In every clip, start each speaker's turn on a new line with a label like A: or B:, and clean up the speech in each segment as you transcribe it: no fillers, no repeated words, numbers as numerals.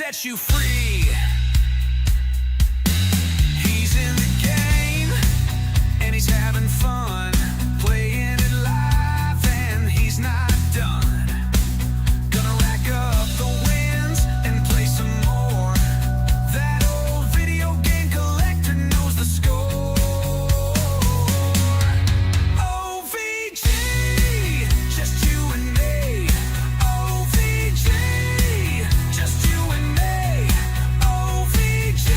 A: set you free. He's in the game, and he's having fun, playing it live, and he's not done. Gonna rack up the wins and play some more. That old video game collector knows the score. OVG, just you and me. OVG, just you and me. OVG,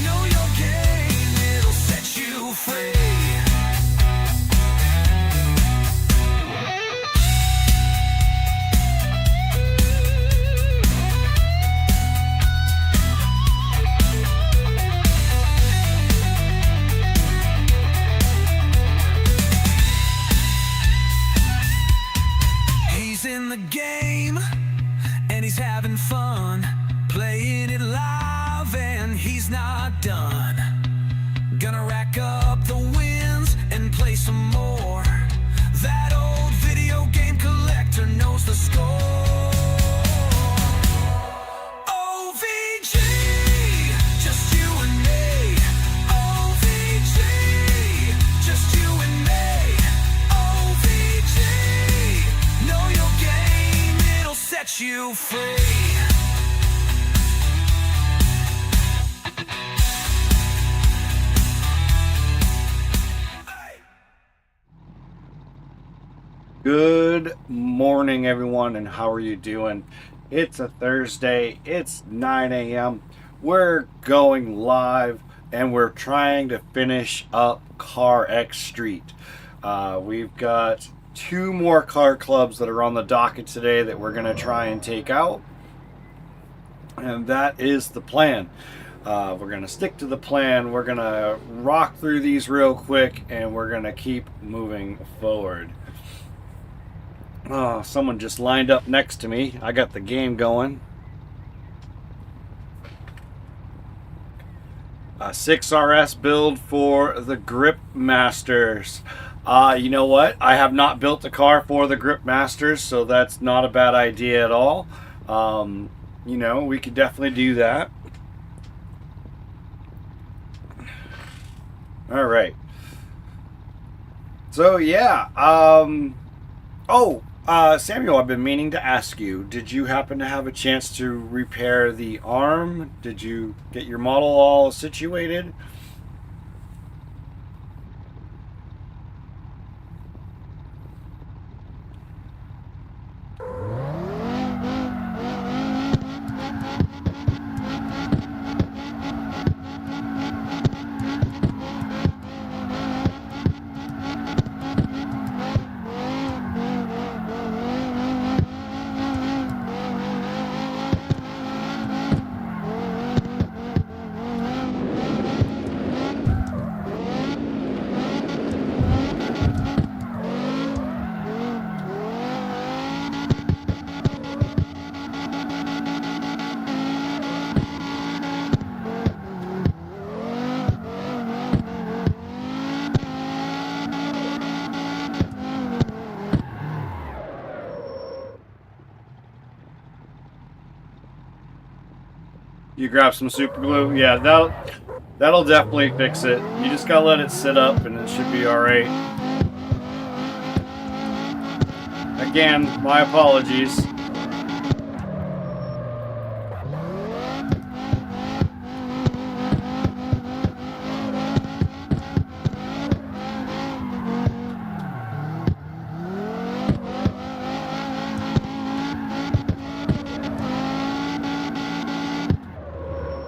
A: know your game, it'll set you free. He's in the game, and he's having fun, playing it live, and he's not done. Gonna rack up the wins and play some more. That old video game collector knows the score. OVG, just you and me. OVG, just you and me. OVG, know your game, it'll set you free.
B: Good morning, everyone, and how are you doing? It's a Thursday. It's 9 a.m. We're going live, and we're trying to finish up CarX Street. We've got 2 more car clubs that are on the docket today that we're going to try and take out, and that is the plan. We're going to stick to the plan. We're going to rock through these real quick, and we're going to keep moving forward. Oh, someone just lined up next to me. I got the game going. 6RS build for the Grip Masters. You know what? I have not built a car for the Grip Masters, so that's not a bad idea at all. You know, we could definitely do that. All right. So yeah. Samuel, I've been meaning to ask you, did you happen to have a chance to repair the arm? Did you get your model all situated? You grab some super glue? Yeah, that'll definitely fix it. You just gotta let it sit up and it should be alright. Again, my apologies.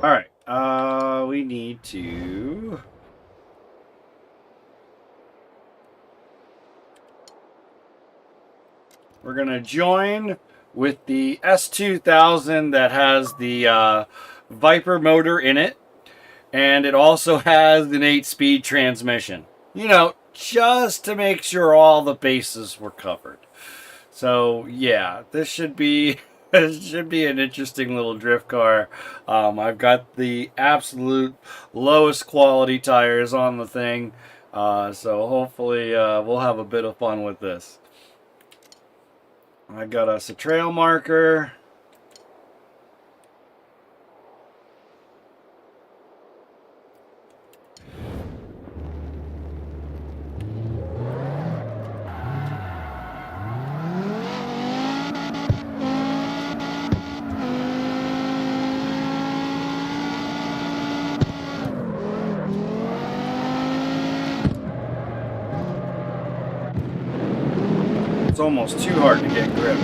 B: Alright, we need to... We're going to join with the S2000 that has the Viper motor in it. And it also has an 8-speed transmission. You know, just to make sure all the bases were covered. So, yeah, this should be... It should be an interesting little drift car. I've got the absolute lowest quality tires on the thing. So hopefully we'll have a bit of fun with this. I got us a trail marker. It's almost too hard to get grip.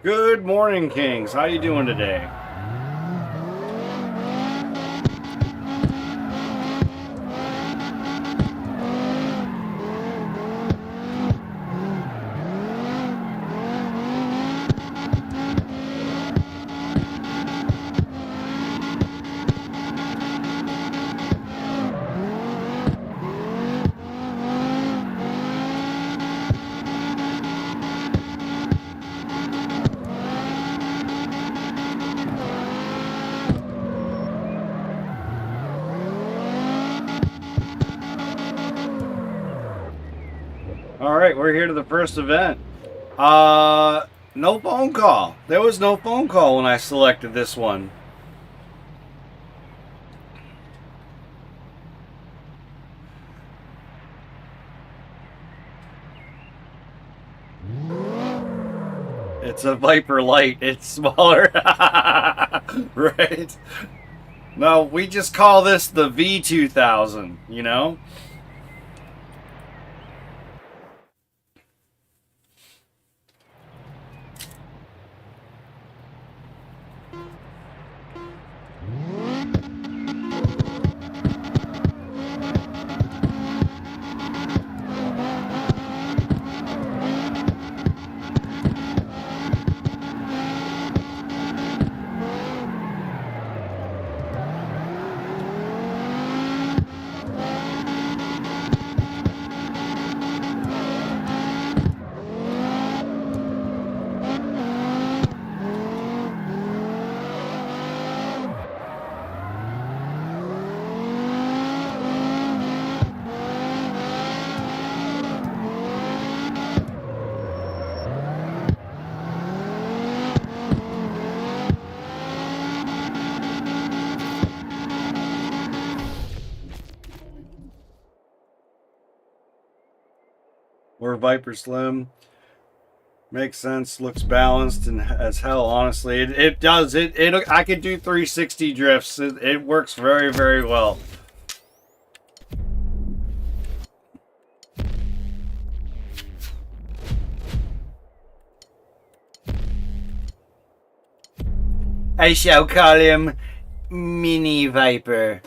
B: Good morning, Kings. How you doing today? All right, we're here to the first event. No phone call. There was no phone call when I selected this one. It's a Viper Light. It's smaller. Right? No, we just call this the V2000, you know? Or Viper Slim. Makes sense. Looks balanced and as hell. Honestly, it does. I could do 360 drifts. It works very, very well. I shall call him Mini Viper.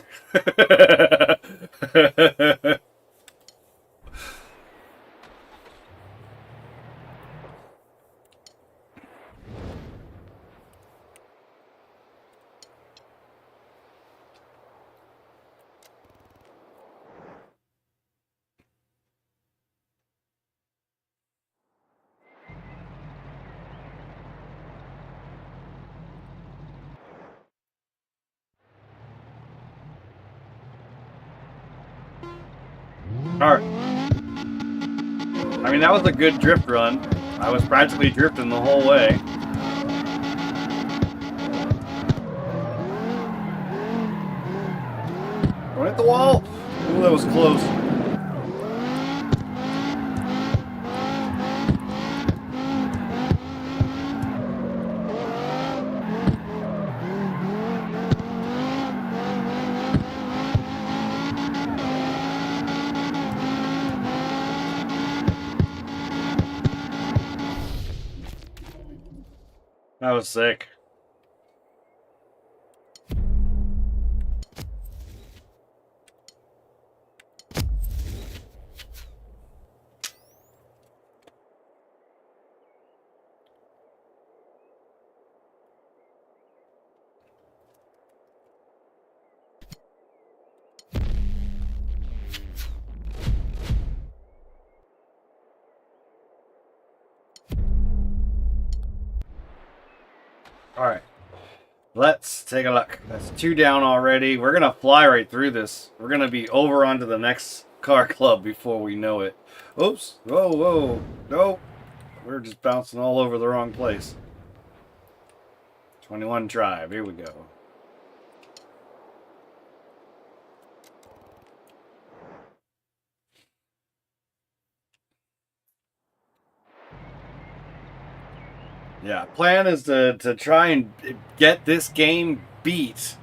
B: Alright. I mean, that was a good drift run. I was practically drifting the whole way. Don't hit the wall! Ooh, that was close. That was sick. All right. Let's take a look. That's 2 down already. We're going to fly right through this. We're going to be over onto the next car club before we know it. Oops. Whoa, whoa. Nope. We're just bouncing all over the wrong place. 21 Drive. Here we go. Yeah, plan is to try and get this game beat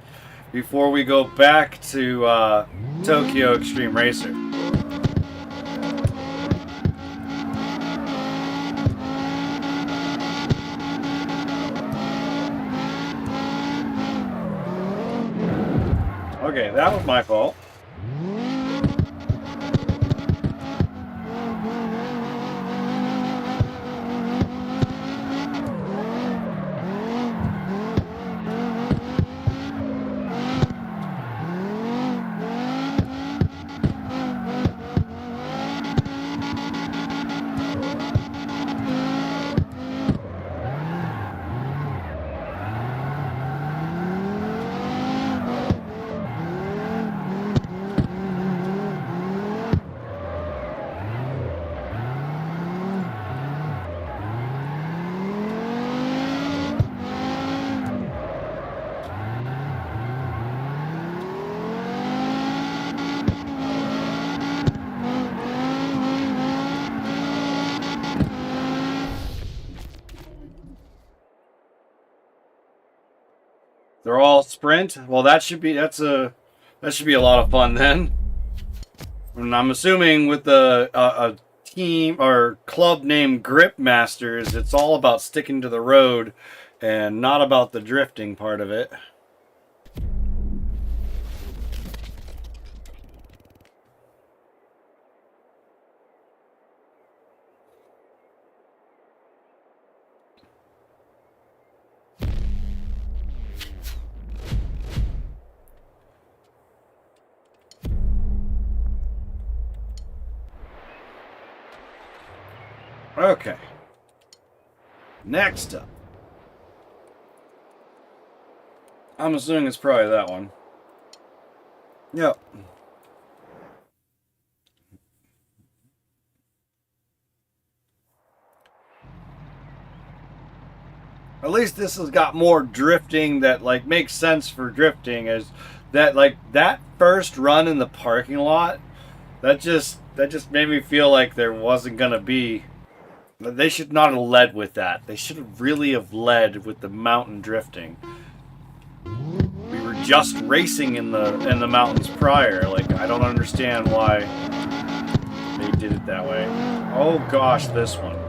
B: before we go back to Tokyo Extreme Racer. Okay, that was my fault. They're all sprint. Well, that should be a lot of fun then. And I'm assuming with a team or club named Grip Masters, it's all about sticking to the road and not about the drifting part of it. Okay. Next up. I'm assuming it's probably that one. Yep. At least this has got more drifting that like makes sense for drifting, as that like that first run in the parking lot, that just made me feel like there wasn't gonna be. They should not have led with that. They should have really have led with the mountain drifting. We were just racing in the mountains prior. Like, I don't understand why they did it that way. Oh gosh, this one.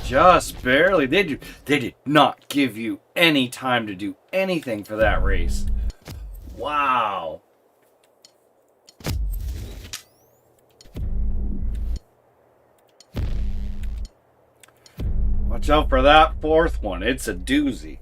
B: Just barely. They did not give you any time to do anything for that race. Wow. Watch out for that fourth one. It's a doozy.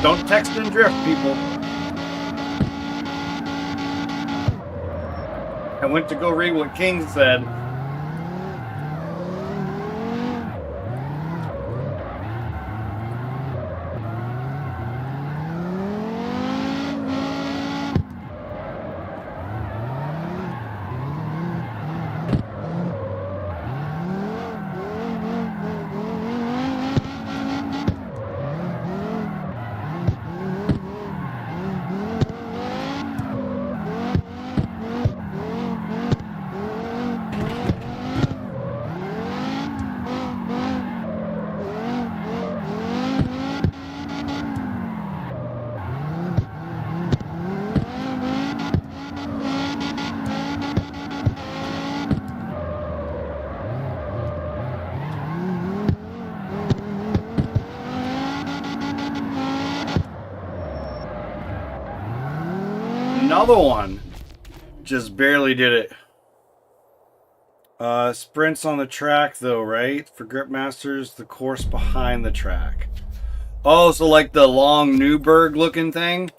B: Don't text and drift, people. I went to go read what King said. Another one. Just barely did it. Sprints on the track though, right? For Grip Masters, the course behind the track. Oh, so like the long Newberg looking thing?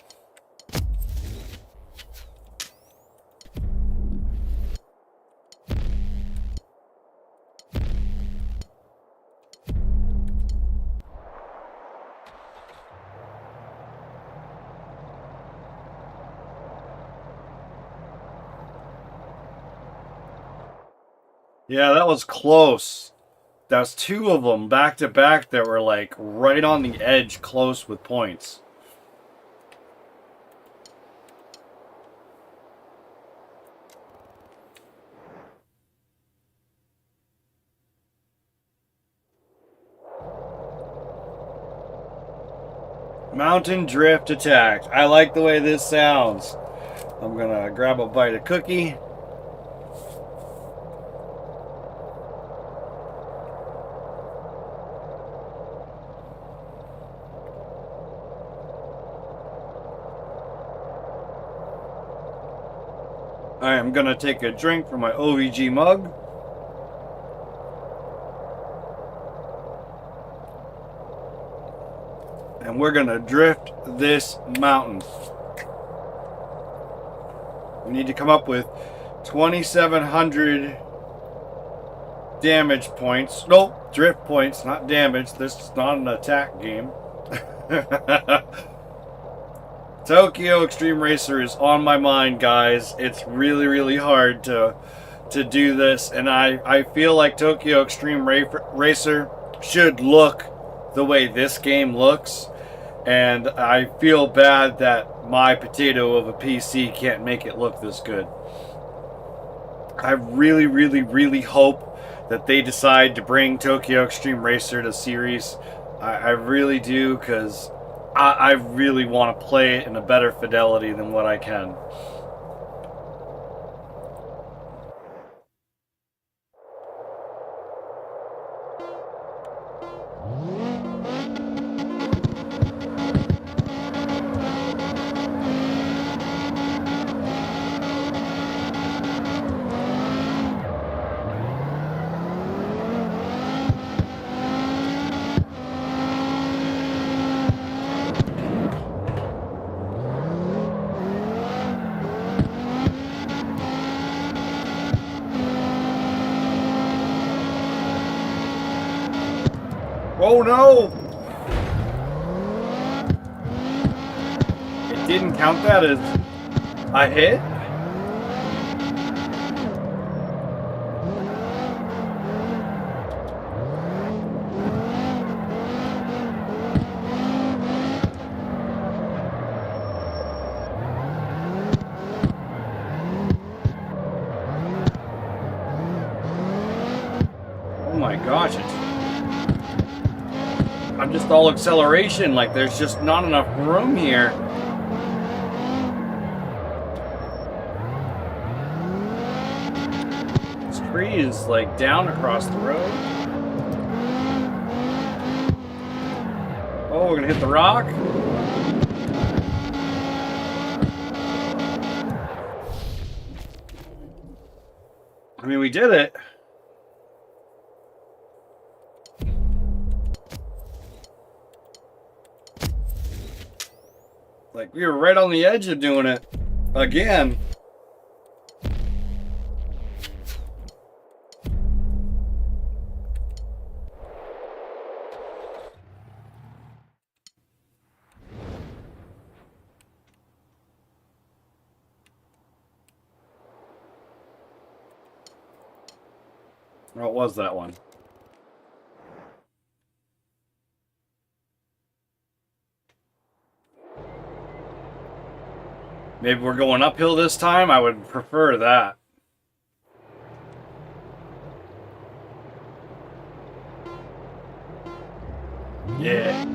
B: Yeah, that was close. That was two of them back to back that were like right on the edge, close with points. Mountain Drift Attack. I like the way this sounds. I'm gonna grab a bite of cookie. I am gonna take a drink from my OVG mug. And we're gonna drift this mountain. We need to come up with 2,700 damage points. Nope, drift points, not damage. This is not an attack game. Tokyo Extreme Racer is on my mind, guys. It's really, really hard to do this, and I feel like Tokyo Extreme Racer should look the way this game looks, and I feel bad that my potato of a PC can't make it look this good. I really, really, really hope that they decide to bring Tokyo Extreme Racer to series. I really do, because I really want to play it in a better fidelity than what I can. Oh no! It didn't count that as a hit? Oh my gosh, I'm just all acceleration, like there's just not enough room here. This tree is like down across the road. Oh, we're gonna hit the rock. I mean, we did it. Like, we were right on the edge of doing it again. What was that one? Maybe we're going uphill this time? I would prefer that. Yeah.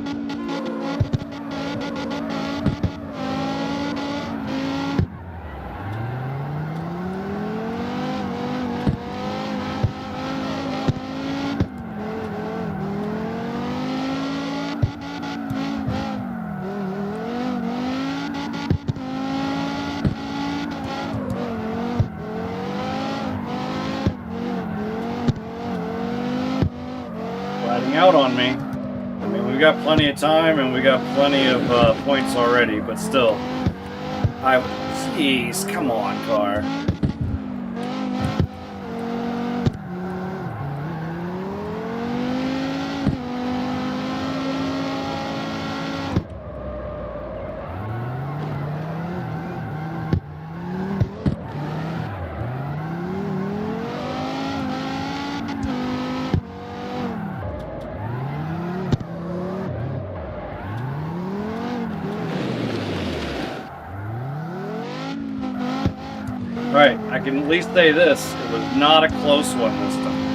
B: Sliding out on me. I mean, we've got plenty of time and we got plenty of points already, but still. Jeez, come on, car. Alright, I can at least say this. It was not a close one this time.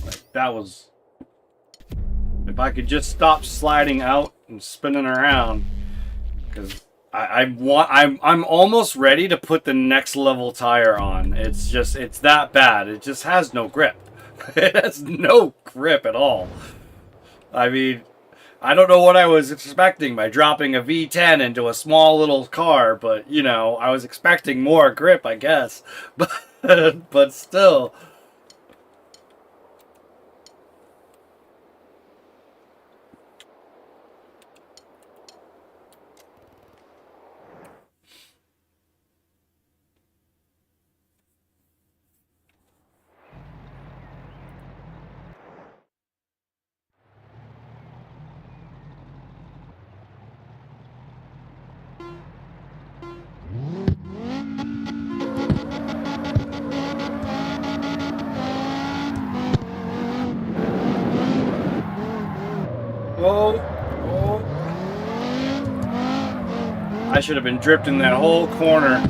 B: Like, that was... If I could just stop sliding out and spinning around, because I'm almost ready to put the next level tire on. It's that bad. It just has no grip. It has no grip at all. I mean, I don't know what I was expecting by dropping a V10 into a small little car, but you know, I was expecting more grip, I guess. But still. Oh, oh. I should have been drifting that whole corner.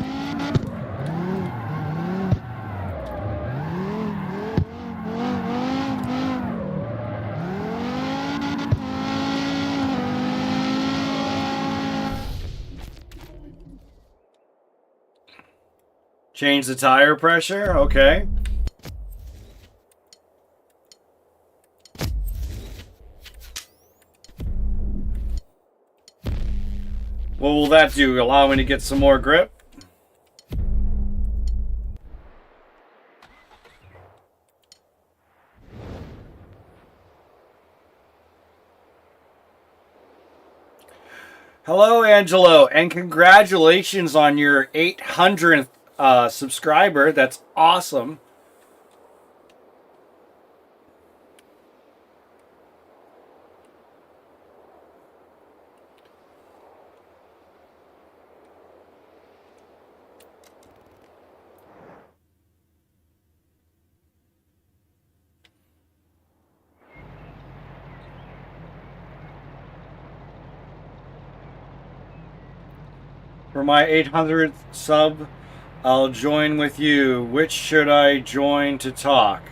B: Change the tire pressure, okay. What will that do? Allow me to get some more grip? Hello, Angelo, and congratulations on your 800th subscriber. That's awesome. For my 800th sub, I'll join with you. Which should I join to talk?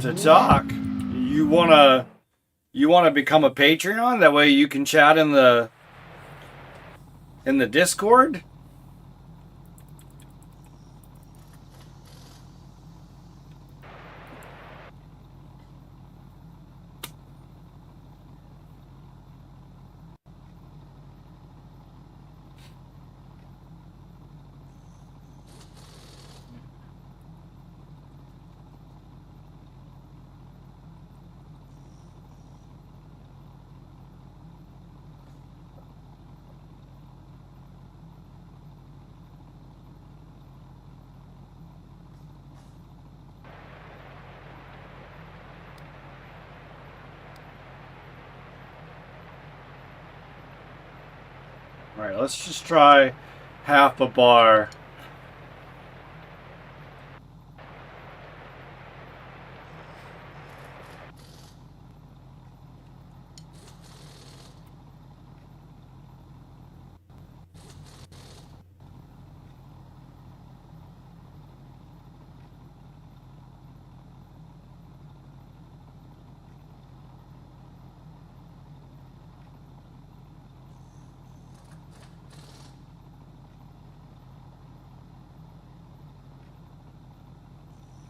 B: To talk? You wanna become a Patreon? That way you can chat in the Discord? Alright, let's just try half a bar.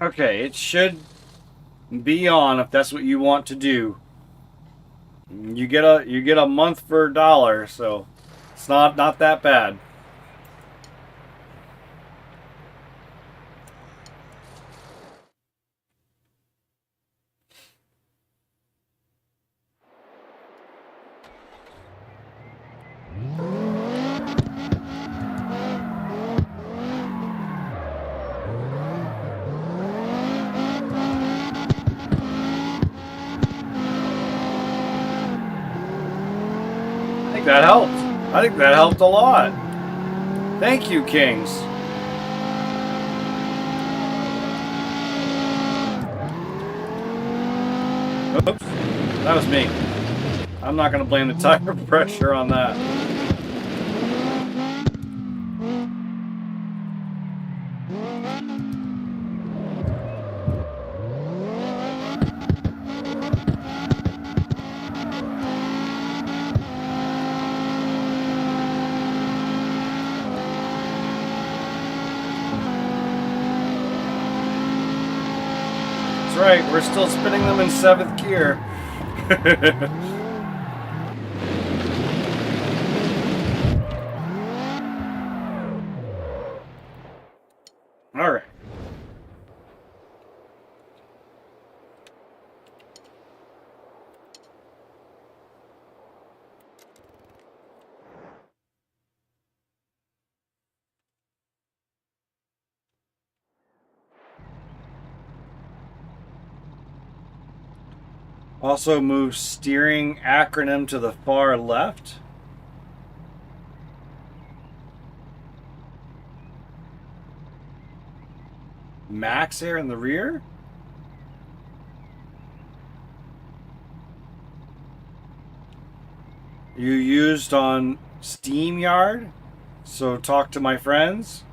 B: Okay, it should be on if that's what you want to do. You get a month for $1, so it's not that bad. I think that helped. I think that helped a lot. Thank you, Kings. Oops, that was me. I'm not going to blame the tire pressure on that. Right, we're still spinning them in 7th gear. All right. Also move steering acronym to the far left. Max air in the rear. You used on SteamYard, so talk to my friends.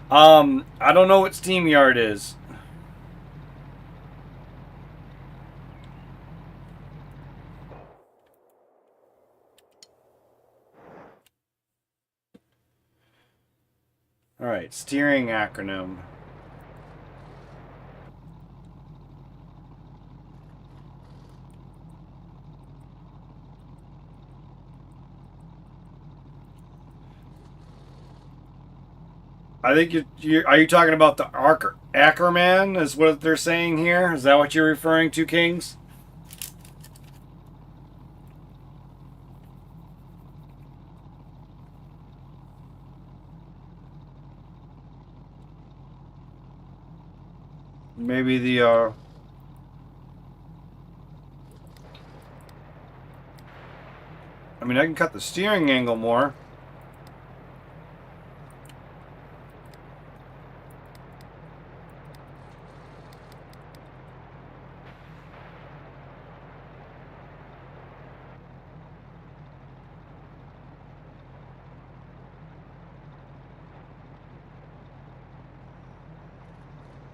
B: I don't know what SteamYard is. All right, steering acronym. I think are you talking about the Ackerman is what they're saying here? Is that what you're referring to, Kings? Maybe the I mean, I can cut the steering angle more.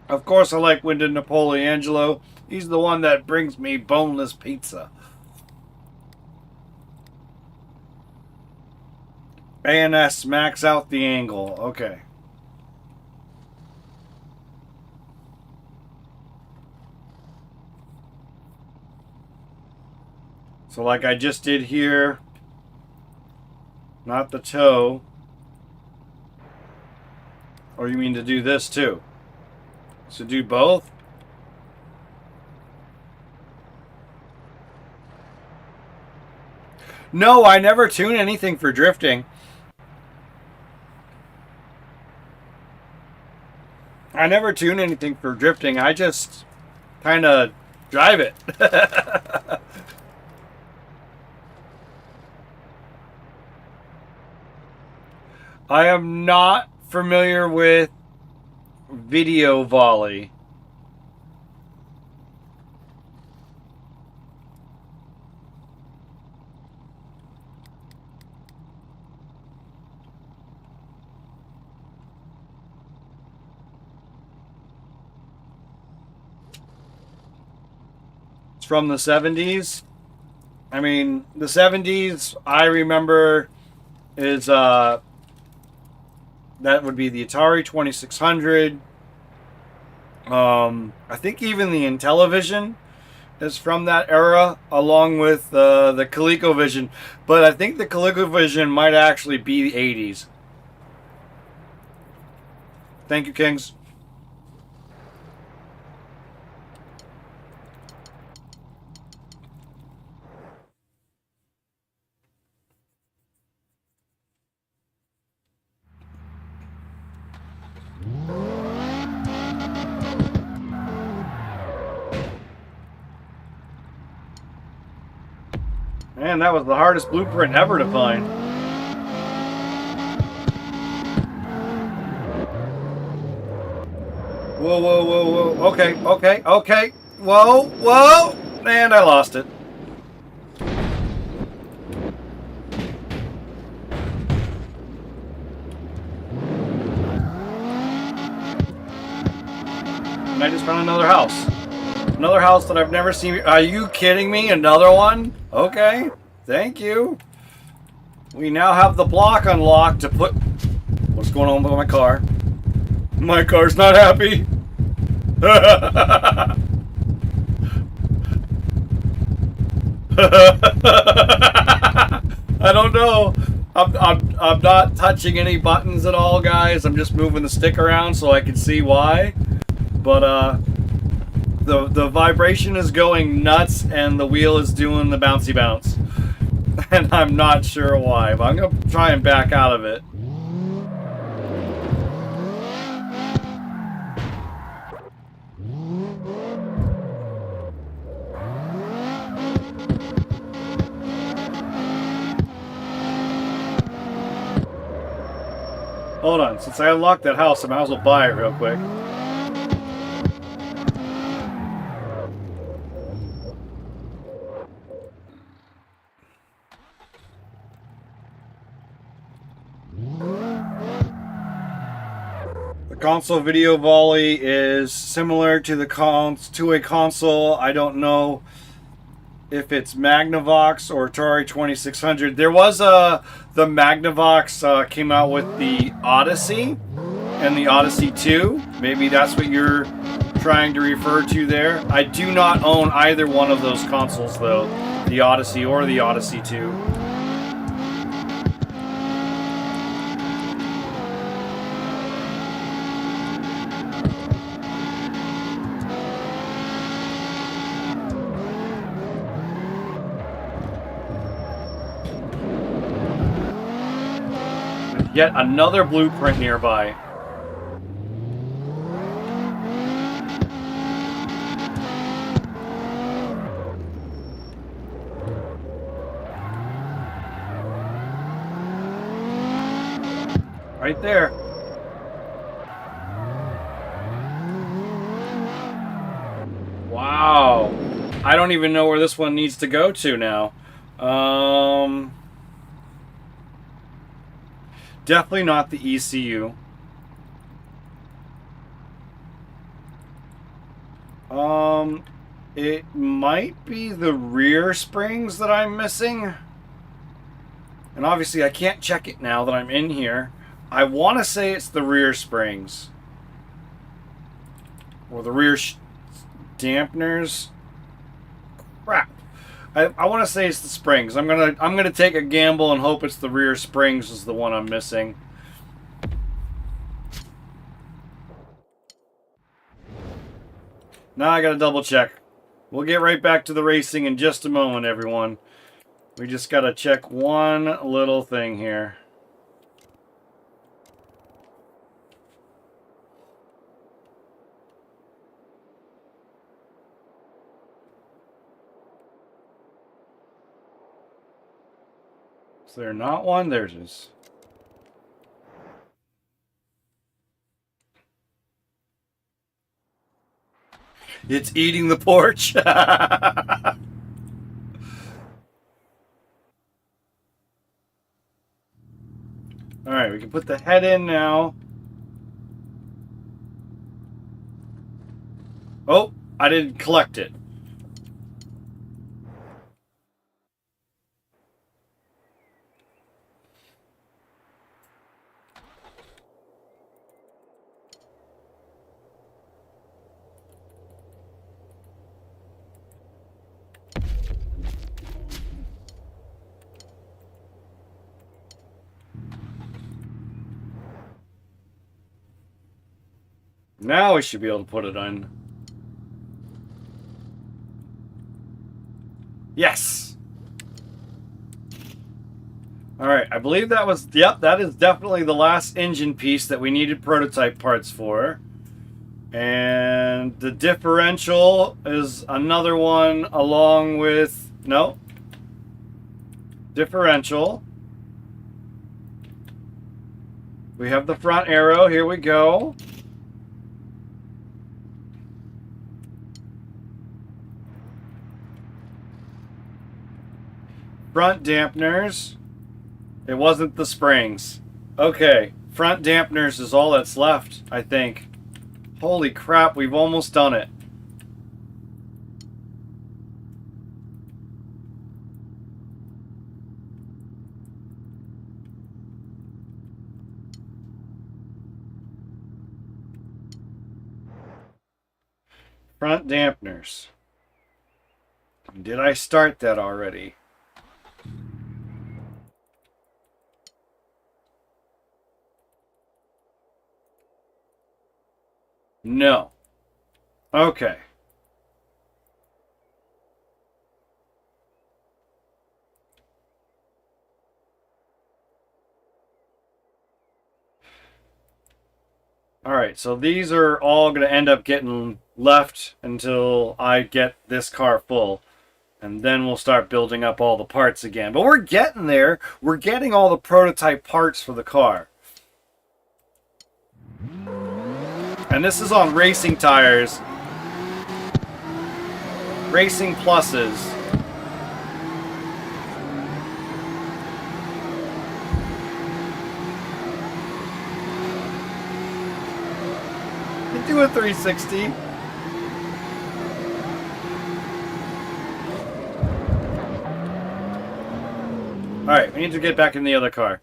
B: Of course, I like Wyndon Napoliangelo. He's the one that brings me boneless pizza. ANS max out the angle. Okay. So like I just did here, not the toe. Or you mean to do this too? So do both? No, I never tune anything for drifting. I never tune anything for drifting. I just kind of drive it. I am not familiar with video volley. It's from the 70s. I mean, the 70s, I remember, is that would be the Atari 2600. I think even the Intellivision is from that era, along with the ColecoVision. But I think the ColecoVision might actually be the 80s. Thank you, Kings. Man, that was the hardest blueprint ever to find. Whoa, whoa, whoa, whoa. Okay, okay, okay. Whoa, whoa. And I lost it. And I just found another house. Another house that I've never seen. Are you kidding me? Another one? Okay. Thank you. We now have the block unlocked to put... What's going on with my car? My car's not happy. I don't know. I'm not touching any buttons at all, guys. I'm just moving the stick around so I can see why. But the vibration is going nuts and the wheel is doing the bouncy bounce. And I'm not sure why, but I'm gonna try and back out of it. Hold on, since I unlocked that house, I might as well buy it real quick. The console video volley is similar to the a console. I don't know if it's Magnavox or Atari 2600. There was the Magnavox came out with the Odyssey and the Odyssey 2. Maybe that's what you're trying to refer to there. I do not own either one of those consoles though, the Odyssey or the Odyssey 2. Yet another blueprint nearby. Right there. Wow. I don't even know where this one needs to go to now. Definitely not the ECU. It might be the rear springs that I'm missing. And obviously I can't check it now that I'm in here. I want to say it's the rear springs. Or the rear dampeners. Crap. I want to say it's the springs. I'm gonna take a gamble and hope it's the rear springs is the one I'm missing. Now I gotta double check. We'll get right back to the racing in just a moment, everyone. We just gotta check one little thing here. Is there not one? There's this. It's eating the porch. All right, we can put the head in now. Oh, I didn't collect it. Now we should be able to put it on. Yes. All right, I believe that was, yep, that is definitely the last engine piece that we needed prototype parts for. And the differential is another one along with, no, differential. We have the front arrow, here we go. Front dampeners. It wasn't the springs. Okay, front dampeners is all that's left, I think. Holy crap, we've almost done it. Front dampeners. Did I start that already? No. Okay. All right, so these are all going to end up getting left until I get this car full. And then we'll start building up all the parts again. But we're getting there. We're getting all the prototype parts for the car. And this is on racing tires. Racing pluses. You do a 360. Alright, we need to get back in the other car.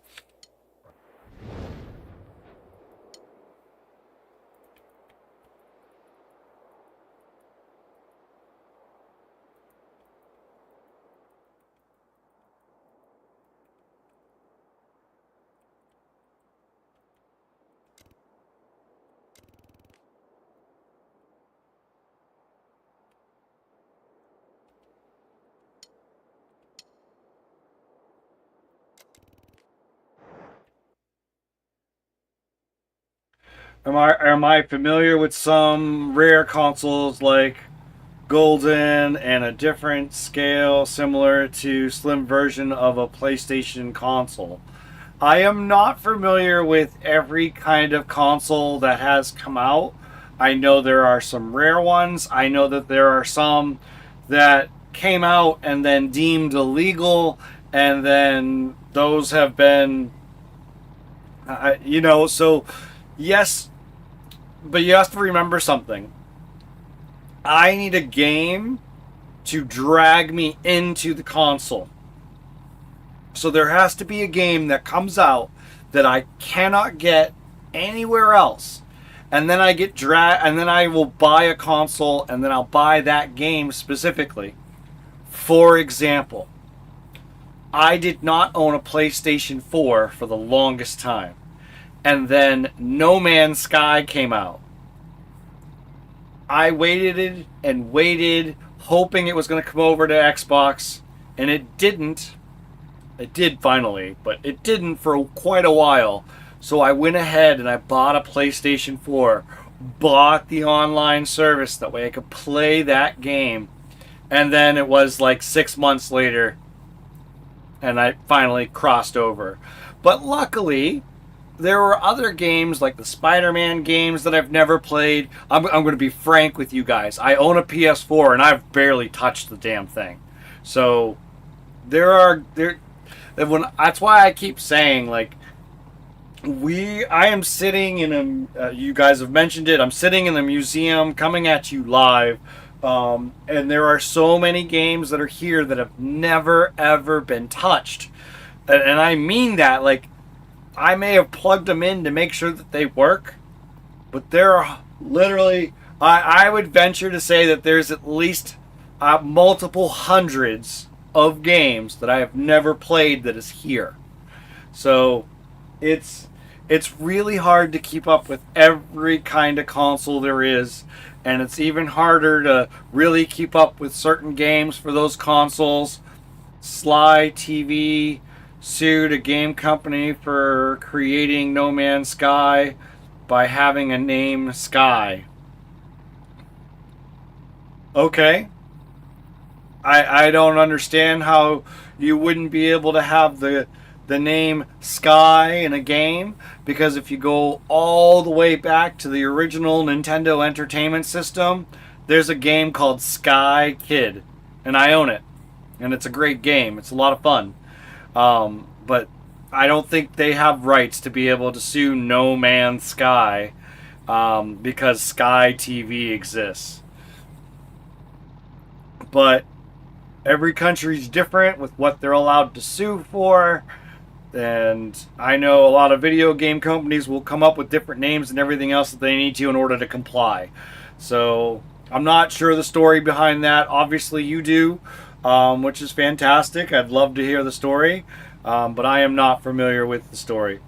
B: Am I familiar with some rare consoles like Golden and a different scale similar to slim version of a PlayStation console? I am not familiar with every kind of console that has come out. I know there are some rare ones. I know that there are some that came out and then deemed illegal, and then those have been, so yes, but you have to remember something. I need a game to drag me into the console. So there has to be a game that comes out that I cannot get anywhere else. And then I get and then I will buy a console, and then I'll buy that game specifically. For example, I did not own a PlayStation 4 for the longest time. And then No Man's Sky came out. I waited and waited, hoping it was going to come over to Xbox, and it didn't. It did finally, but it didn't for quite a while. So I went ahead and I bought a PlayStation 4, bought the online service, that way I could play that game. And then it was like 6 months later, and I finally crossed over. But luckily, there were other games like the Spider-Man games that I've never played. I'm going to be frank with you guys. I own a PS4 and I've barely touched the damn thing. So that's why I keep saying, like, I am sitting in a, you guys have mentioned it, I'm sitting in a museum coming at you live, and there are so many games that are here that have never ever been touched. And I mean that, like, I may have plugged them in to make sure that they work, but there are literally, I would venture to say that there's at least multiple hundreds of games that I have never played that is here. So it's really hard to keep up with every kind of console there is, and it's even harder to really keep up with certain games for those consoles. Sly TV sued a game company for creating No Man's Sky by having a name Sky. Okay. I don't understand how you wouldn't be able to have the name Sky in a game, because if you go all the way back to the original Nintendo Entertainment System, there's a game called Sky Kid, and I own it, and it's a great game. It's a lot of fun. But I don't think they have rights to be able to sue No Man's Sky, because Sky TV exists. But every country's different with what they're allowed to sue for. And I know a lot of video game companies will come up with different names and everything else that they need to in order to comply. So I'm not sure the story behind that. Obviously you do, which is fantastic. I'd love to hear the story, but I am not familiar with the story.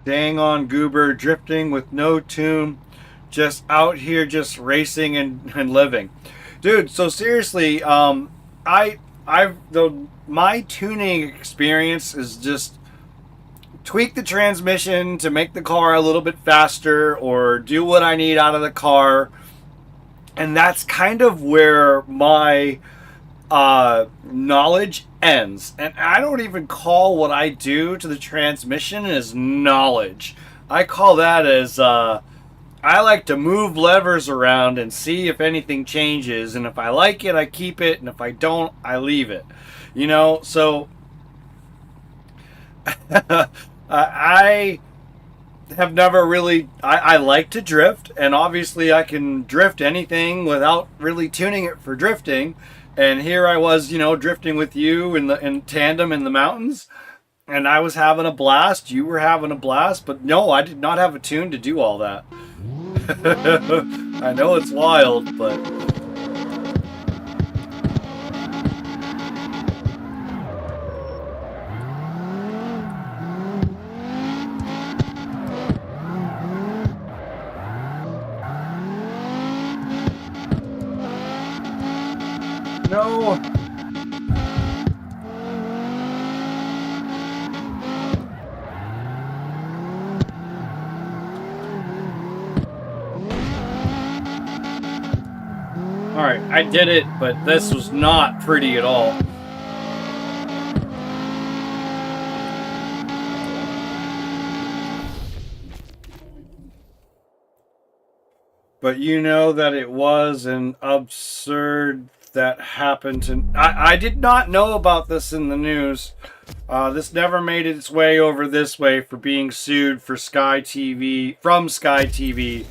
B: Dang on Goober, drifting with no tune, just out here just racing and living. Dude, so seriously, my tuning experience is just tweak the transmission to make the car a little bit faster or do what I need out of the car. And that's kind of where my knowledge ends. And I don't even call what I do to the transmission as knowledge. I call that as I like to move levers around and see if anything changes, and if I like it I keep it, and if I don't I leave it, you know. So I have never really, I like to drift, and obviously I can drift anything without really tuning it for drifting. And here I was, you know, drifting with you in tandem in the mountains, and I was having a blast. You were having a blast, but no, I did not have a tune to do all that. I know it's wild, but no. Alright, I did it, but this was not pretty at all. But you know that it was an absurd that happened to... I did not know about this in the news. This never made its way over this way for being sued for Sky TV, from Sky TV.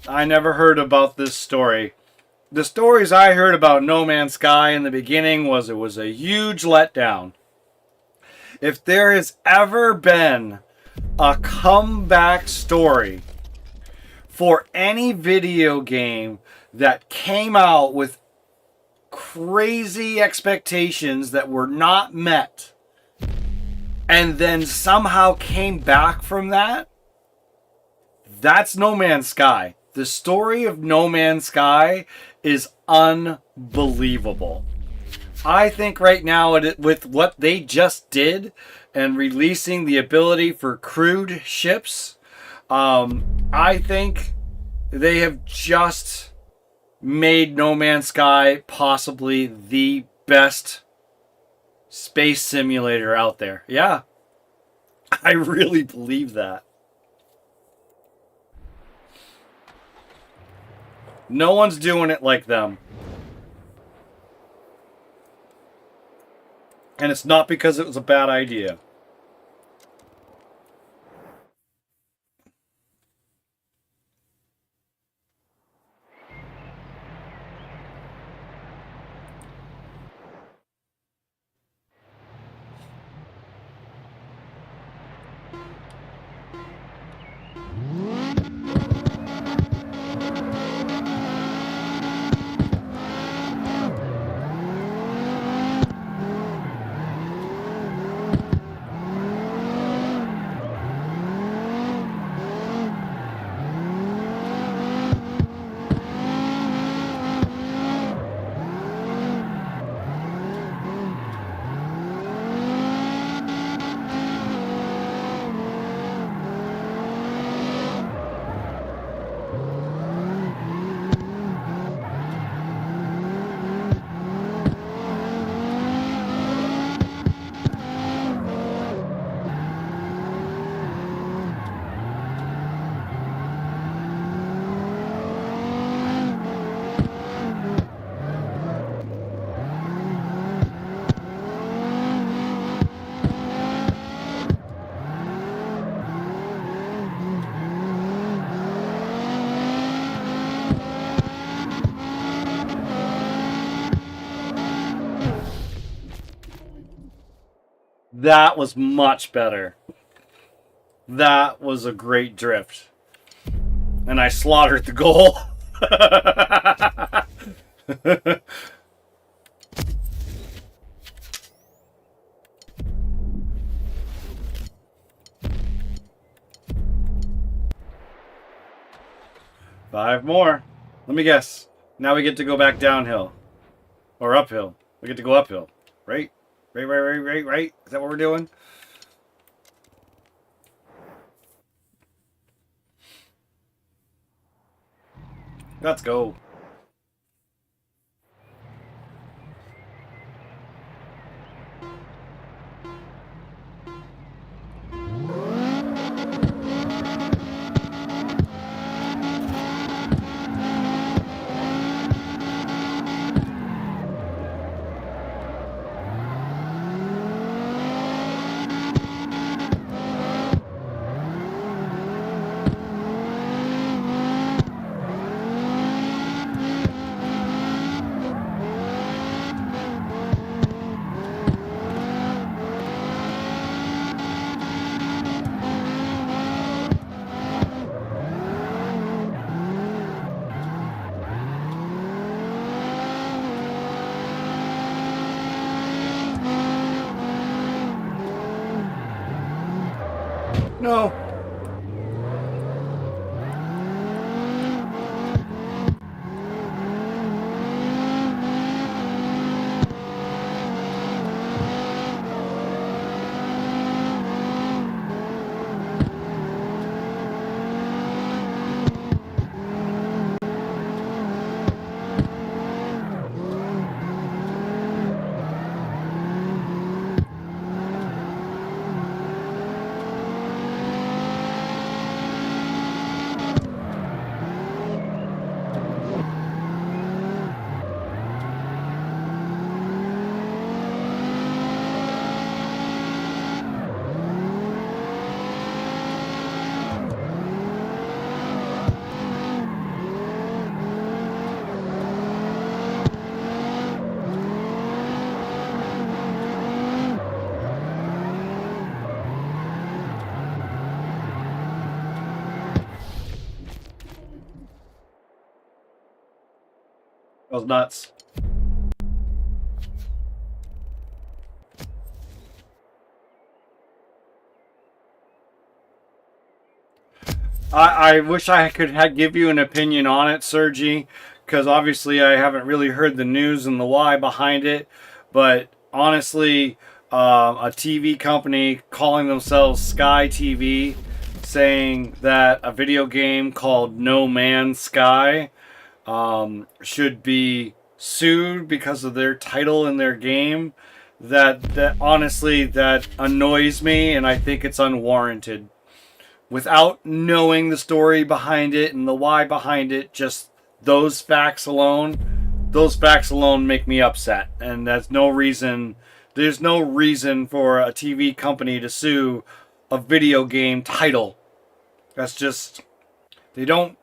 B: I never heard about this story. The stories I heard about No Man's Sky in the beginning was it was a huge letdown. If there has ever been a comeback story for any video game that came out with crazy expectations that were not met and then somehow came back from that, That's No Man's Sky. The story of No Man's Sky is unbelievable. I think right now, with what they just did and releasing the ability for crewed ships, I think they have just made No Man's Sky possibly the best space simulator out there. Yeah, I really believe that. No one's doing it like them. And it's not because it was a bad idea. That was much better. That was a great drift. And I slaughtered the goal. 5 more. Let me guess. Now we get to go back downhill. Or uphill. We get to go uphill. Right? Right? Is that what we're doing? Let's go. No. That was nuts. I wish I could give you an opinion on it, Sergi, because obviously I haven't really heard the news and the why behind it. But honestly, a TV company calling themselves Sky TV, saying that a video game called No Man's Sky should be sued because of their title in their game. That honestly, that annoys me, and I think it's unwarranted. Without knowing the story behind it and the why behind it, just those facts alone make me upset. And there's no reason for a TV company to sue a video game title. That's just, they don't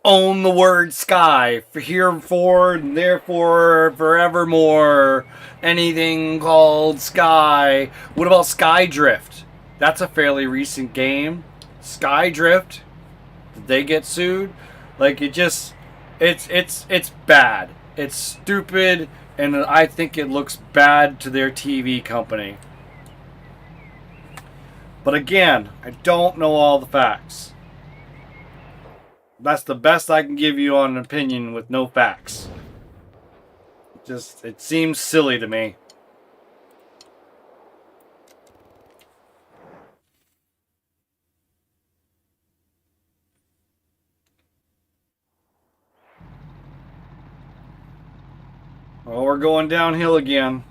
B: own the word sky for herefore and therefore forevermore. Anything called sky. What about Skydrift? That's a fairly recent game. Skydrift. Did they get sued? Like, it's bad. It's stupid, and I think it looks bad to their TV company. But again, I don't know all the facts. That's the best I can give you on an opinion with no facts. Just, it seems silly to me. Oh, we're going downhill again.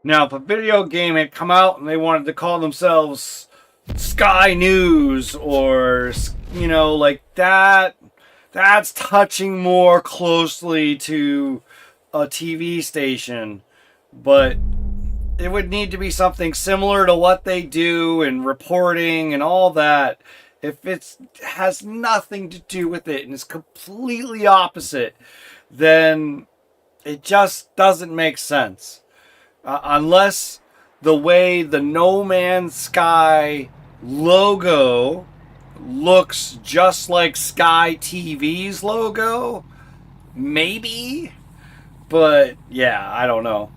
B: Now, if a video game had come out and they wanted to call themselves Sky News or, like that, that's touching more closely to a TV station. But it would need to be something similar to what they do and reporting and all that. If it has nothing to do with it and is completely opposite, then it just doesn't make sense. Unless the way the No Man's Sky logo looks just like Sky TV's logo, maybe. But yeah, I don't know.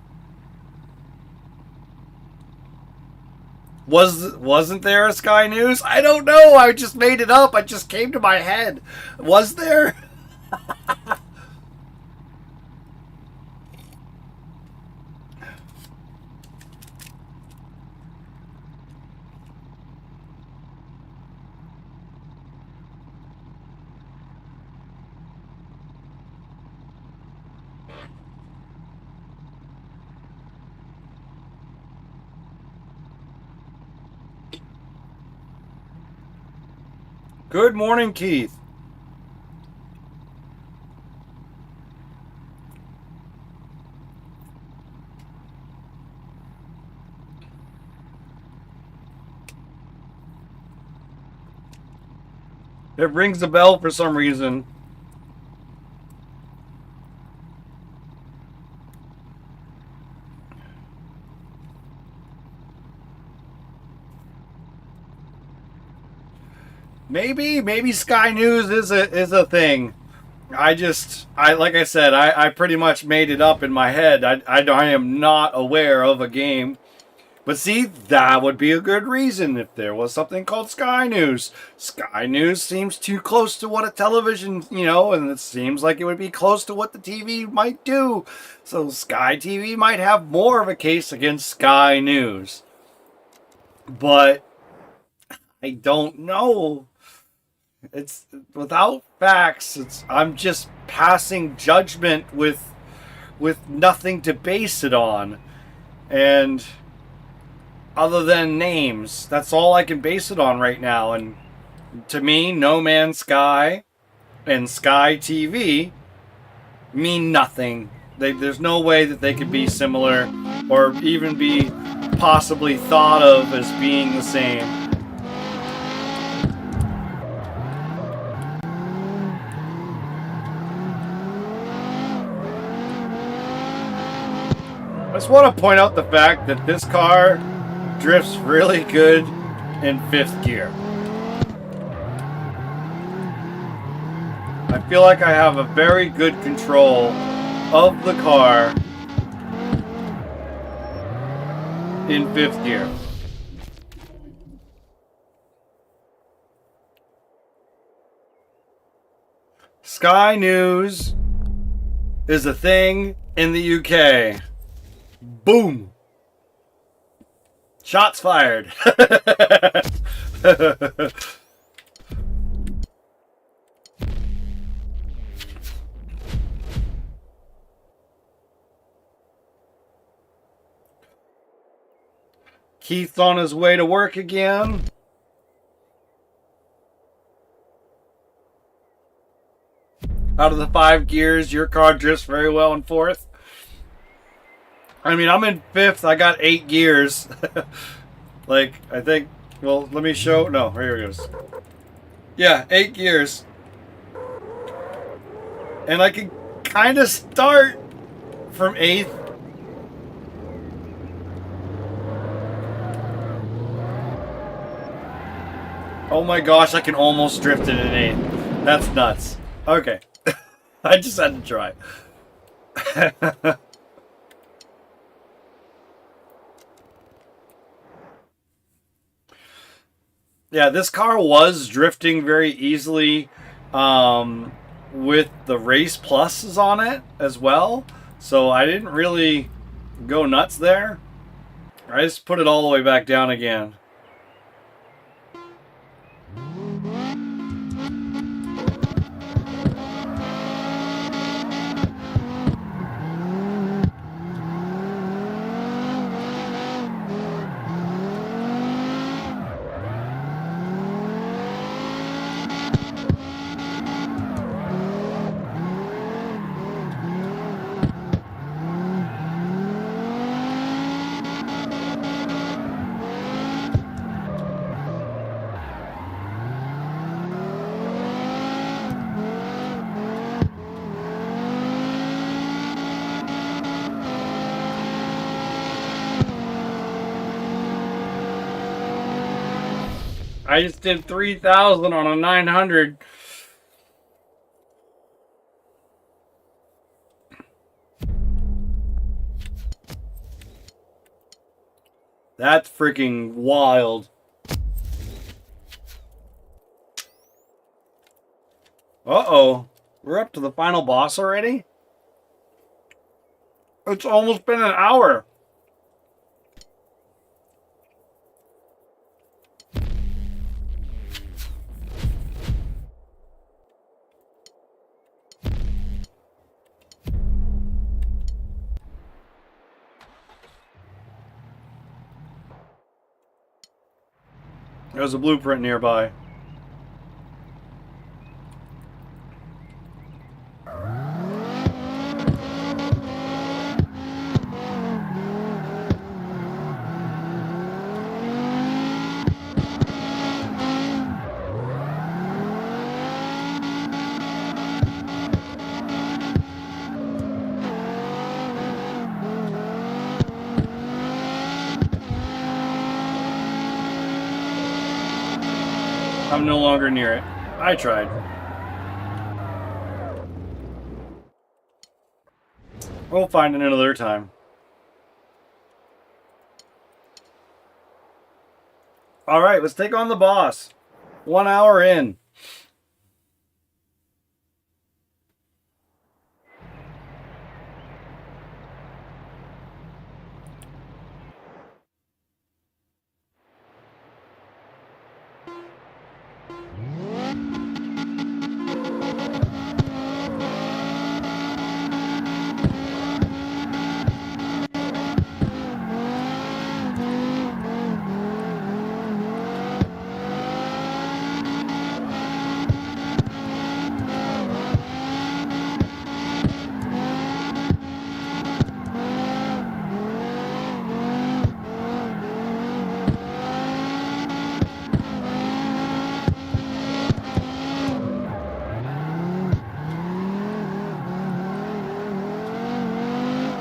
B: Wasn't there a Sky News? I don't know. I just made it up. It just came to my head. Was there? Good morning, Keith. It rings a bell for some reason. Maybe Sky News is a thing. Like I said, I pretty much made it up in my head. I am not aware of a game But see, that would be a good reason if there was something called Sky News. Sky News seems too close to what a television, and it seems like it would be close to what the TV might do. So Sky TV might have more of a case against Sky News. But I don't know. It's without facts. I'm just passing judgment with nothing to base it on. And other than names, that's all I can base it on right now. And to me, No Man's Sky and Sky TV mean nothing. There's no way that they could be similar or even be possibly thought of as being the same. I just want to point out the fact that this car drifts really good in 5th gear. I feel like I have a very good control of the car in 5th gear. Sky News is a thing in the UK. Boom! Shots fired. Keith's on his way to work again. Out of the 5 gears, your car drifts very well in 4th. I mean, I'm in 5th. I got 8 gears. Like, I think... Well, let me show... No, here it goes. Yeah, 8 gears. And I can kind of start from 8th. Oh my gosh, I can almost drift it in 8th. That's nuts. Okay. I just had to try. Yeah, this car was drifting very easily with the Race Pluses on it as well. So I didn't really go nuts there. I just put it all the way back down again. I just did 3,000 on a 900. That's freaking wild. Uh-oh. We're up to the final boss already? It's almost been an hour. There's a blueprint nearby. I'm no longer near it. I tried. We'll find it another time. All right, let's take on the boss. 1 hour in.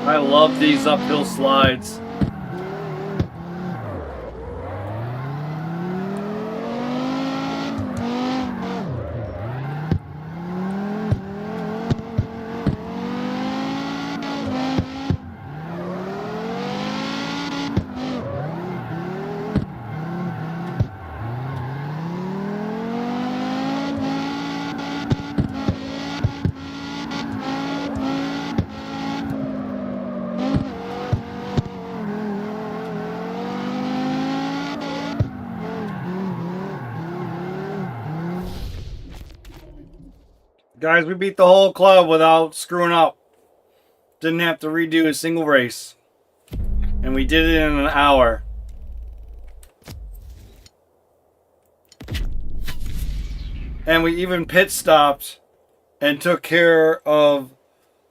B: I love these uphill slides. Guys, we beat the whole club without screwing up. Didn't have to redo a single race. And we did it in an hour. And we even pit stopped and took care of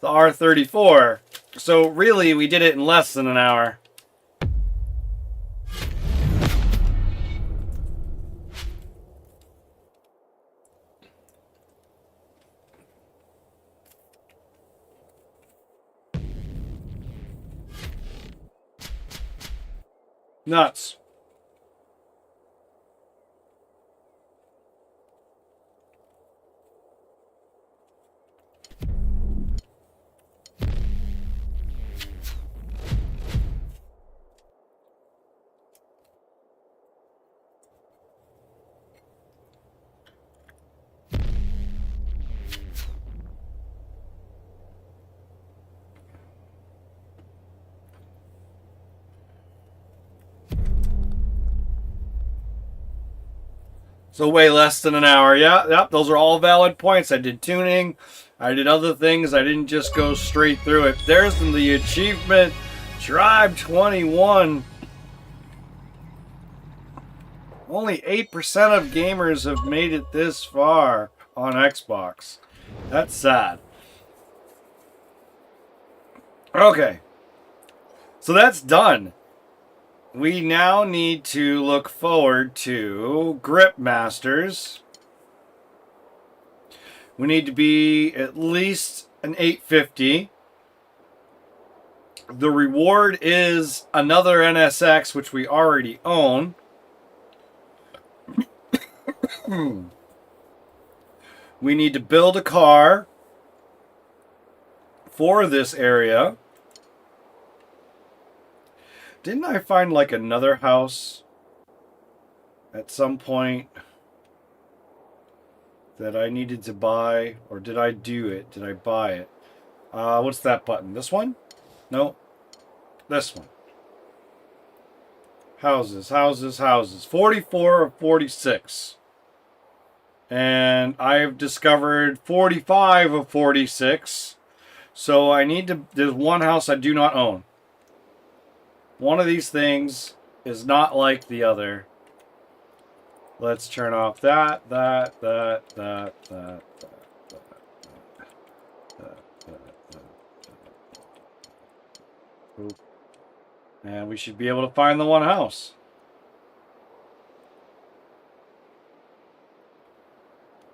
B: the R34. So really, we did it in less than an hour. Nuts. So way less than an hour. Yeah, yep, those are all valid points. I did tuning. I did other things. I didn't just go straight through it. There's the achievement. Tribe 21. Only 8% of gamers have made it this far on Xbox. That's sad. Okay. So that's done. We now need to look forward to Grip Masters. We need to be at least an 850. The reward is another NSX, which we already own. We need to build a car for this area. Didn't I find like another house at some point that I needed to buy? Or did I do it? Did I buy it? What's that button? This one? No. This one. Houses, houses, houses. 44 of 46. And I've discovered 45 of 46. So I need to... There's one house I do not own. One of these things is not like the other. Let's turn off that. Oop. And we should be able to find the one house.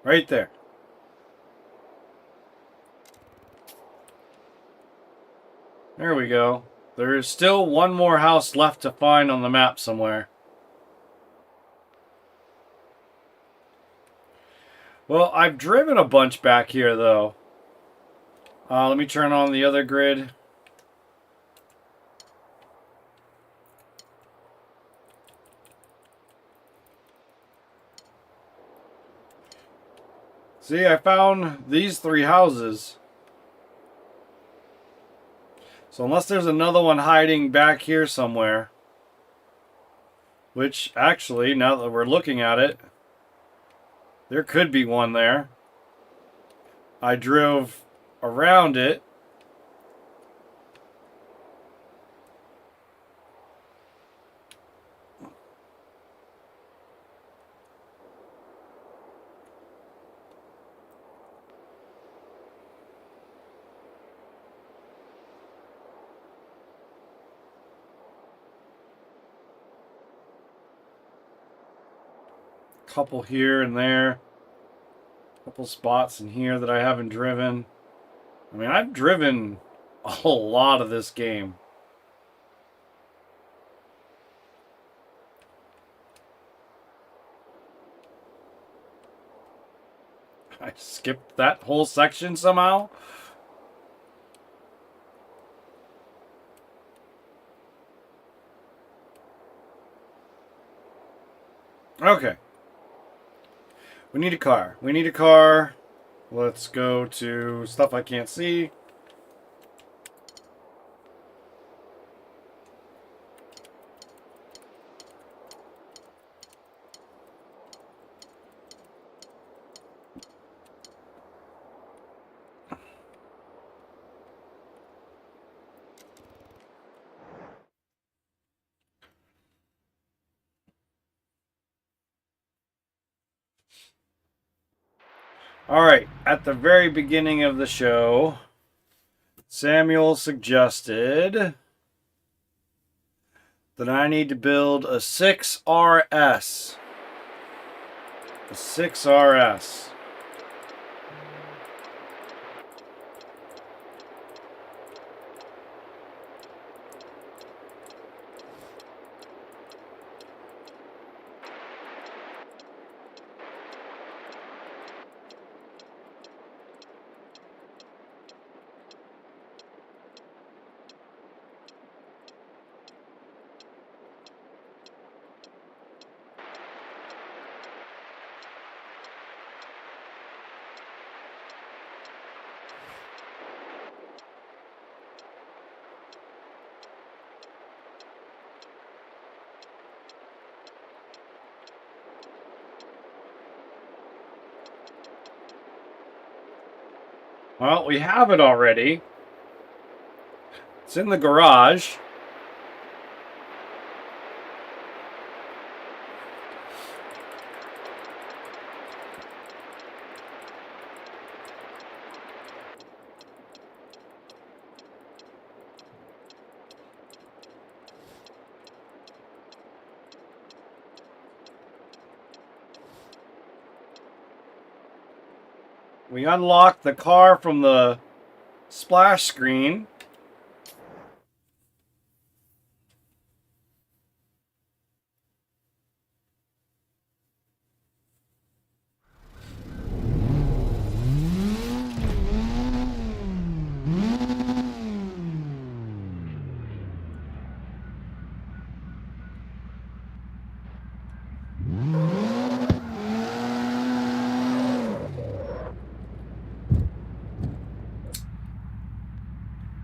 B: Right there. There we go. There is still one more house left to find on the map somewhere. Well, I've driven a bunch back here, though. Let me turn on the other grid. See, I found these 3 houses. So unless there's another one hiding back here somewhere, which actually, now that we're looking at it, there could be one there. I drove around it. Couple here and there. Couple spots in here that I haven't driven. I mean, I've driven a lot of this game. I skipped that whole section somehow. Okay. We need a car. We need a car. Let's go to stuff I can't see. Alright, at the very beginning of the show, Samuel suggested that I need to build a 6RS. A 6RS. Well, we have it already. It's in the garage. We unlocked the car from the splash screen.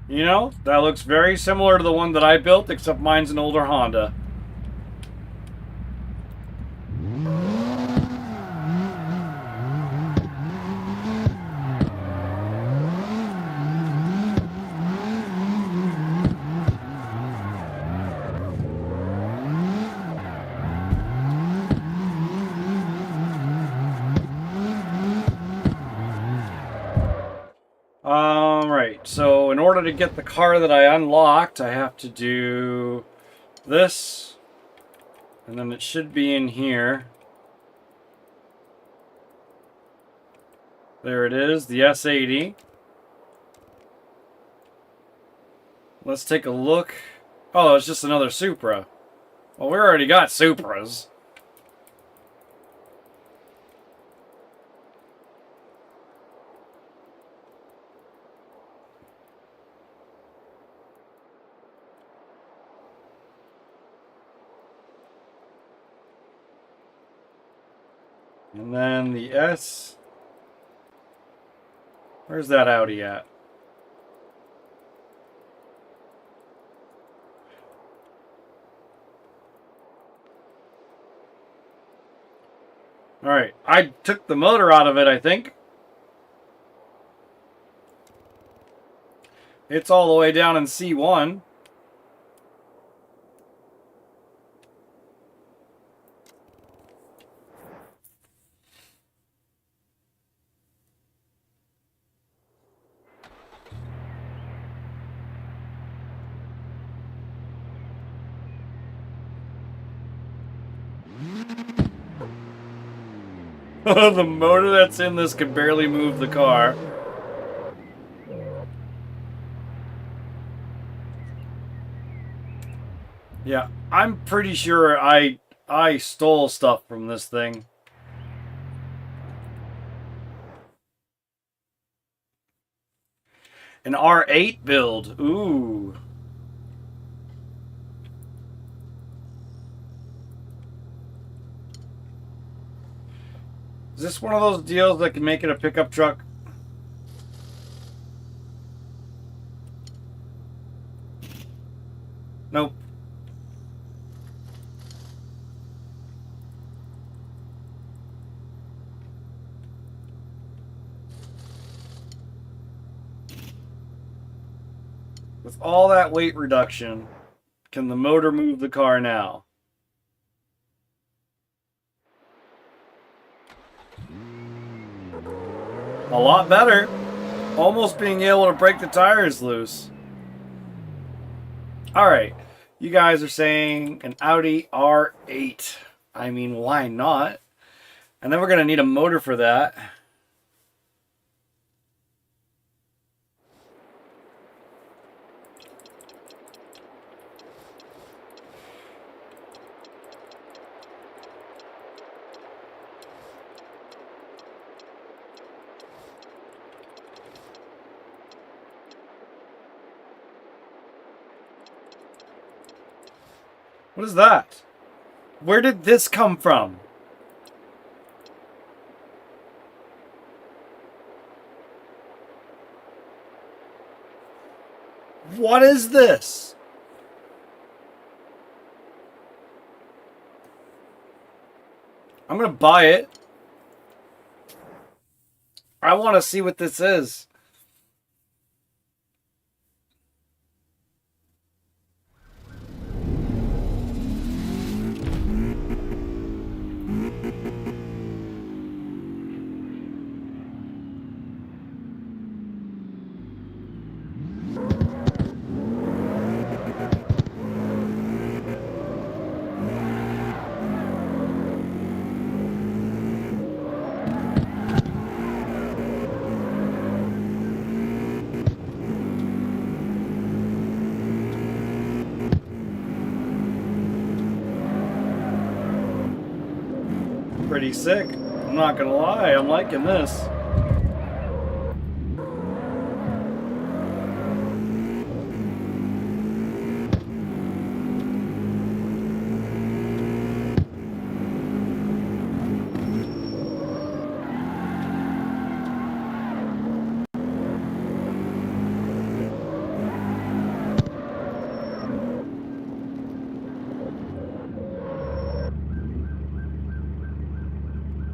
B: You know, that looks very similar to the one that I built, except mine's an older Honda. Alright, so in order to get the car that I unlocked, I have to do this, and then it should be in here. There it is, the S80. Let's take a look. Oh, it's just another Supra. Well, we already got Supras. And then the S. Where's that Audi at? Alright, I took the motor out of it, I think. It's all the way down in C1. The motor that's in this can barely move the car. Yeah, I'm pretty sure I stole stuff from this thing. An R8 build. Ooh. Is this one of those deals that can make it a pickup truck? Nope. With all that weight reduction, can the motor move the car now? A lot better. Almost being able to break the tires loose. Alright, you guys are saying an Audi R8. I mean, why not? And then we're going to need a motor for that. What is that? Where did this come from? What is this? I'm gonna buy it. I want to see what this is. Pretty sick. I'm not gonna lie, I'm liking this.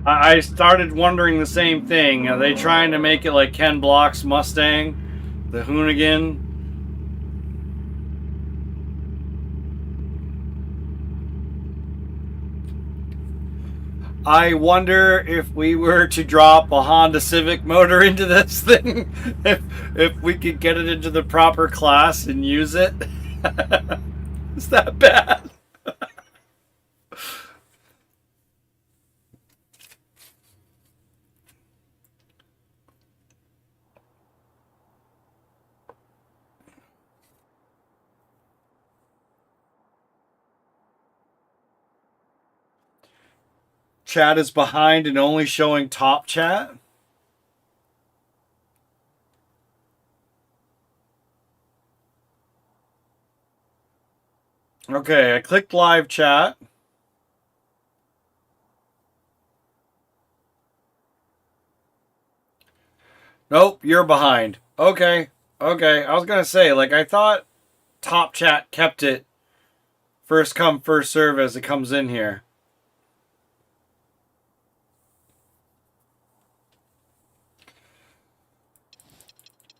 B: I started wondering the same thing. Are they trying to make it like Ken Block's Mustang? The Hoonigan? I wonder if we were to drop a Honda Civic motor into this thing, if we could get it into the proper class and use it. Is that bad? Chat is behind and only showing top chat. Okay, I clicked live chat. Nope, you're behind. Okay. Okay. I was gonna say, like, I thought Top Chat kept it first come, first serve as it comes in here.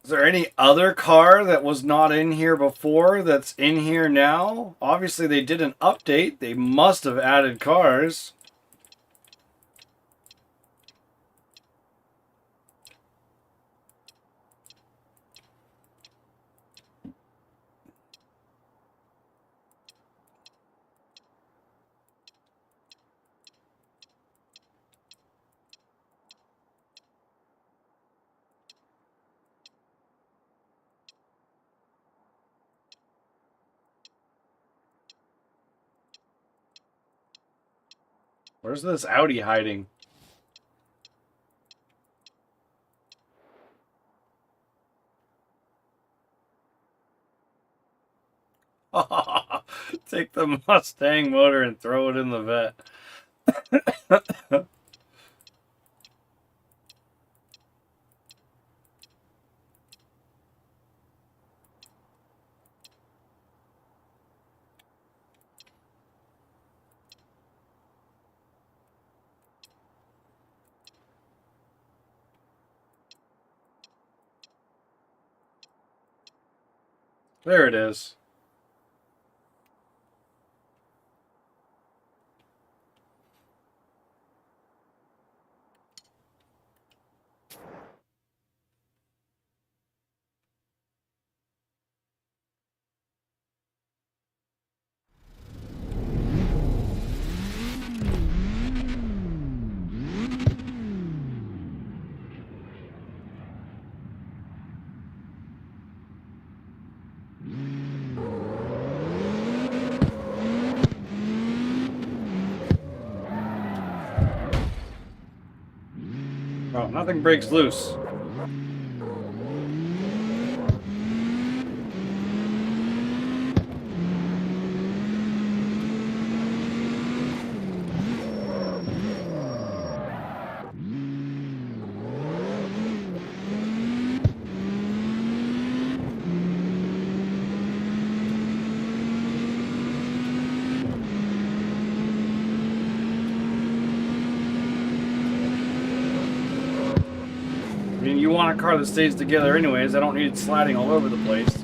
B: Is there any other car that was not in here before that's in here now? Obviously, they did an update. They must have added cars. Where's this Audi hiding? Take the Mustang motor and throw it in the vet. There it is. Oh, nothing breaks loose. I mean, you want a car that stays together anyways. I don't need it sliding all over the place.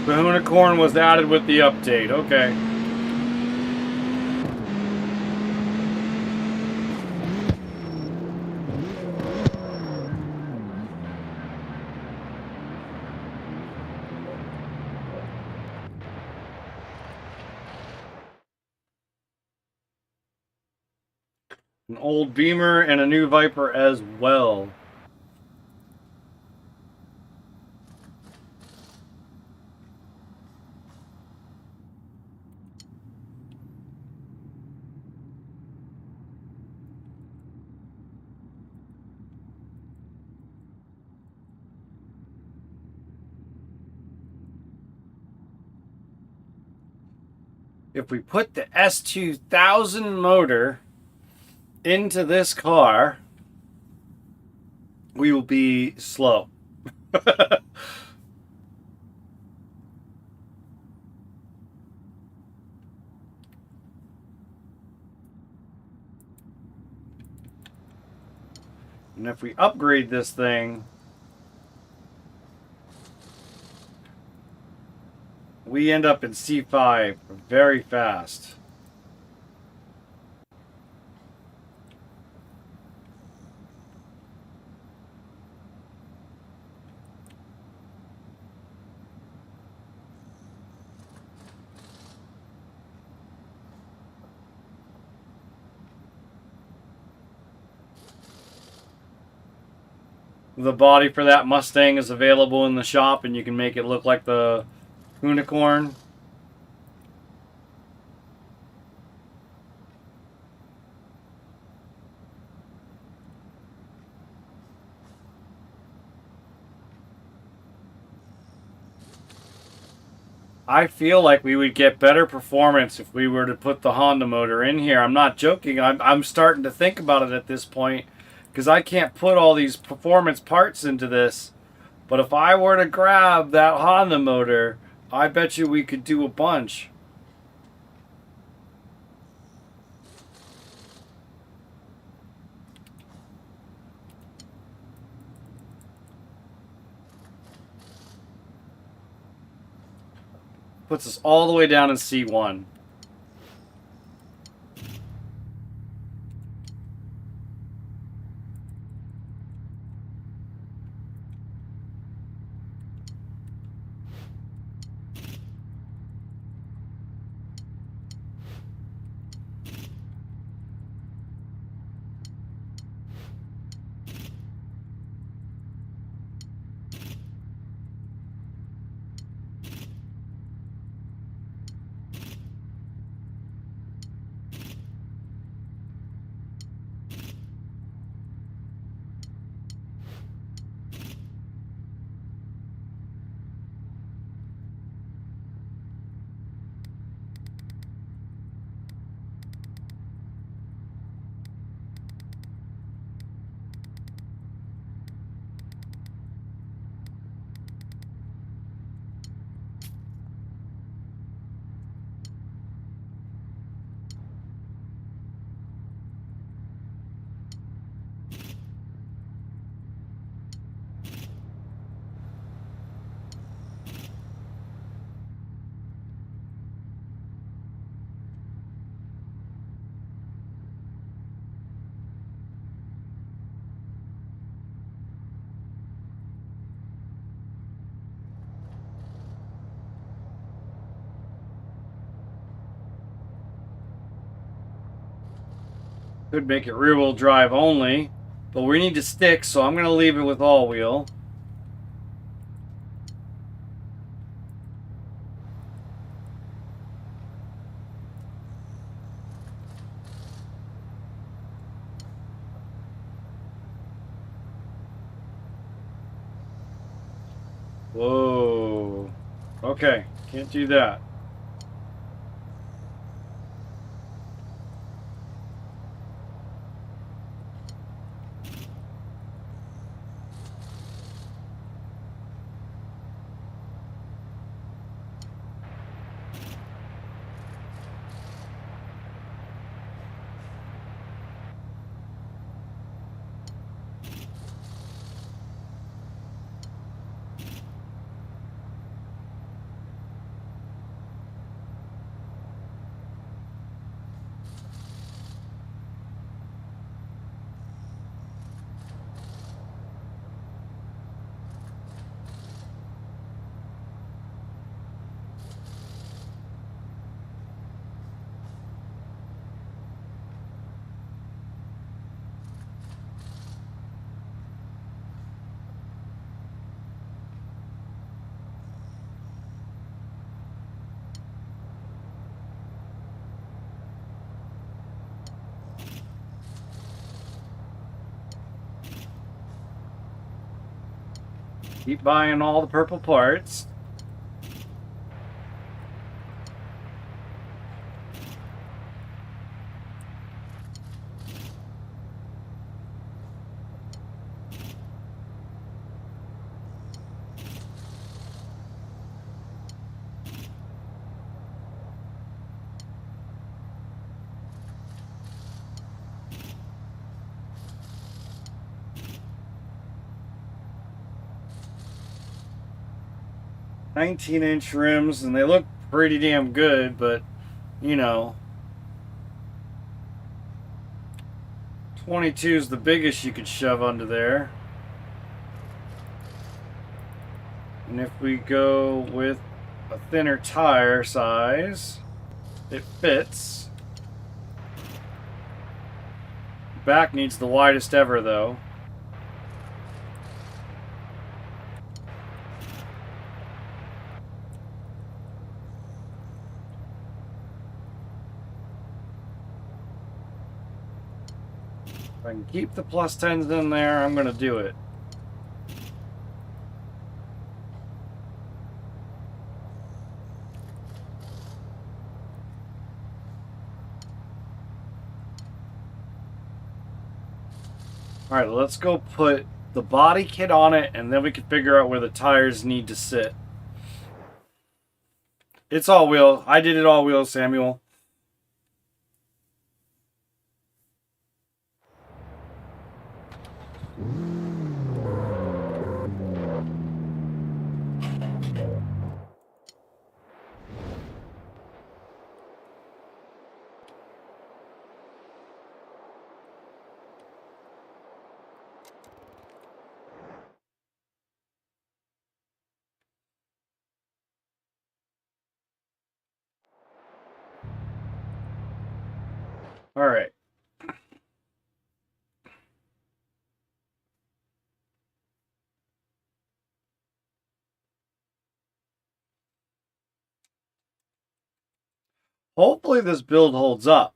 B: The unicorn was added with the update. Okay. An old Beamer and a new Viper as well. If we put the S2000 motor into this car, we will be slow. And if we upgrade this thing, we end up in C5 very fast. The body for that Mustang is available in the shop, and you can make it look like the unicorn. I feel like we would get better performance if we were to put the Honda motor in here. I'm not joking. I'm starting to think about it at this point, because I can't put all these performance parts into this. But if I were to grab that Honda motor, I bet you we could do a bunch. Puts us all the way down in C1. Could make it rear wheel drive only, but we need to stick, so I'm going to leave it with all wheel. Whoa. Okay, can't do that. Keep buying all the purple parts. "19-inch rims, and they look pretty damn good, but you know, 22 is the biggest you could shove under there. And if we go with a thinner tire size, it fits. Back needs the widest ever though. If I can keep the plus 10s in there, I'm going to do it. Alright, let's go put the body kit on it, and then we can figure out where the tires need to sit. It's all wheel. I did it all wheel, Samuel. Alright. Hopefully this build holds up.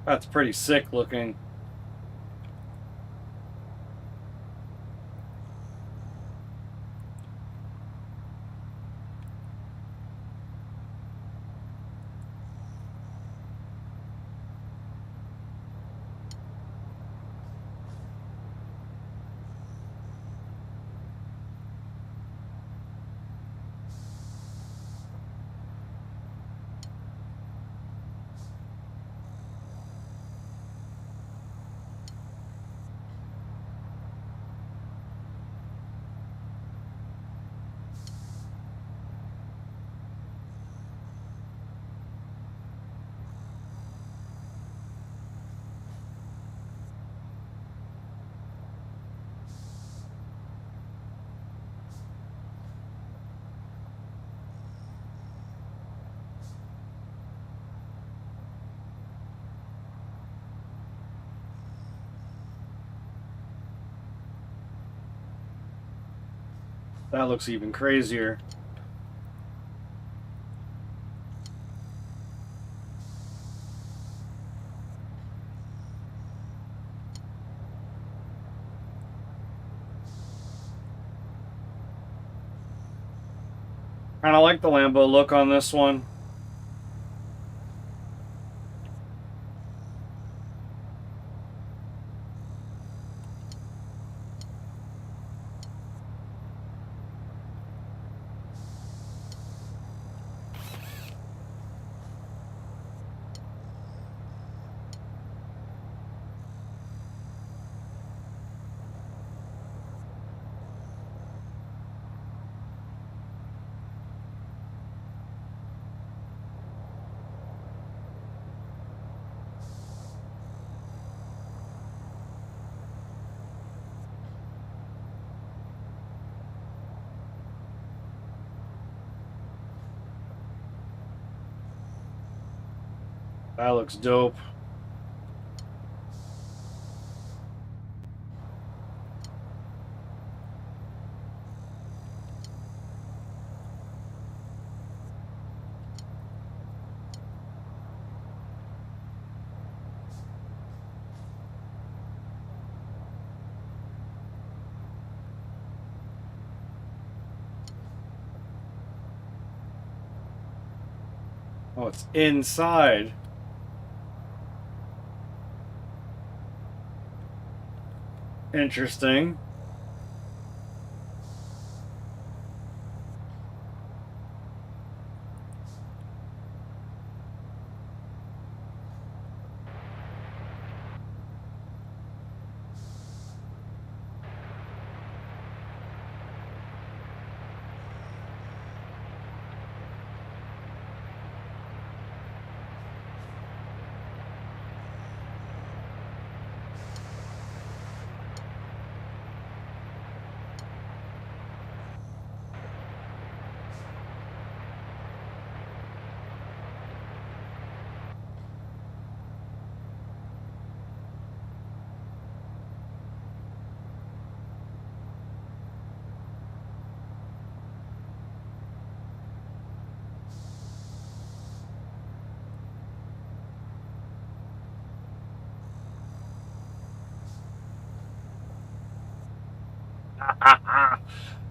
B: That's pretty sick looking. That looks even crazier. Kind of like the Lambo look on this one. That looks dope. Oh, it's inside. Interesting.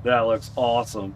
B: That looks awesome.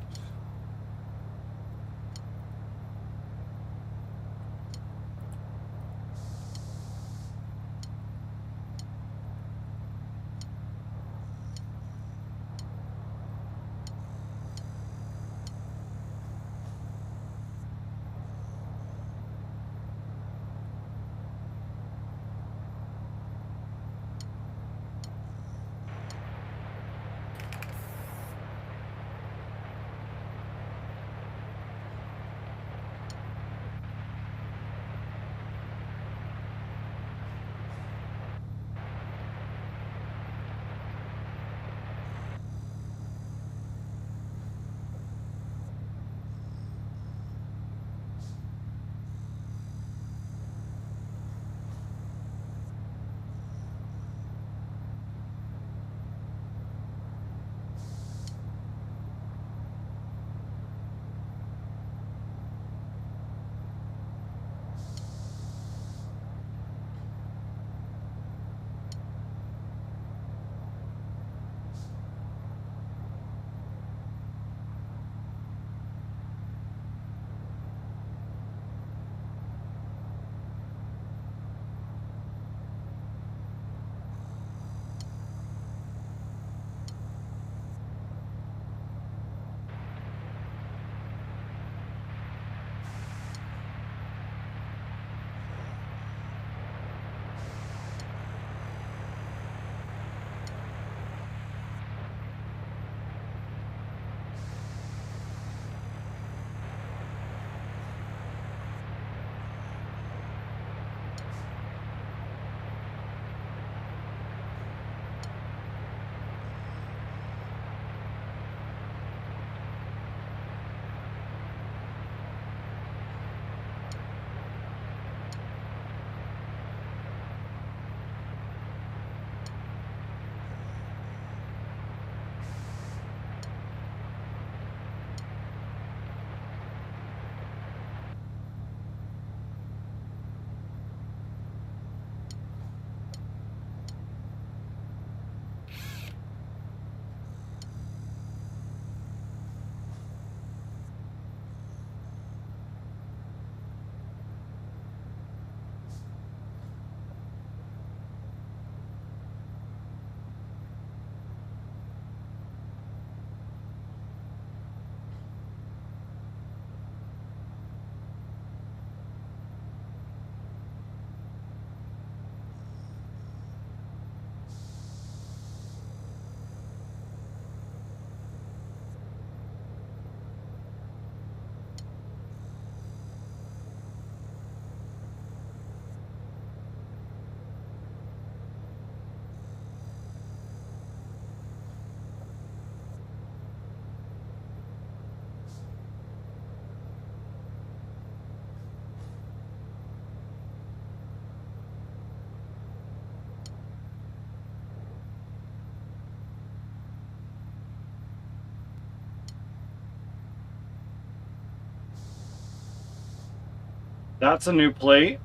B: That's a new plate.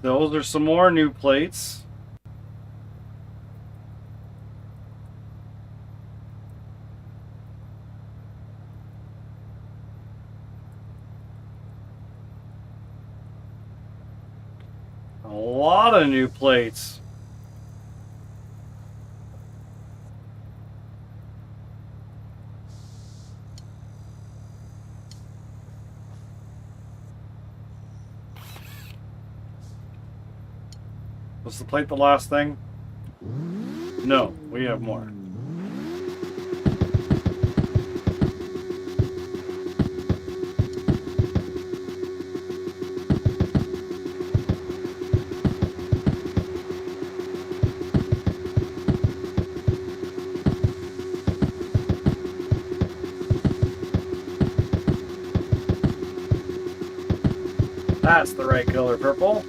B: Those are some more new plates. A lot of new plates. Was the plate the last thing? No, we have more. That's the right color, purple.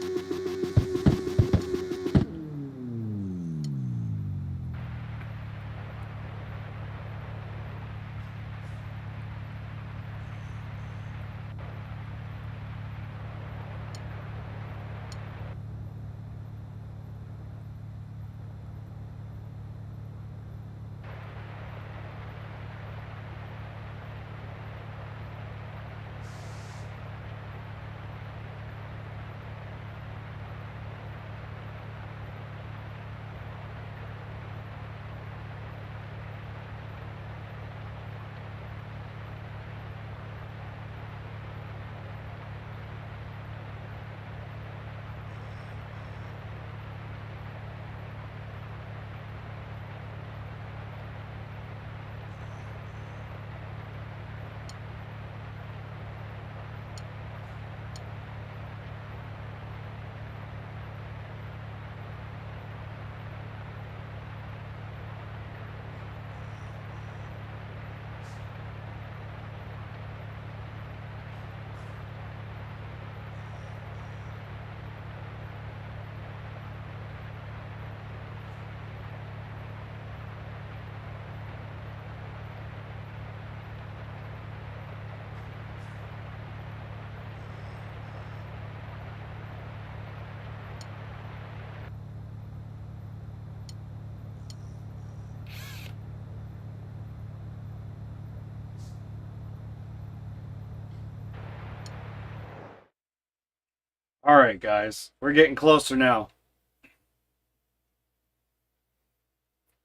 B: Alright, guys. We're getting closer now.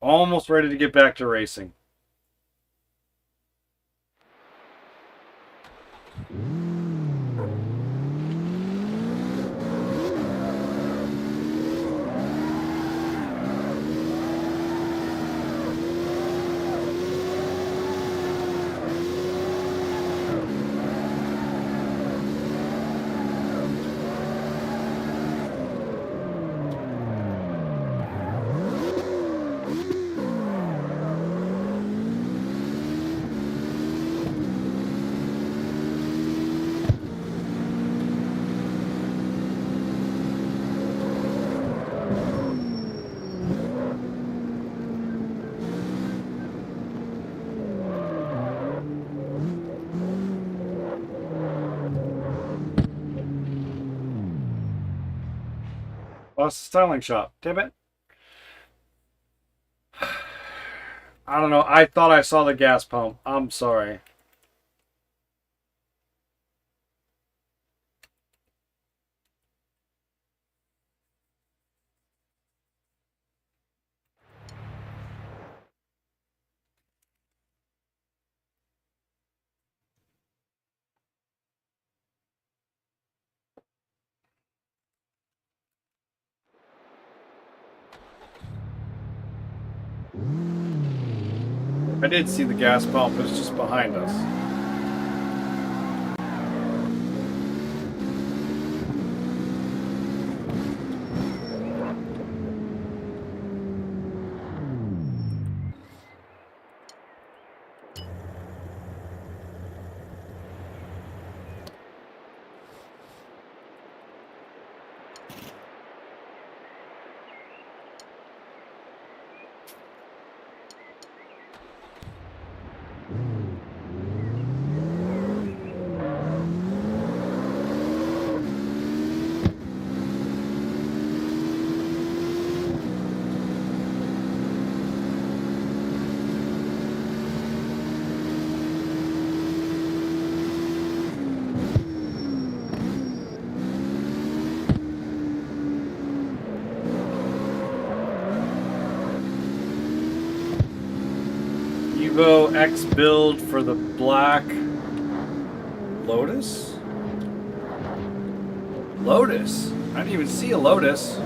B: Almost ready to get back to racing. Lost the styling shop. Damn it. I don't know. I thought I saw the gas pump. I'm sorry. I did see the gas pump. It was just behind us. Evo X build for the black Lotus? Lotus? I didn't even see a Lotus.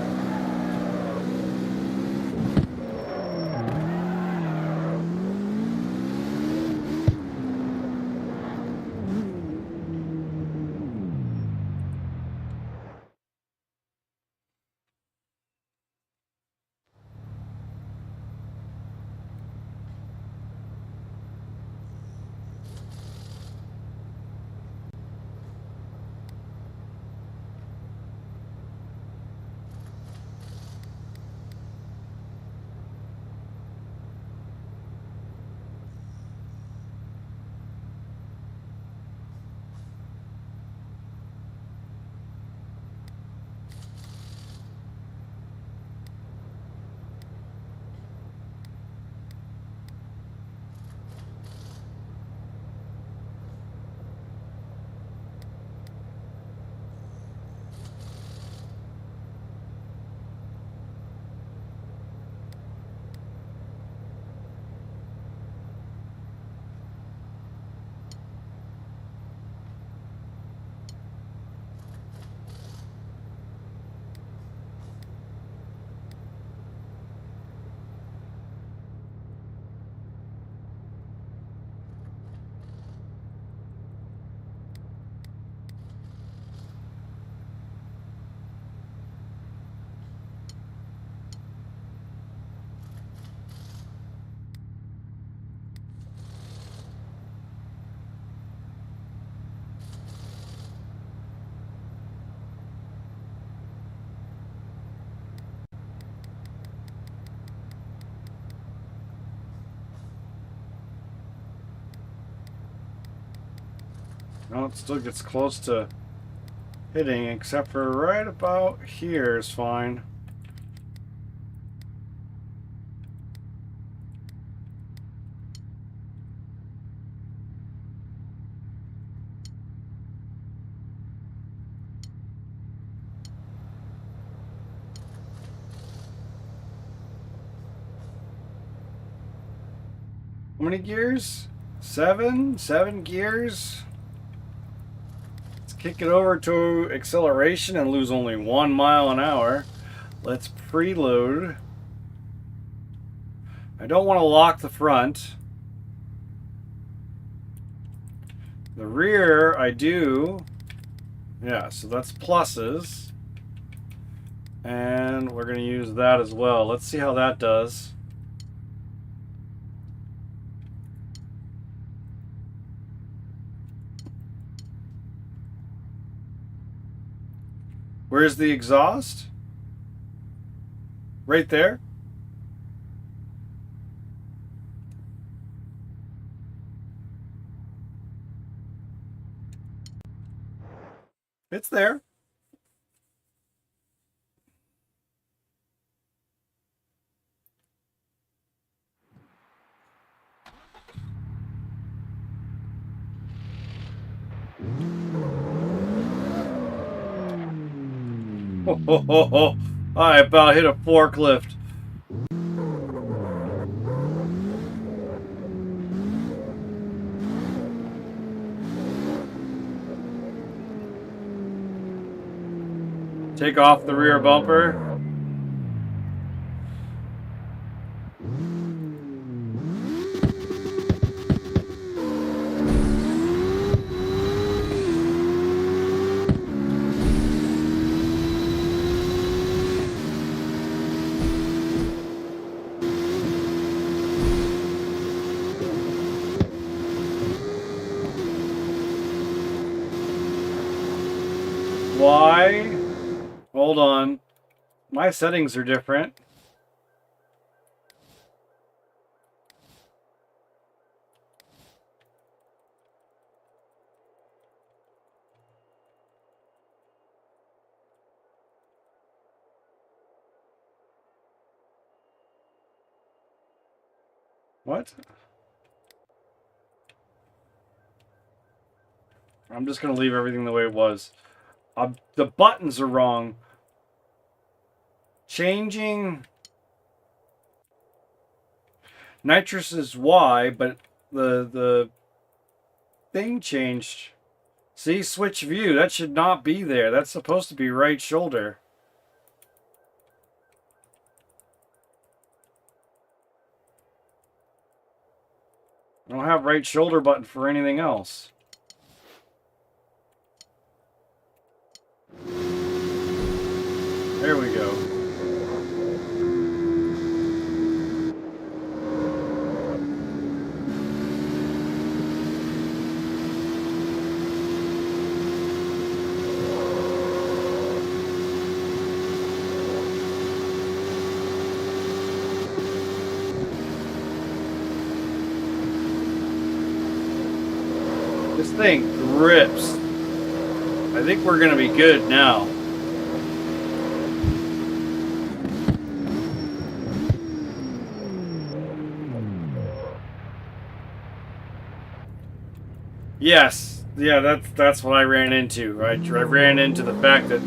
B: No, it still gets close to hitting, except for right about here is fine. How many gears? 7? 7 gears? Let's kick it over to acceleration and lose only 1 mile an hour. Let's preload. I don't want to lock the front. The rear, I do. Yeah, so that's pluses. And we're going to use that as well. Let's see how that does. Where's the exhaust? Right there. It's there. Ho, ho, ho, ho. I about hit a forklift. Take off the rear bumper. Why? Hold on. My settings are different. What? I'm just going to leave everything the way it was. The buttons are wrong. Changing nitrous is Y, but the thing changed. See, switch view. That should not be there. That's supposed to be right shoulder. I don't have right shoulder button for anything else. There we go. This thing grips. I think we're gonna be good now. Yes, yeah, that's what I ran into. I ran into the fact that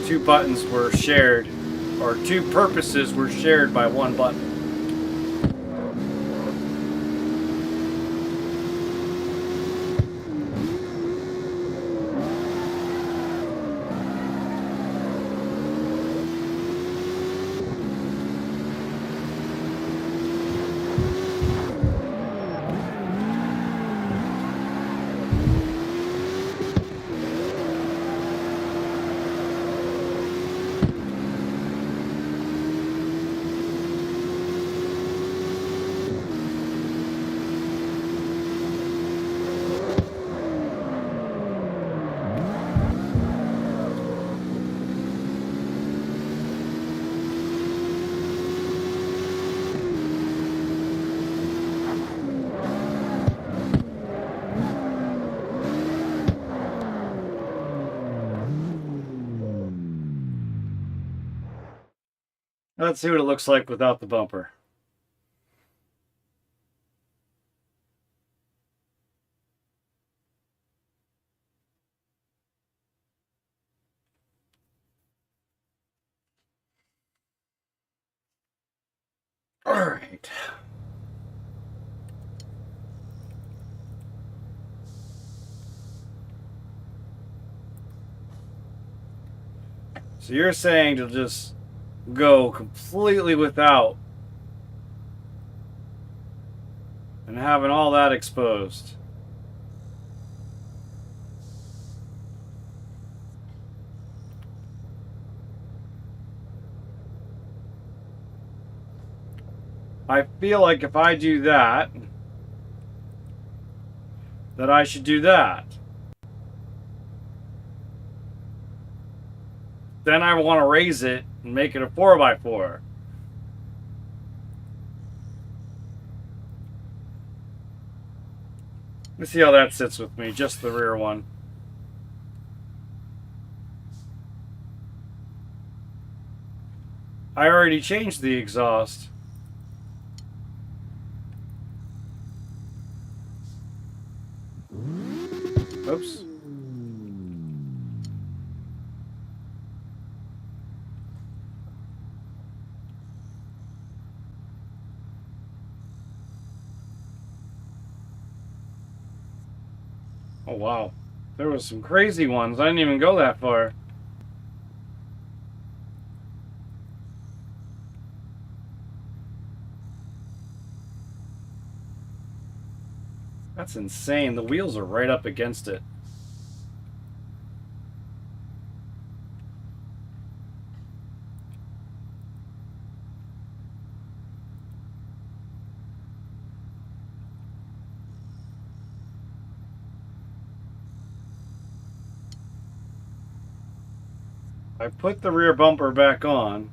B: two buttons were shared, or two purposes were shared by one button. Let's see what it looks like without the bumper. All right. So you're saying to just go completely without and having all that exposed. I feel like if I do that, that I should do that. Then I want to raise it and make it a 4x4. Let's see how that sits with me, just the rear one. I already changed the exhaust. Oops. Oh wow. There was some crazy ones. I didn't even go that far. That's insane. The wheels are right up against it. I put the rear bumper back on.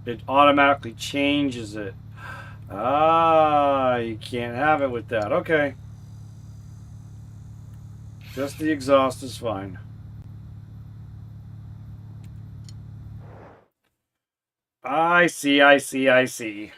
B: It automatically changes it. Ah, you can't have it with that. Okay. Just the exhaust is fine. I see, I see, I see.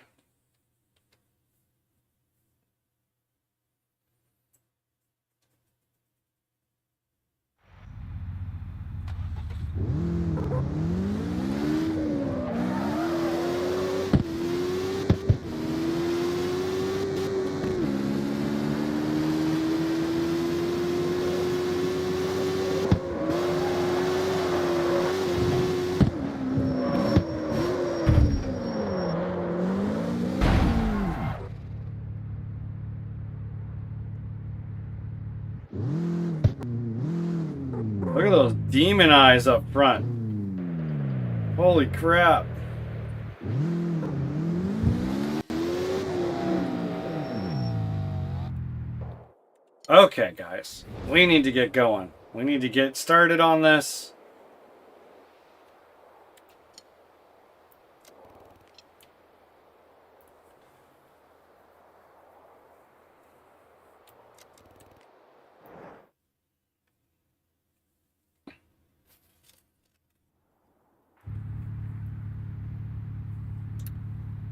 B: Look at those demon eyes up front. Holy crap. Okay, guys. We need to get going. We need to get started on this.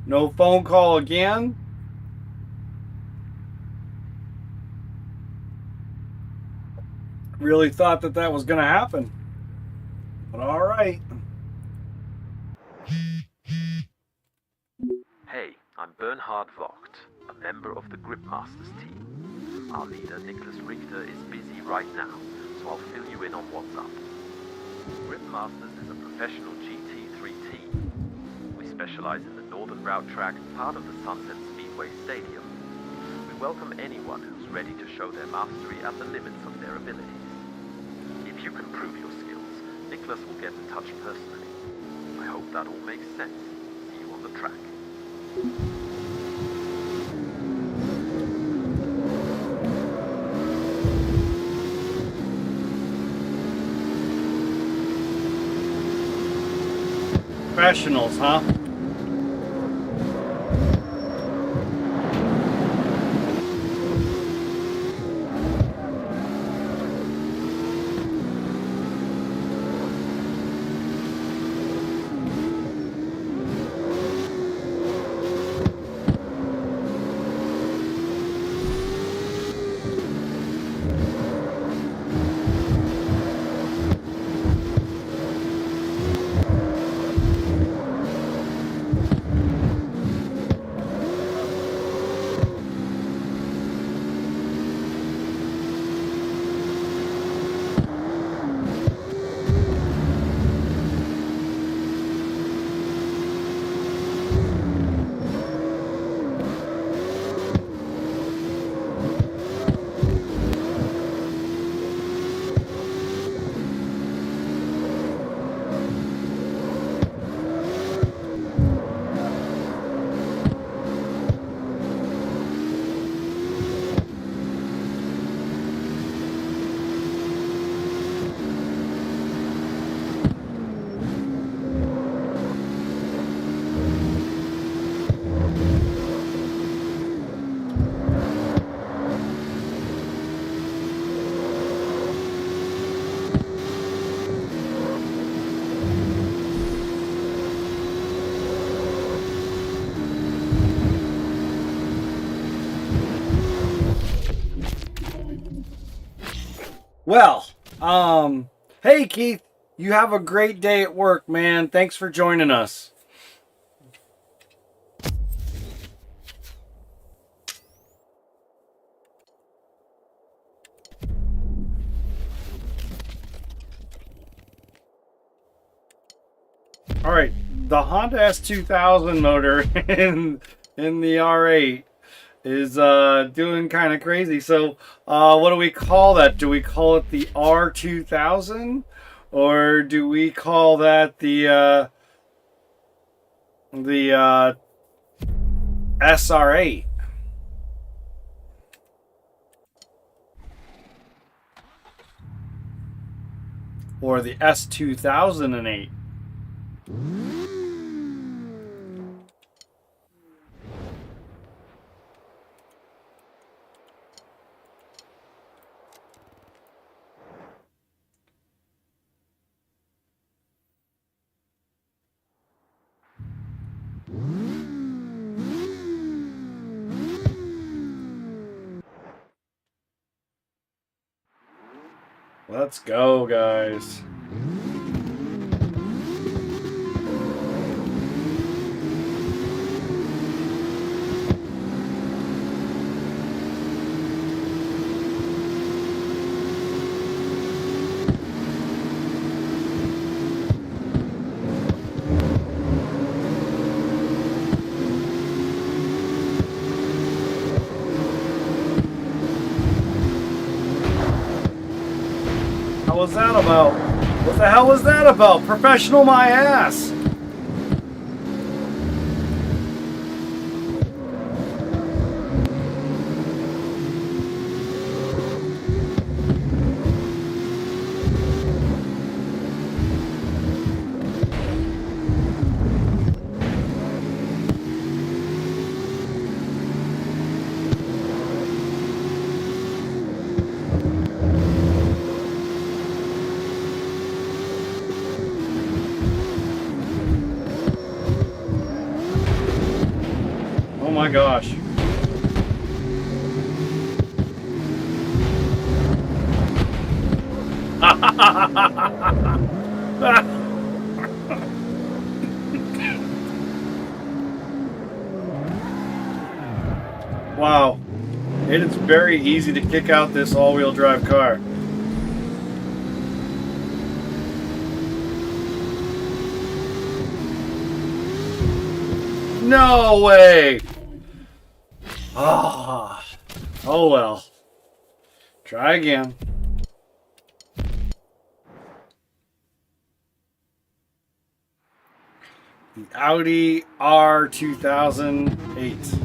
B: No phone call again. Really thought that that was going to happen. But all right.
C: Hey, I'm Bernhard Vogt, a member of the Gripmasters team. Our leader, Nicholas Richter, is busy right now, so I'll fill you in on what's up. Gripmasters is a professional GT3 team. We specialize in the Northern Route track, part of the Sunset Speedway Stadium. We welcome anyone who's ready to show their mastery at the limits of their abilities. If you can prove your skills, Nicholas will get in touch personally. I hope that all makes sense. See you on the track.
B: Professionals, huh? Well, hey Keith, you have a great day at work, man. Thanks for joining us. All right, the Honda S2000 motor in the R8 is doing kind of crazy. So, what do we call that? Do we call it the R2000, or do we call that the SR8? Or the S2008? Let's go, guys. What was that about? What the hell was that about? Professional my ass! Oh my gosh. Wow. It is very easy to kick out this all-wheel drive car. No way! Ah. Oh well. Try again. The Audi R2008.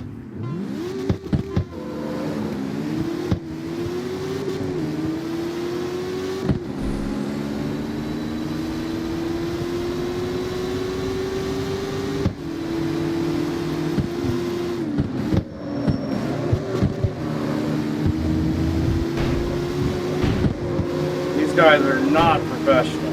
B: These guys are not professionals.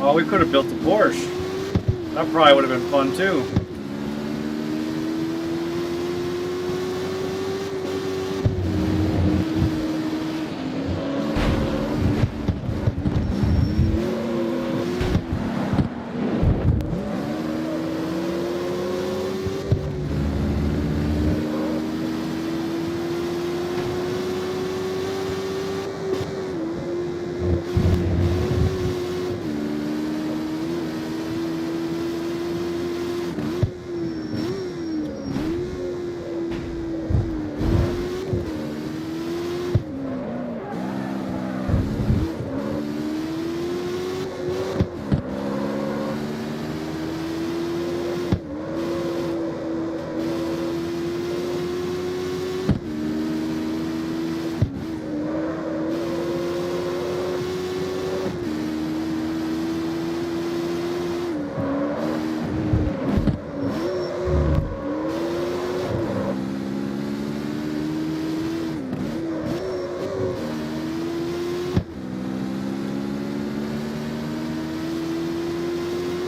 B: Oh, we could have built a Porsche. That probably would have been fun too.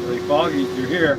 B: Really foggy through here.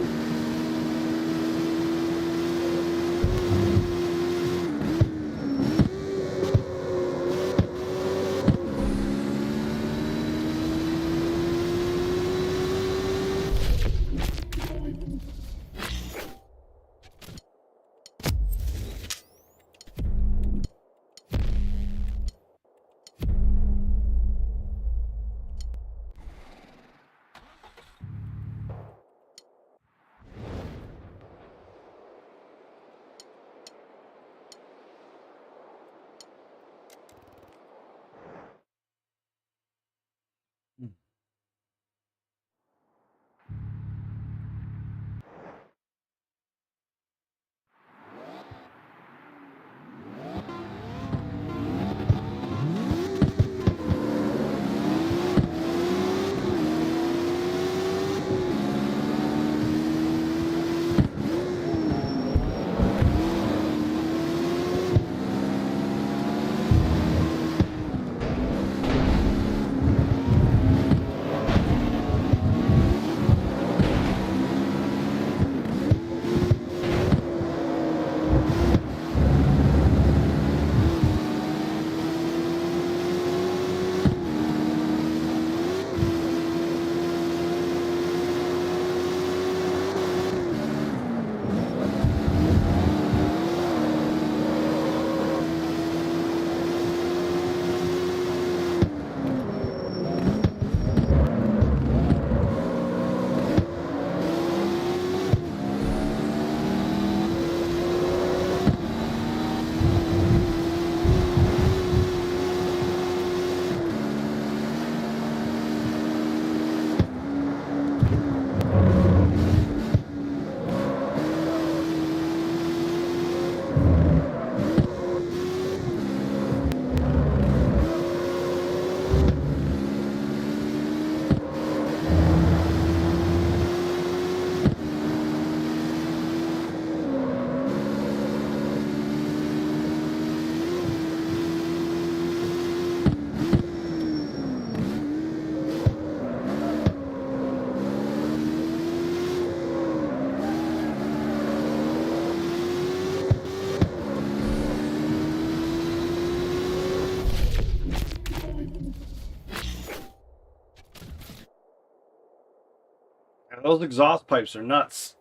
B: And those exhaust pipes are nuts.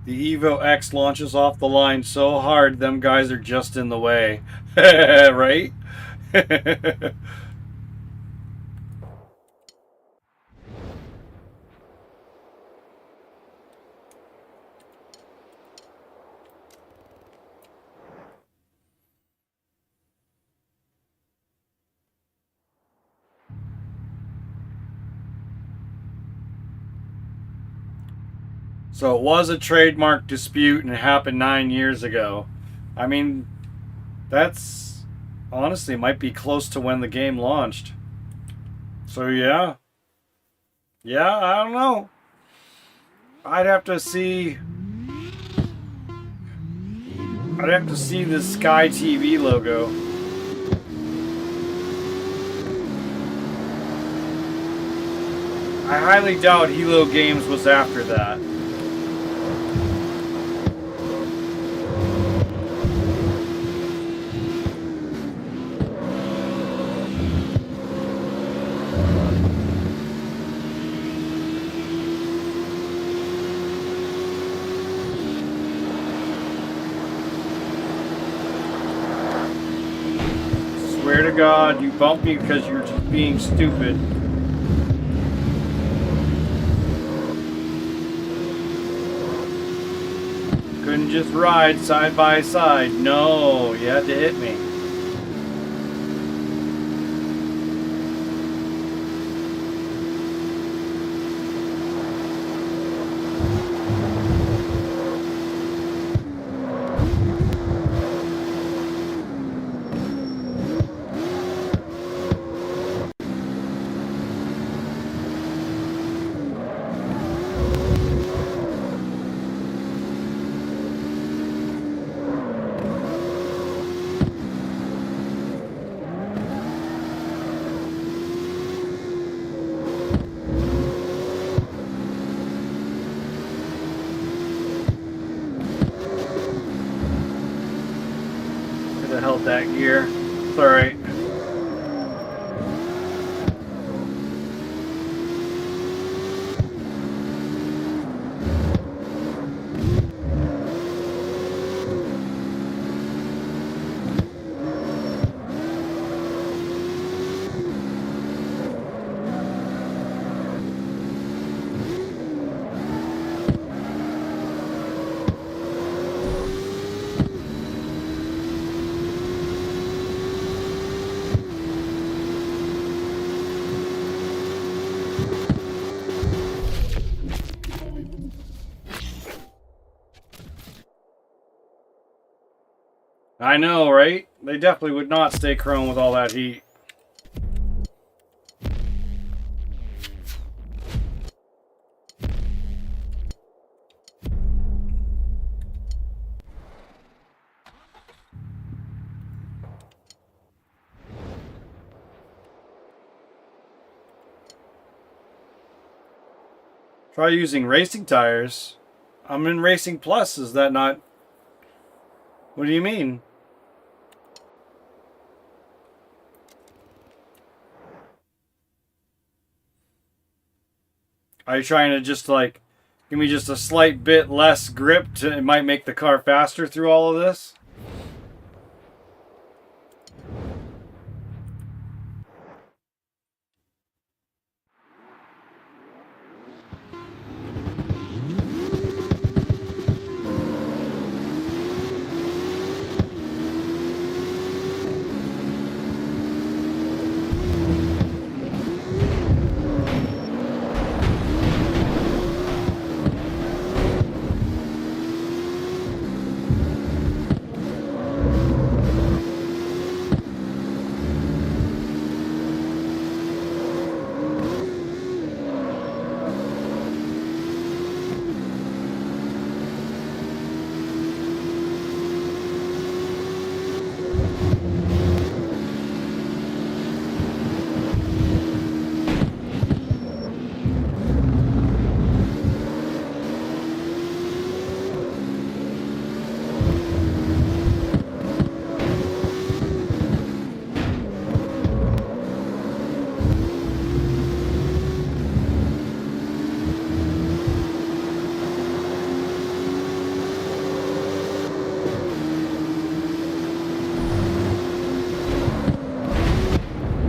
B: The Evo X launches off the line so hard, them guys are just in the way. Right? So it was a trademark dispute and it happened 9 years ago. I mean, That's honestly might be close to when the game launched. So yeah. Yeah, I don't know. I'd have to see the Sky TV logo. I highly doubt Hilo Games was after that. Swear to God, you bumped me because you're just being stupid. Couldn't just ride side by side. No, you had to hit me. Could have held that gear. It's alright. I know, right? They definitely would not stay chrome with all that heat. Try using racing tires. I'm in Racing Plus. Is that not... What do you mean? Are you trying to just like give me just a slight bit less grip to it might make the car faster through all of this?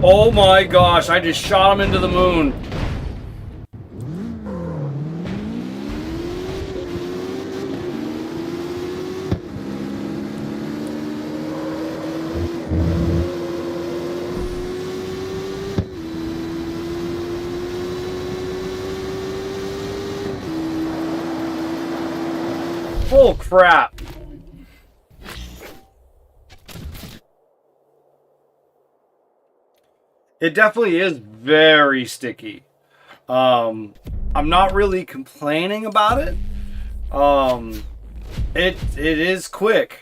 B: Oh my gosh, I just shot him into the moon. Oh crap. It definitely is very sticky. I'm not really complaining about it. It is quick.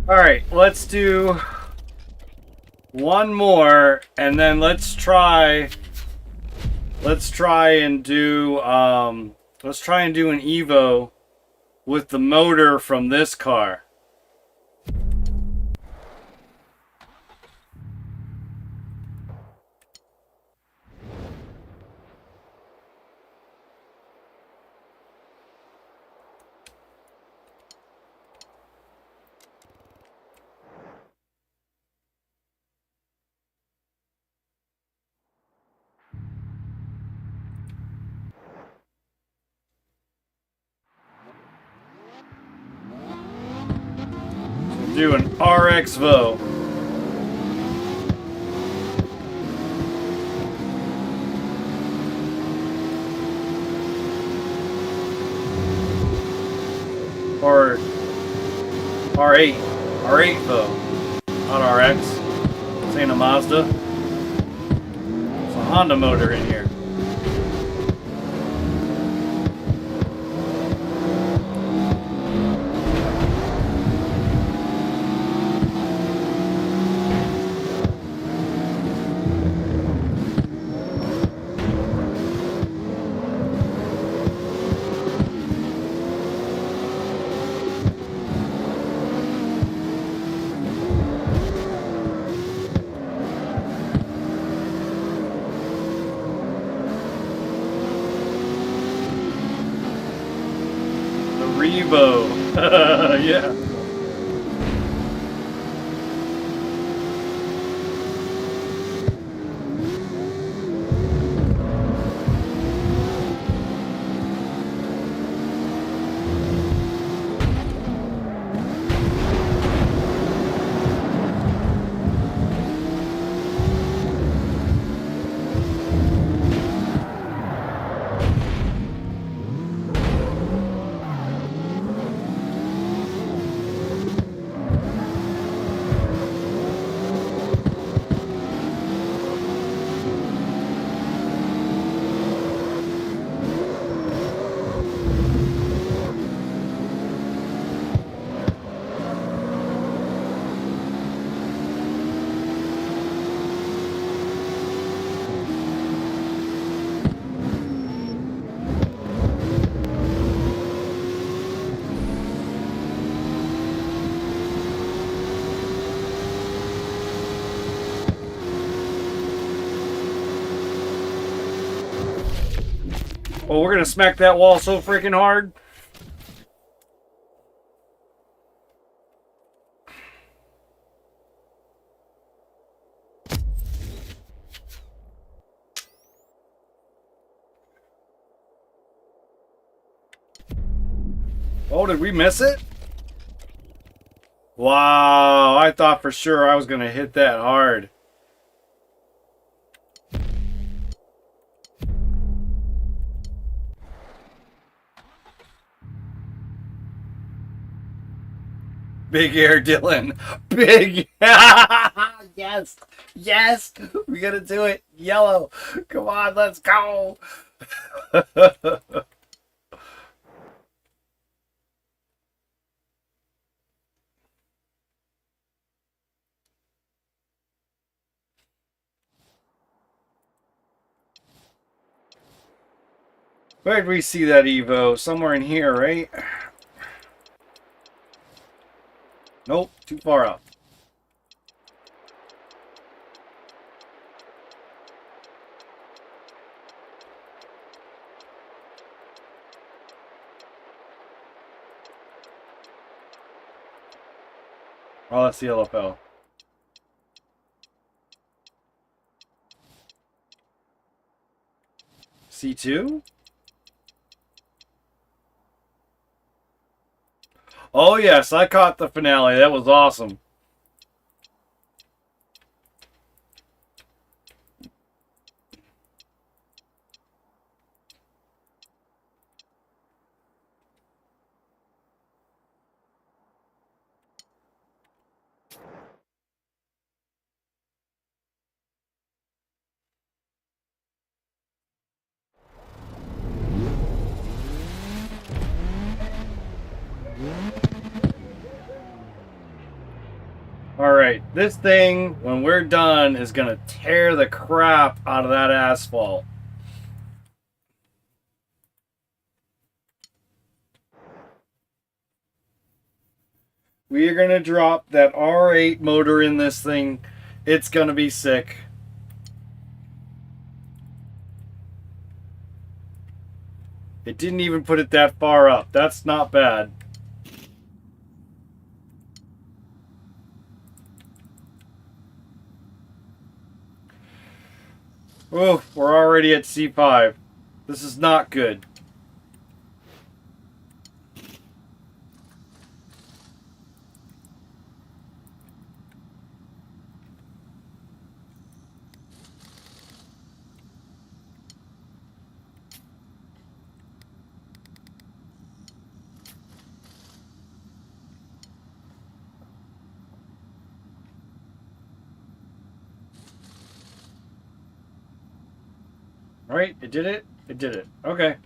B: All right, let's do one more, and then let's try and do an Evo with the motor from this car. Do an RX Vo. Or R8. R8 Vo. Not RX. This ain't a Mazda. It's a Honda motor in here. Revo. Yeah. Oh, we're gonna smack that wall so freaking hard. Oh, did we miss it? Wow, I thought for sure I was going to hit that hard. Big air, Dylan. Big. Yes. Yes. We got to do it. Yellow. Come on, let's go. Where did we see that Evo? Somewhere in here, right? Nope, too far up. Oh, that's the LFL. C2? Oh, yes, I caught the finale. That was awesome. Alright, this thing, when we're done, is going to tear the crap out of that asphalt. We are going to drop that R8 motor in this thing. It's going to be sick. It didn't even put it that far up. That's not bad. Oh, we're already at C5. This is not good. Alright, it did it. It did it. Okay.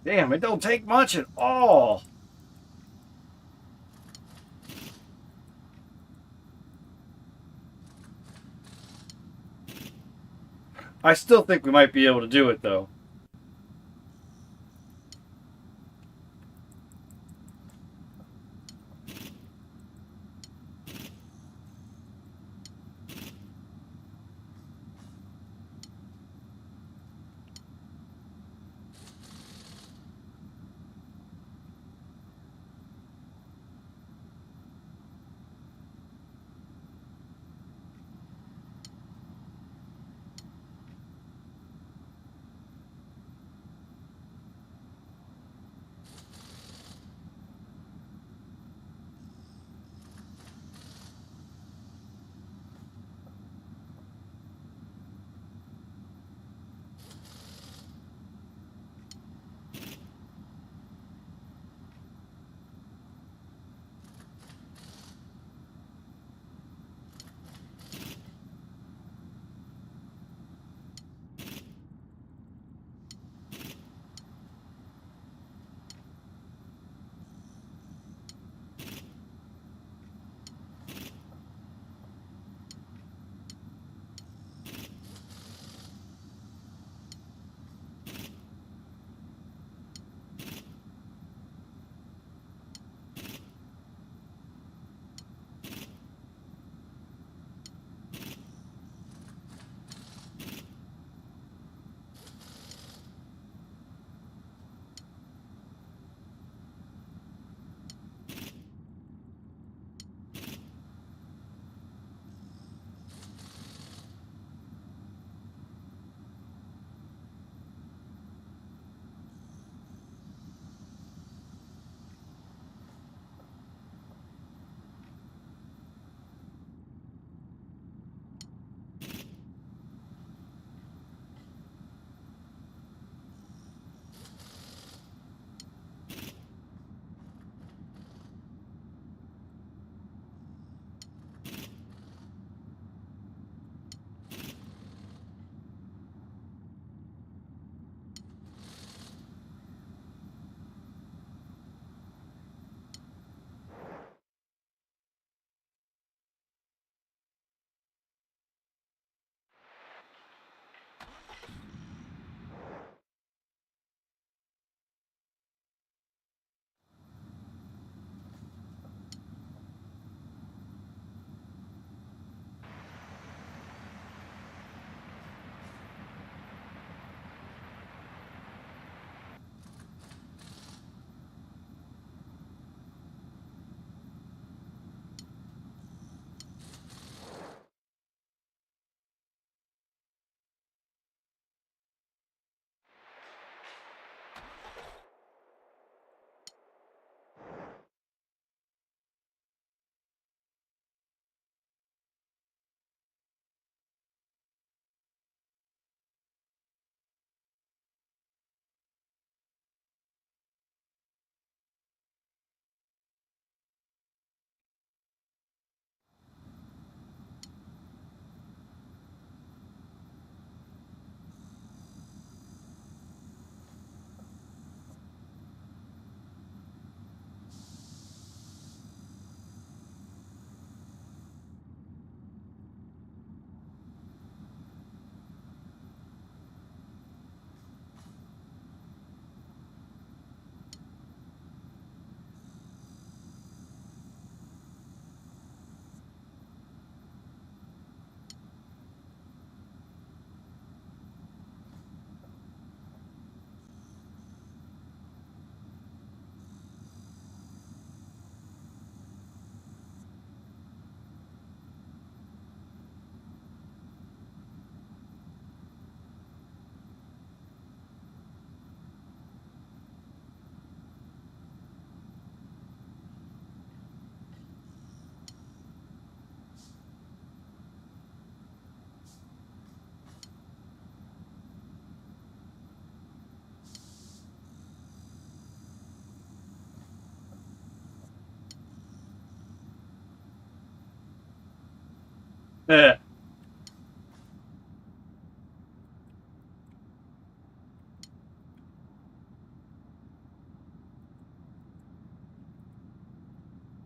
B: Damn, it don't take much at all. I still think we might be able to do it, though. Eh.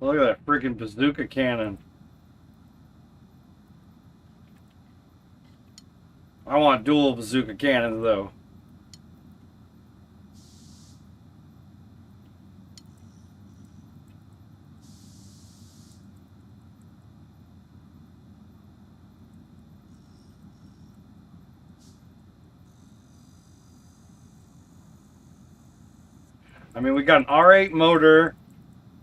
B: Look at that freaking bazooka cannon. I want dual bazooka cannons though. I mean, we got an R8 motor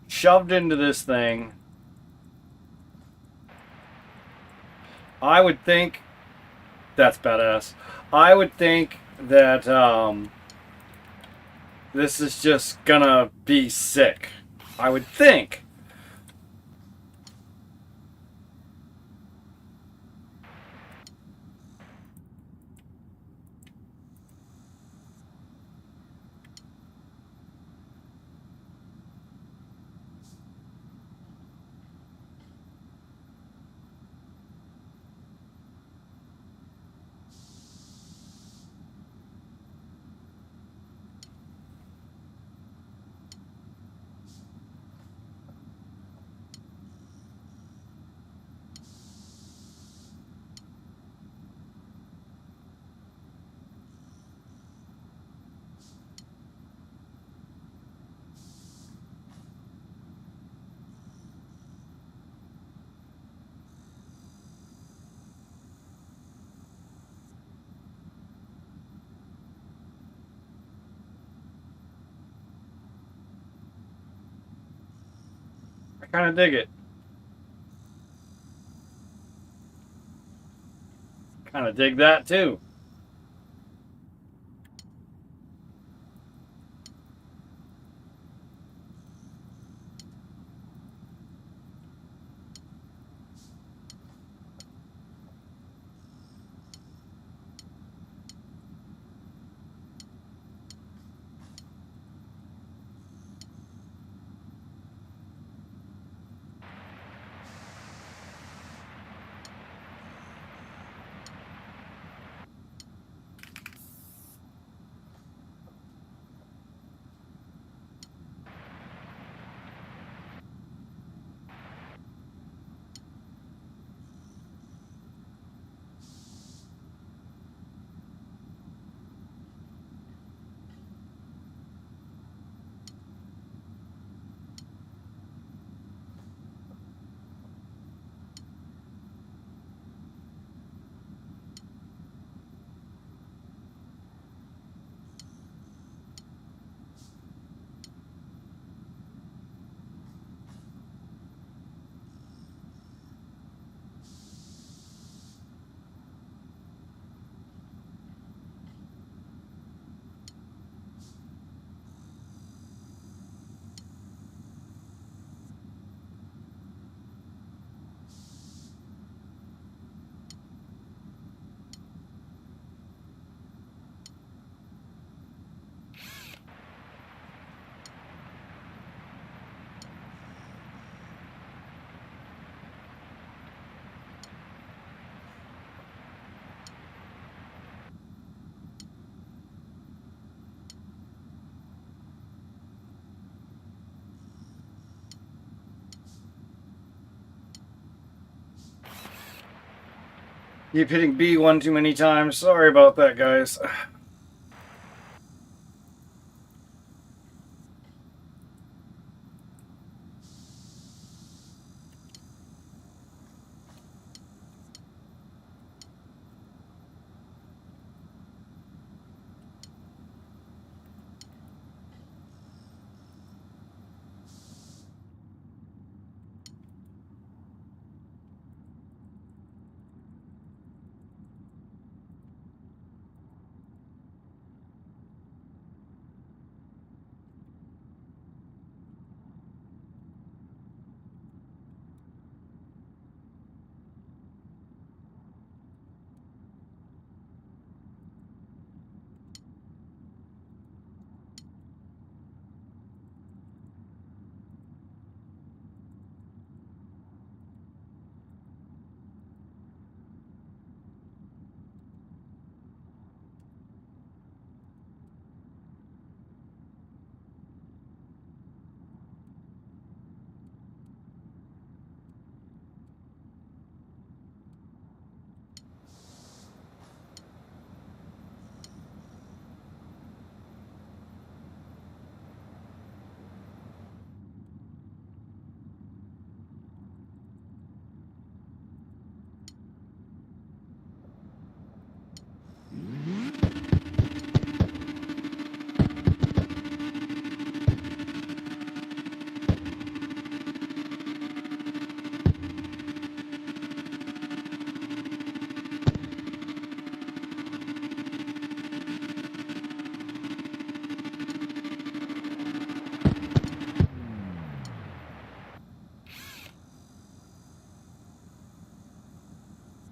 B: shoved into this thing. I would think that's badass. I would think that this is just gonna be sick. I would think. I kind of dig it. Kind of dig that too. Keep hitting B one too many times. Sorry about that, guys.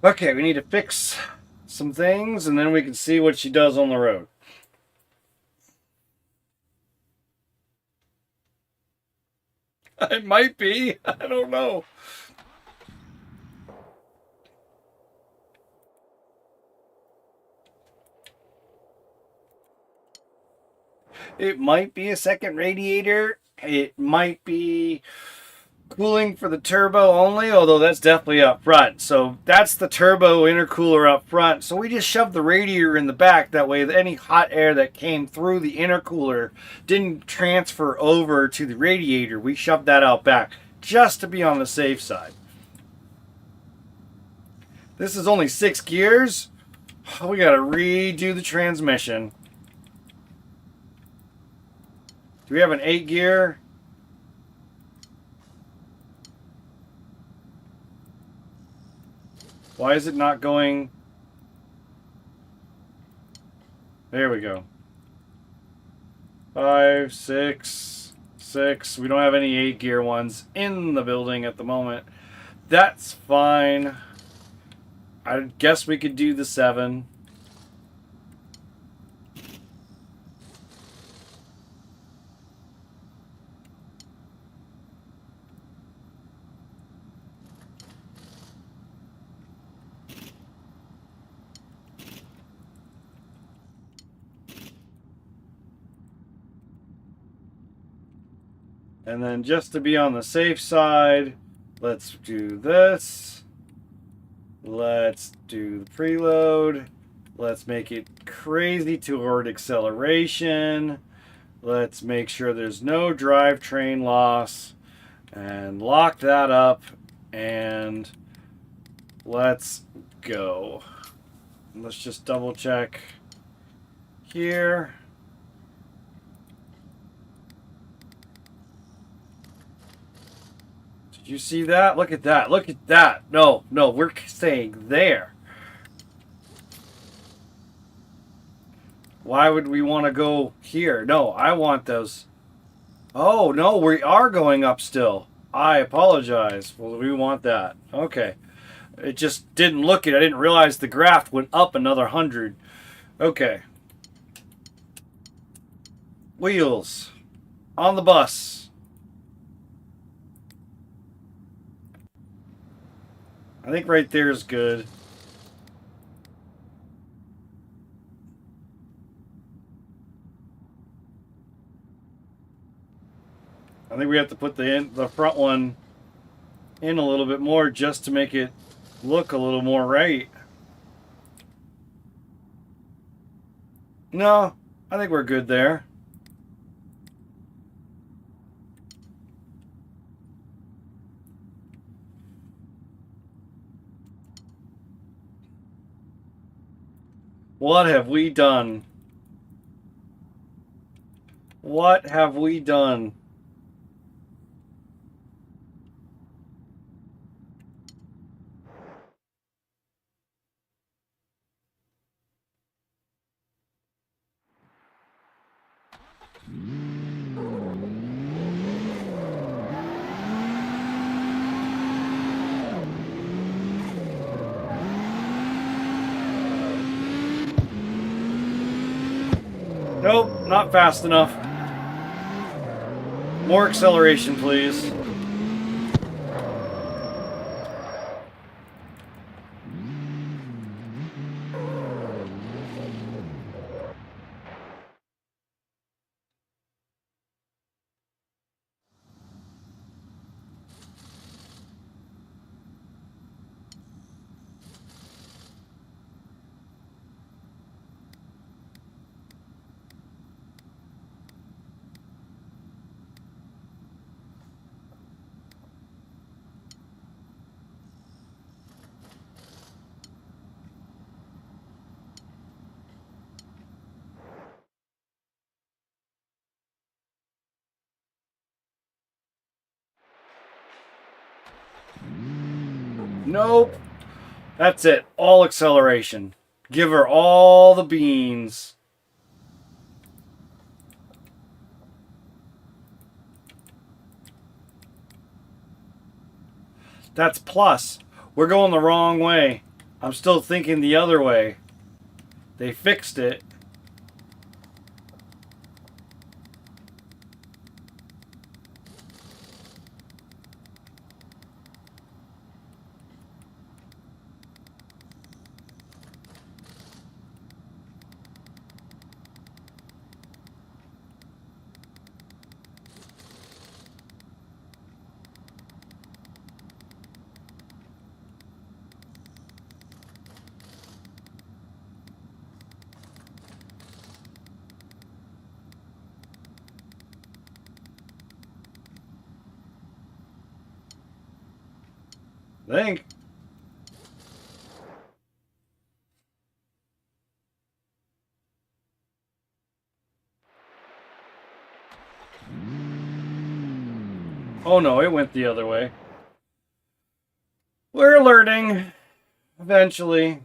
B: Okay, we need to fix some things and then we can see what she does on the road. It might be. I don't know. It might be a second radiator. It might be cooling for the turbo only, although that's definitely up front. So that's the turbo intercooler up front. So we just shoved the radiator in the back. That way any hot air that came through the intercooler didn't transfer over to the radiator. We shoved that out back just to be on the safe side. This is only 6 gears. We gotta redo the transmission. Do we have an 8 gear? Why is it not going? There we go. 5, 6, 6. We don't have any 8 gear ones in the building at the moment. That's fine. I guess we could do the 7. And then just to be on the safe side, let's do this. Let's do the preload. Let's make it crazy toward acceleration. Let's make sure there's no drivetrain loss. And lock that up. And let's go. Let's just double check here. Did you see that? Look at that. Look at that. No, no, we're staying there. Why would we want to go here? No, I want those. Oh, no, we are going up still. I apologize. Well, we want that. Okay. It just didn't look it. I didn't realize the graph went up another 100. Okay. Wheels. On the bus. I think right there is good. I think we have to put the front one in a little bit more just to make it look a little more right. No, I think we're good there. What have we done? What have we done? Nope, not fast enough. More acceleration, please. Nope. That's it. All acceleration. Give her all the beans. That's plus. We're going the wrong way. I'm still thinking the other way. They fixed it. I think. Oh no, it went the other way. We're learning. Eventually.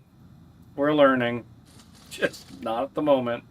B: We're learning. Just not at the moment.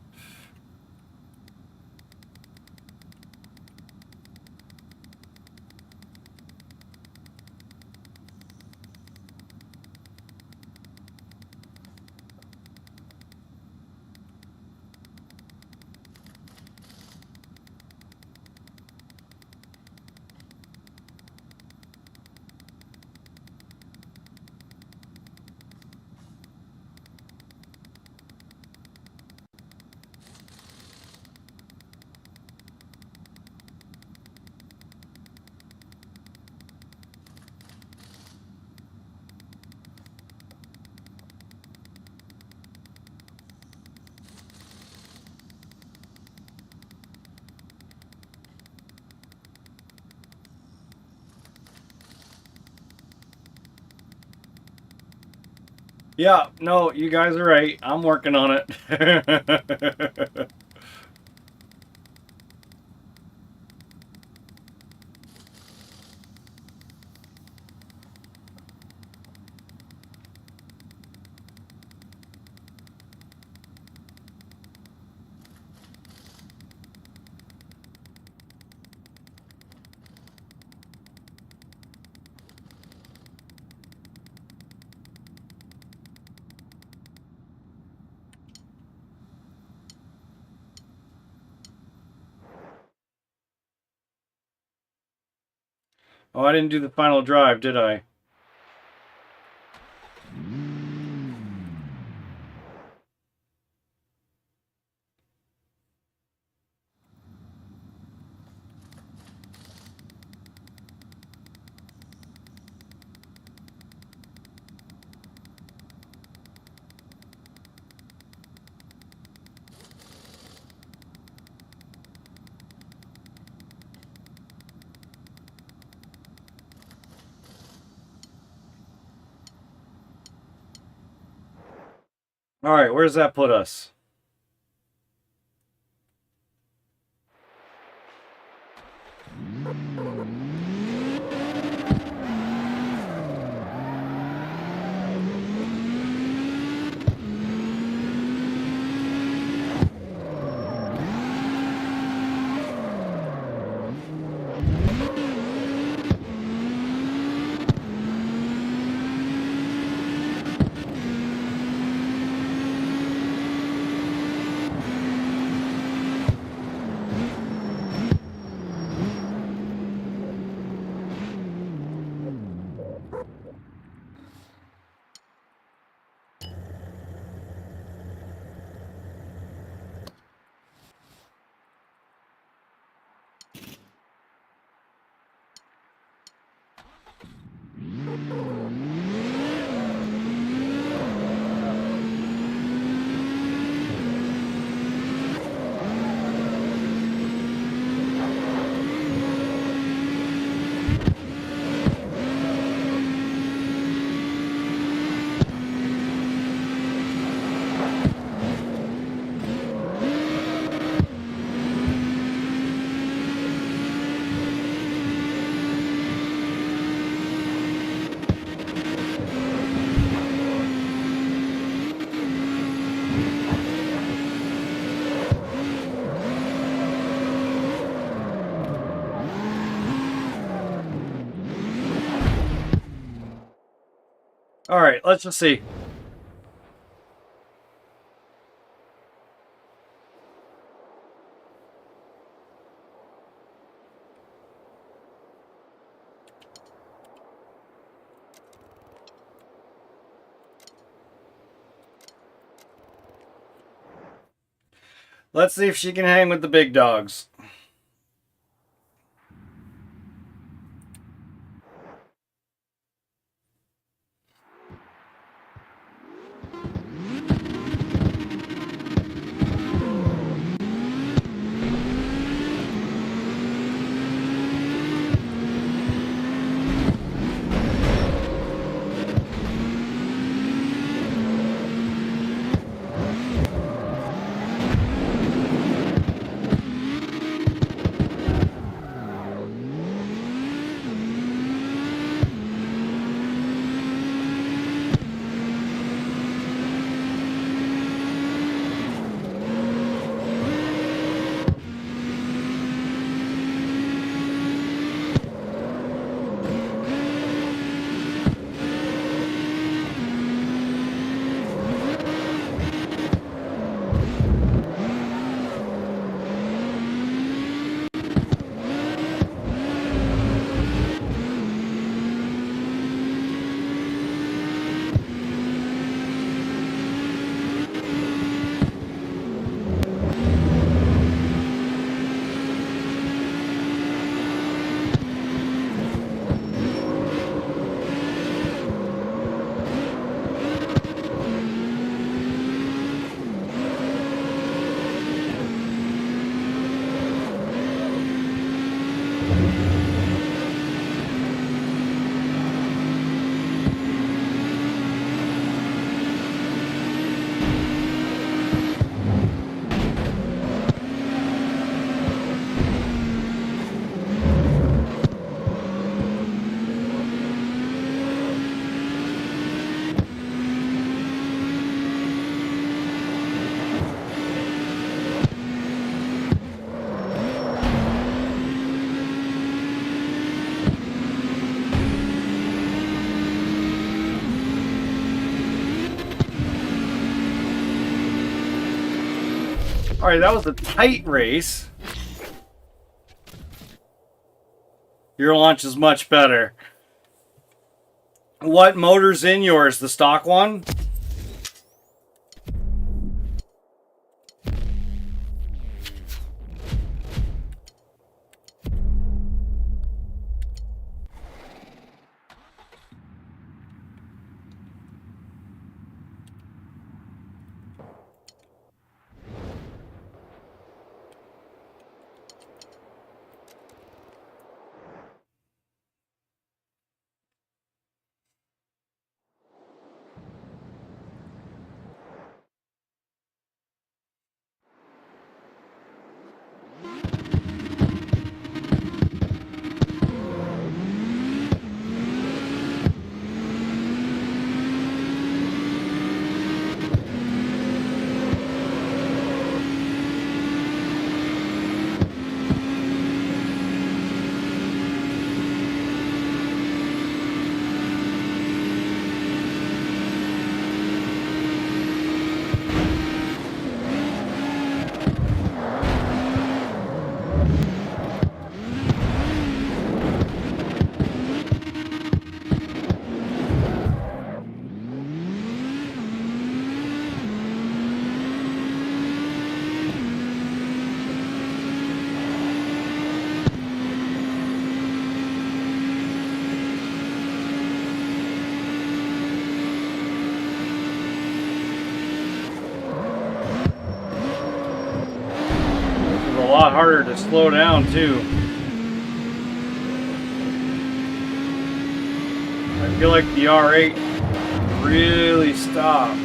B: Yeah, no, you guys are right. I'm working on it. Oh, I didn't do the final drive, did I? All right, where does that put us? All right, let's just see. Let's see if she can hang with the big dogs. Alright, that was a tight race. Your launch is much better. What motor's in yours? The stock one? A lot harder to slow down too. I feel like the R8 really stopped.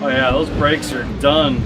B: Oh yeah, those brakes are done.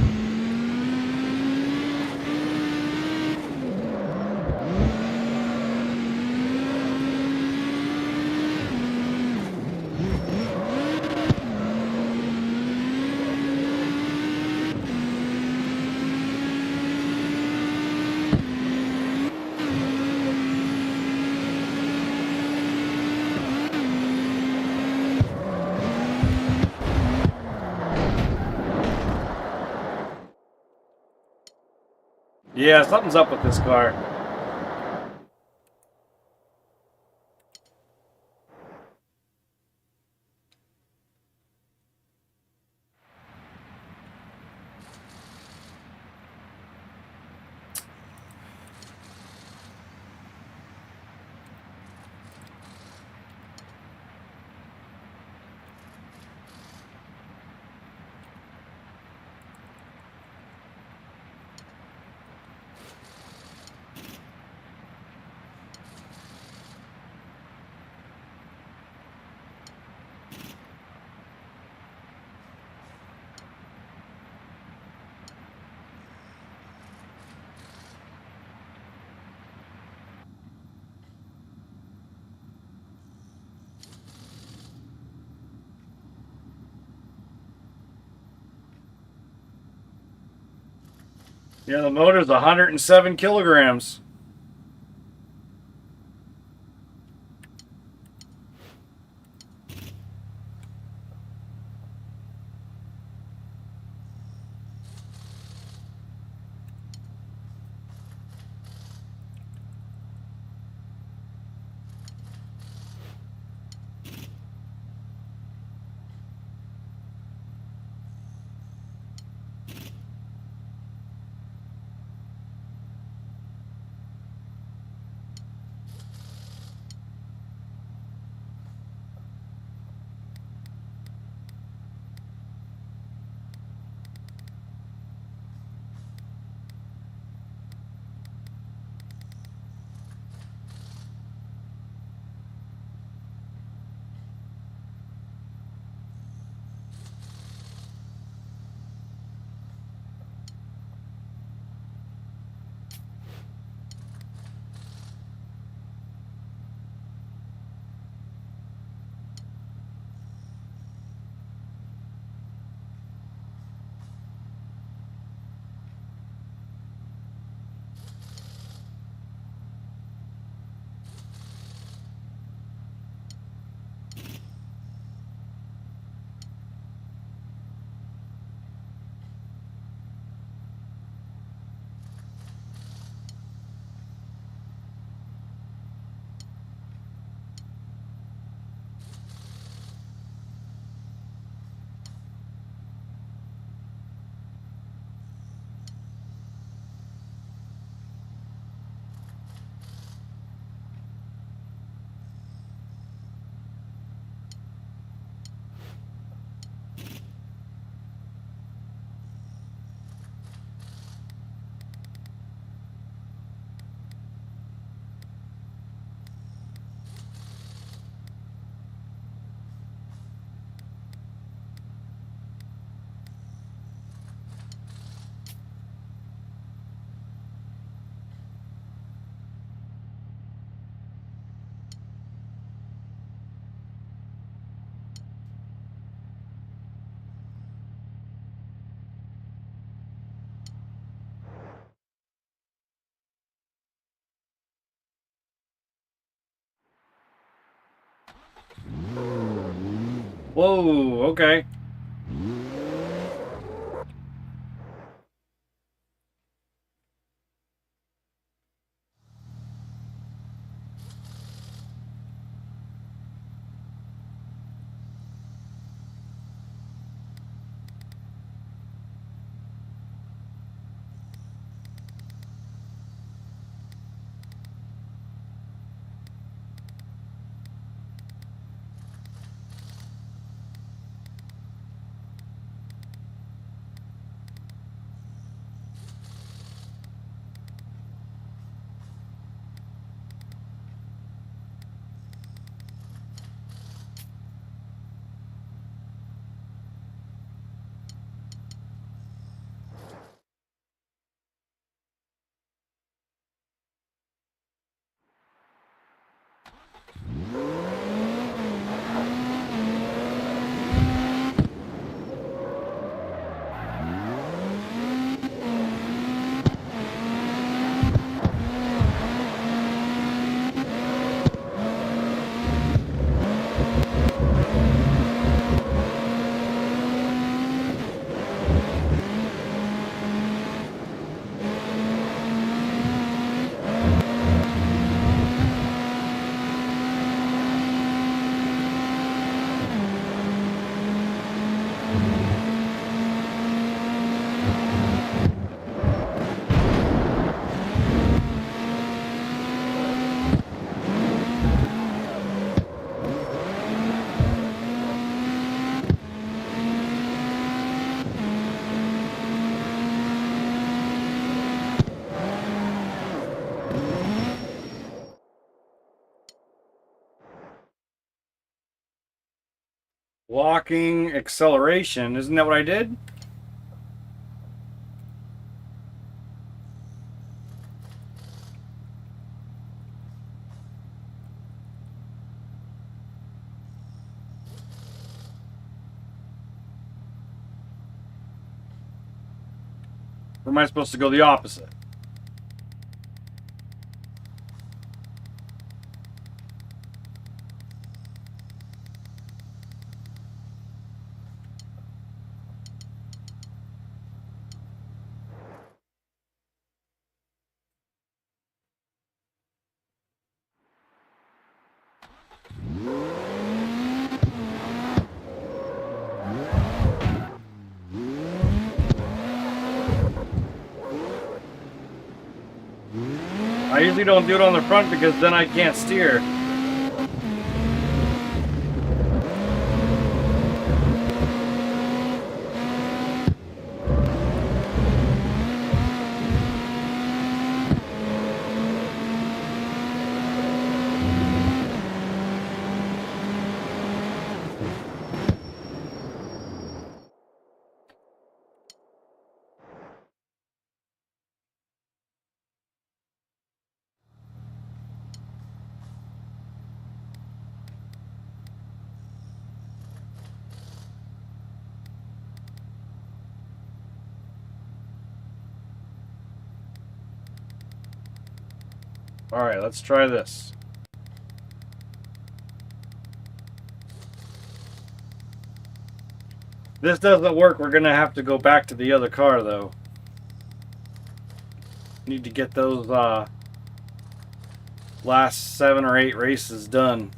B: Yeah, something's up with this car. Yeah, the motor's 107 kilograms. Whoa, okay. Locking acceleration. Isn't that what I did? Or am I supposed to go the opposite? I usually don't do it on the front because then I can't steer. Alright, let's try this. If this doesn't work, we're gonna have to go back to the other car though. Need to get those last 7 or 8 races done.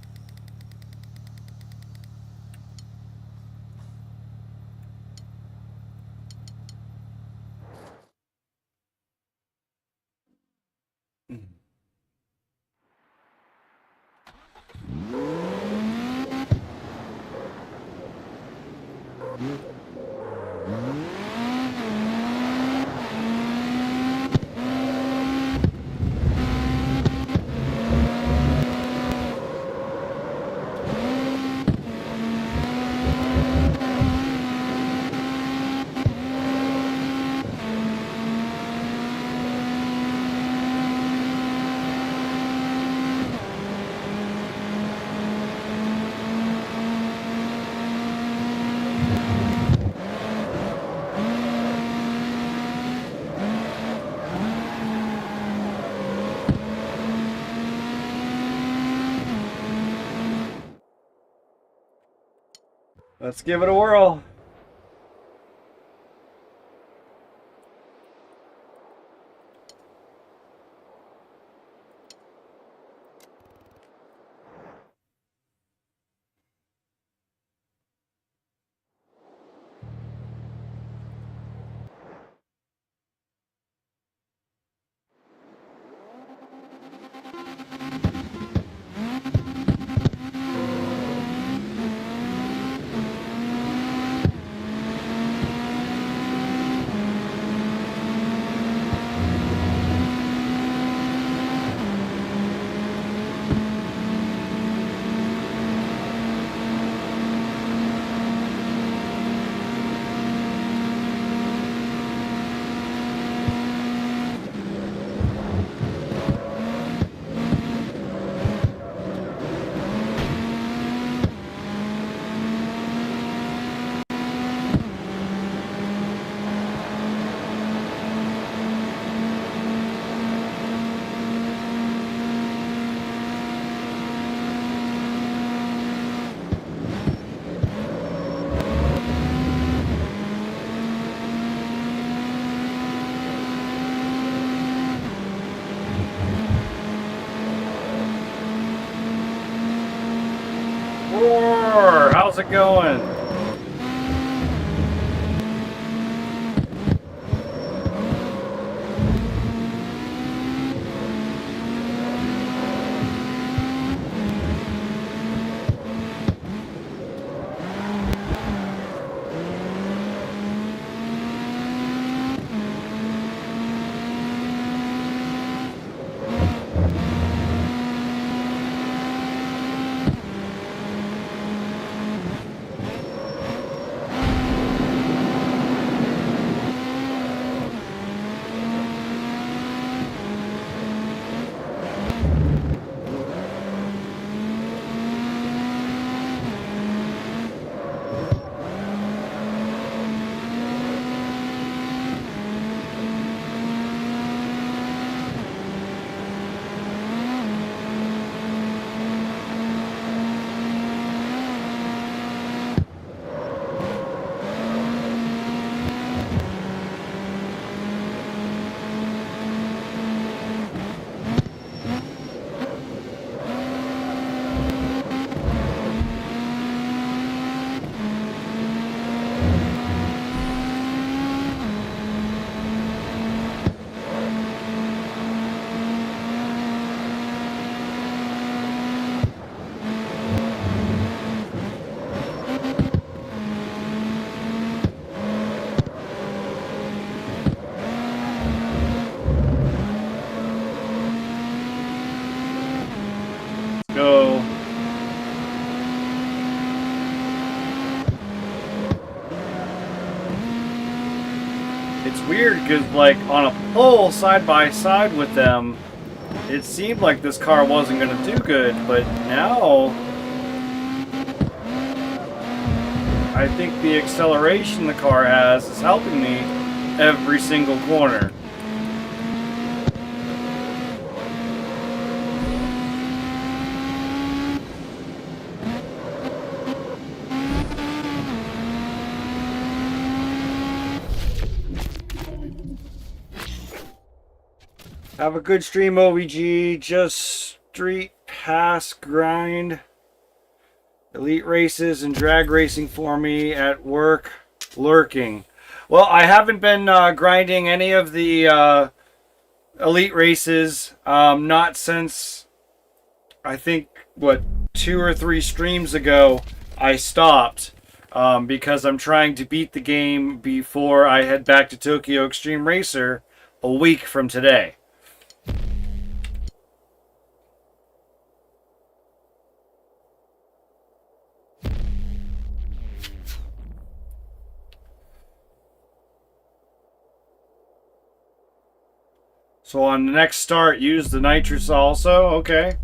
B: Let's give it a whirl. Roar! How's it going? It's weird because, like, on a pole side by side with them, it seemed like this car wasn't going to do good, but now I think the acceleration the car has is helping me every single corner. Have a good stream, OVG. Just street pass grind. Elite races and drag racing for me at work. Lurking. Well, I haven't been grinding any of the elite races. Not since, I think, what, 2 or 3 streams ago I stopped. Because I'm trying to beat the game before I head back to Tokyo Extreme Racer a week from today. So on the next start, use the nitrous also? Okay.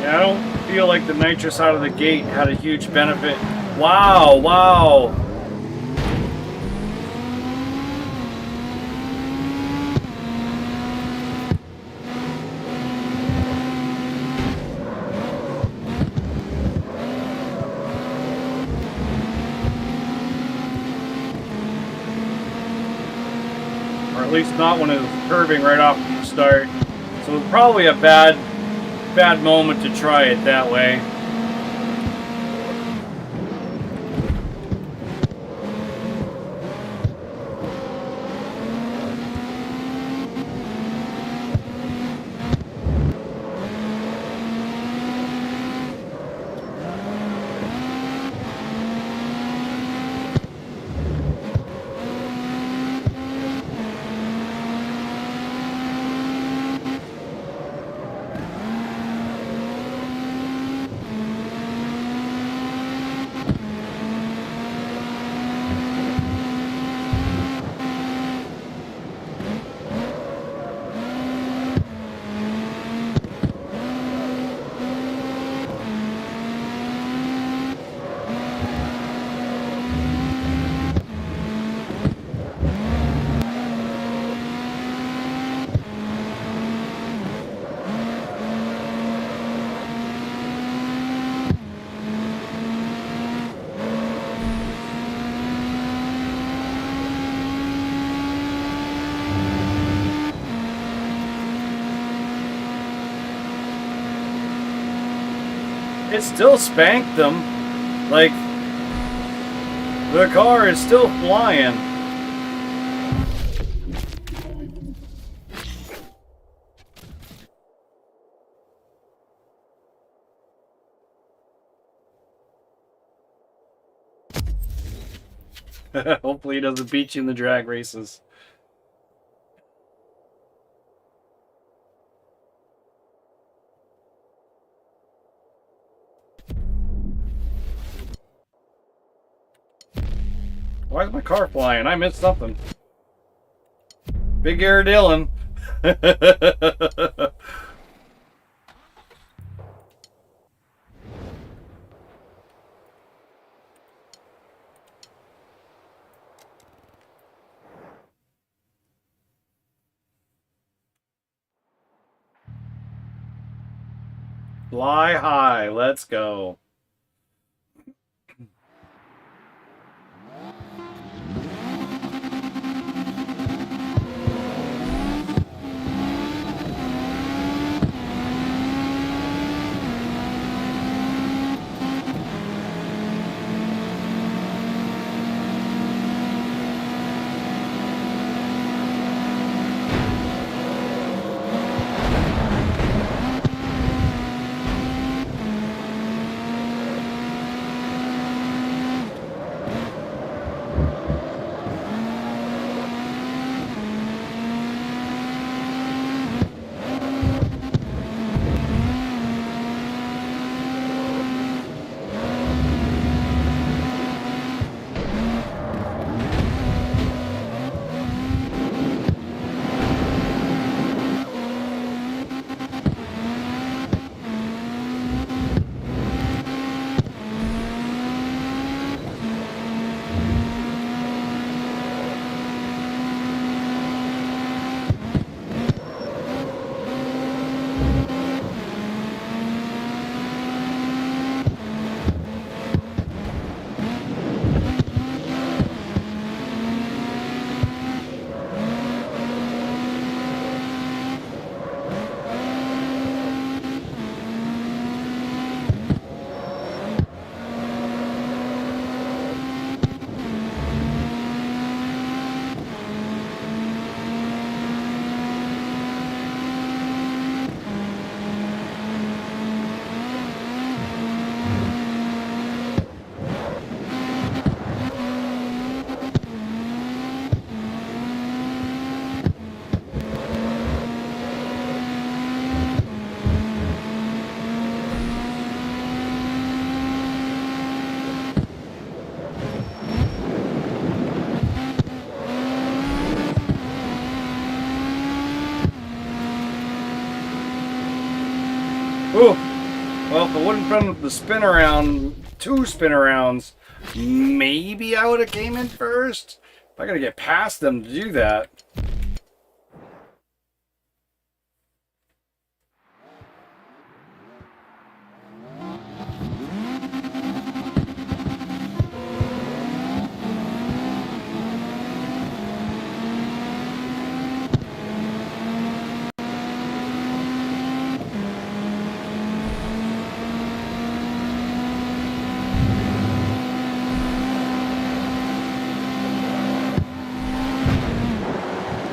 B: Yeah, I don't feel like the nitrous out of the gate had a huge benefit. Wow, wow. Or at least not when it was curving right off the start. So it was probably a bad moment to try it that way. It still spanked them. Like, the car is still flying. Hopefully he doesn't beat you in the drag races. Why is my car flying? I missed something. Big Air Dylan. Fly high. Let's go. Ooh. Well, if it wouldn't been the spin around, 2 spin arounds, maybe I would have came in first. I gotta get past them to do that.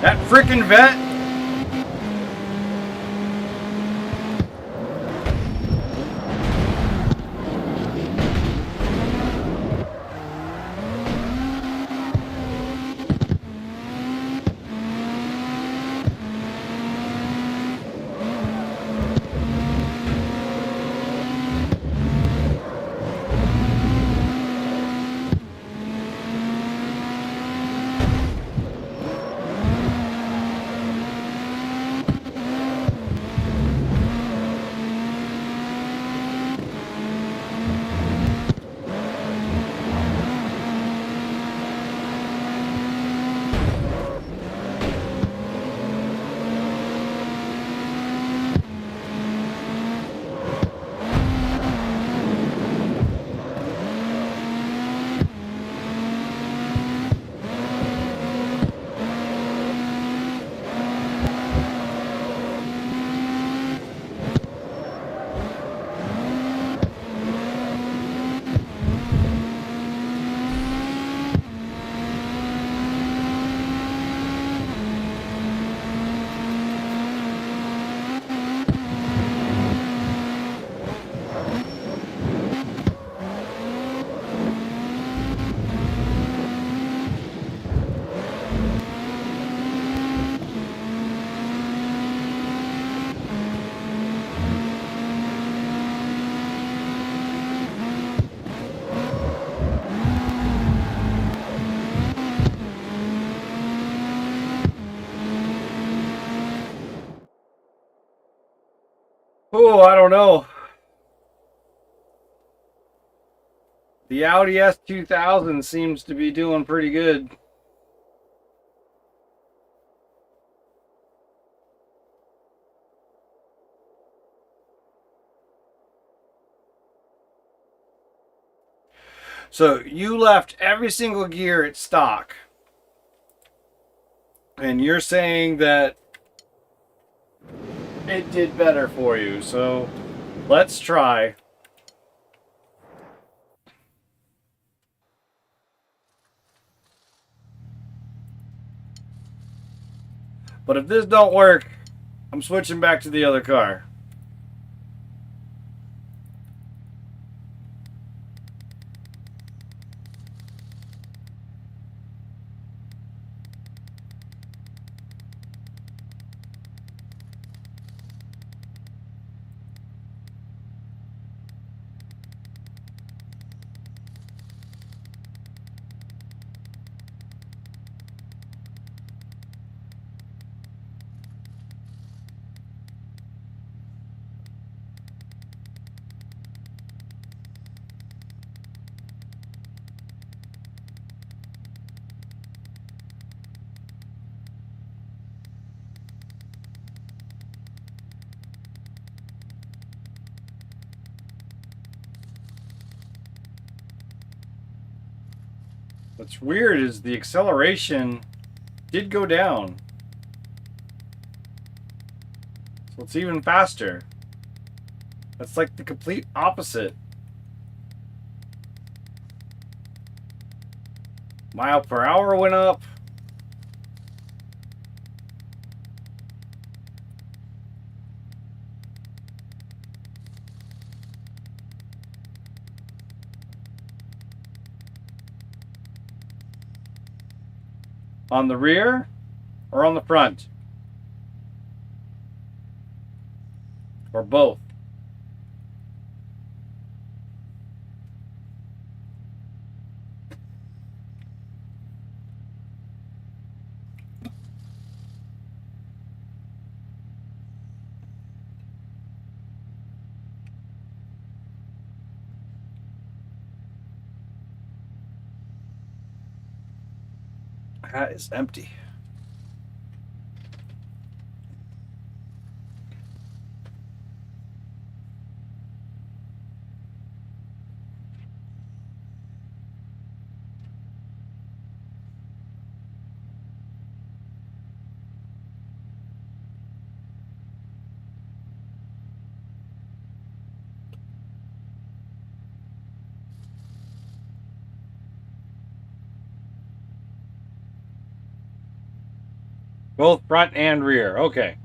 B: That frickin' vet. Oh, I don't know. The Audi S2000 seems to be doing pretty good. So you left every single gear at stock. And you're saying that it did better for you. So let's try. But if this don't work, I'm switching back to the other car. What's weird is the acceleration did go down. So it's even faster. That's like the complete opposite. Mile per hour went up. On the rear or on the front? Or both? That is empty. Both front and rear. Okay.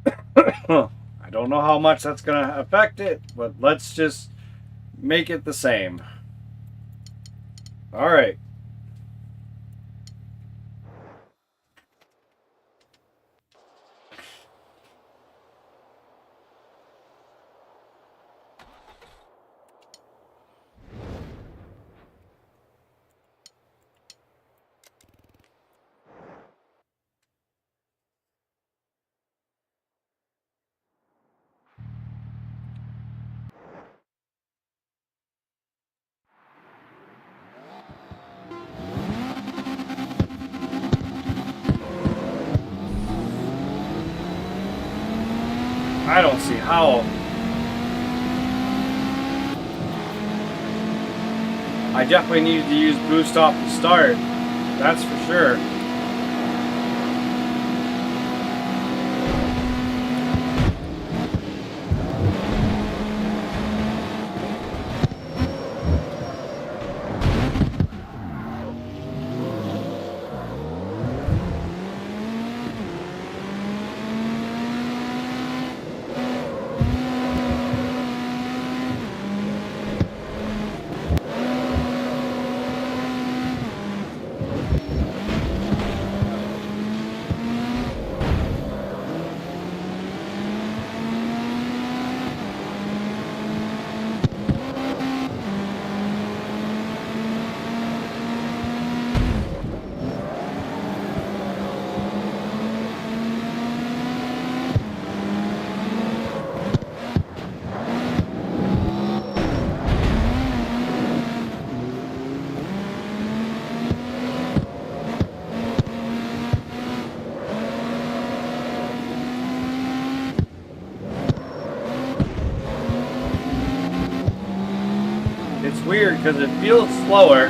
B: I don't know how much that's going to affect it, but let's just make it the same. All right. I don't see how. I definitely needed to use boost off the start. That's for sure. weird because it feels slower,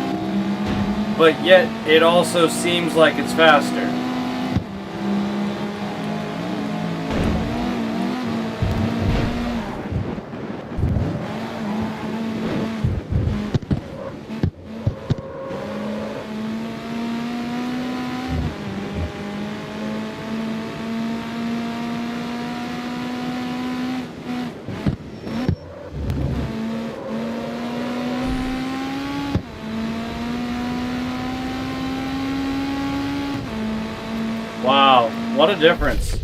B: but yet it also seems like it's faster. Wow, what a difference.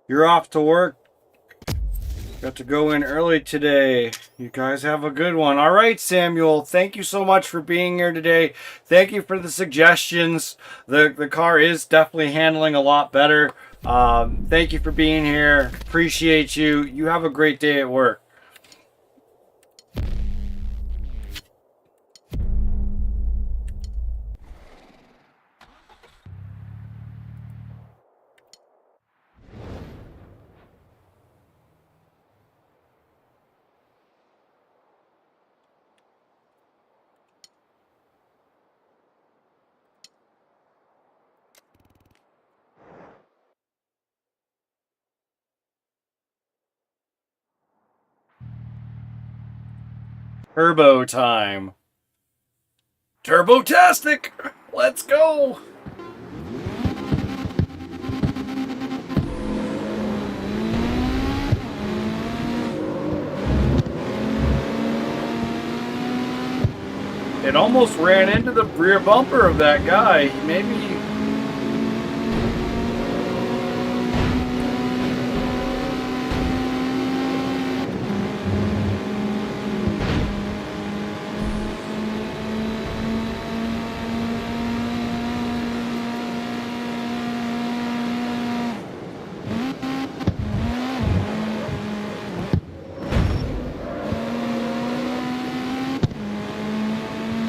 B: You're off to work. Got to go in early today. You guys have a good one. All right, Samuel, thank you so much for being here today. Thank you for the suggestions. The car is definitely handling a lot better. Thank you for being here. Appreciate you. You have a great day at work. Turbo time. Turbo-tastic! Let's go! It almost ran into the rear bumper of that guy. Maybe...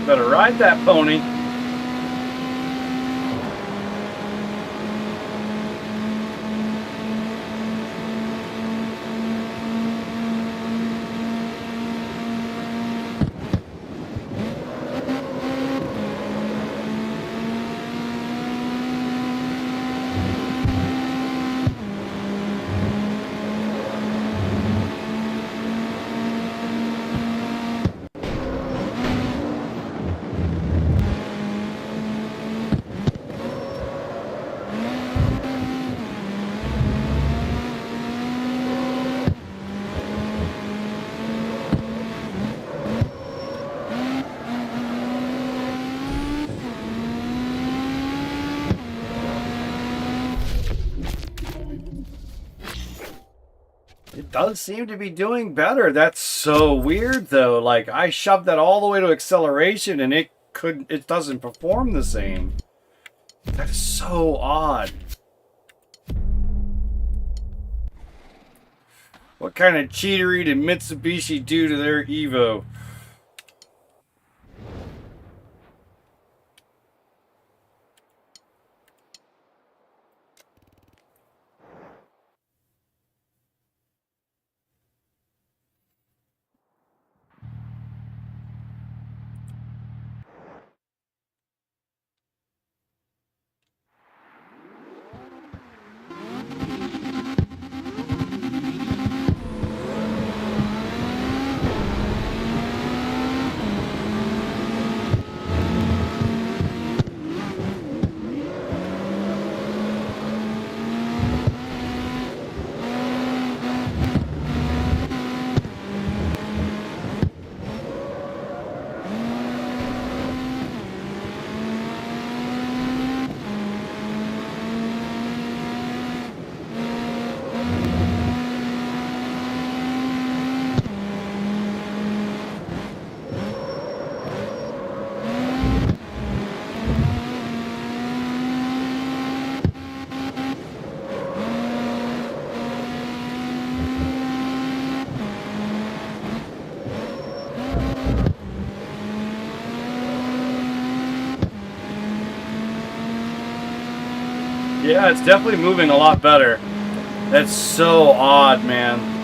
B: Better ride that pony. It does seem to be doing better. That's so weird though. Like I shoved that all the way to acceleration and it doesn't perform the same. That is so odd. What kind of cheatery did Mitsubishi do to their Evo? Yeah, it's definitely moving a lot better. That's so odd, man.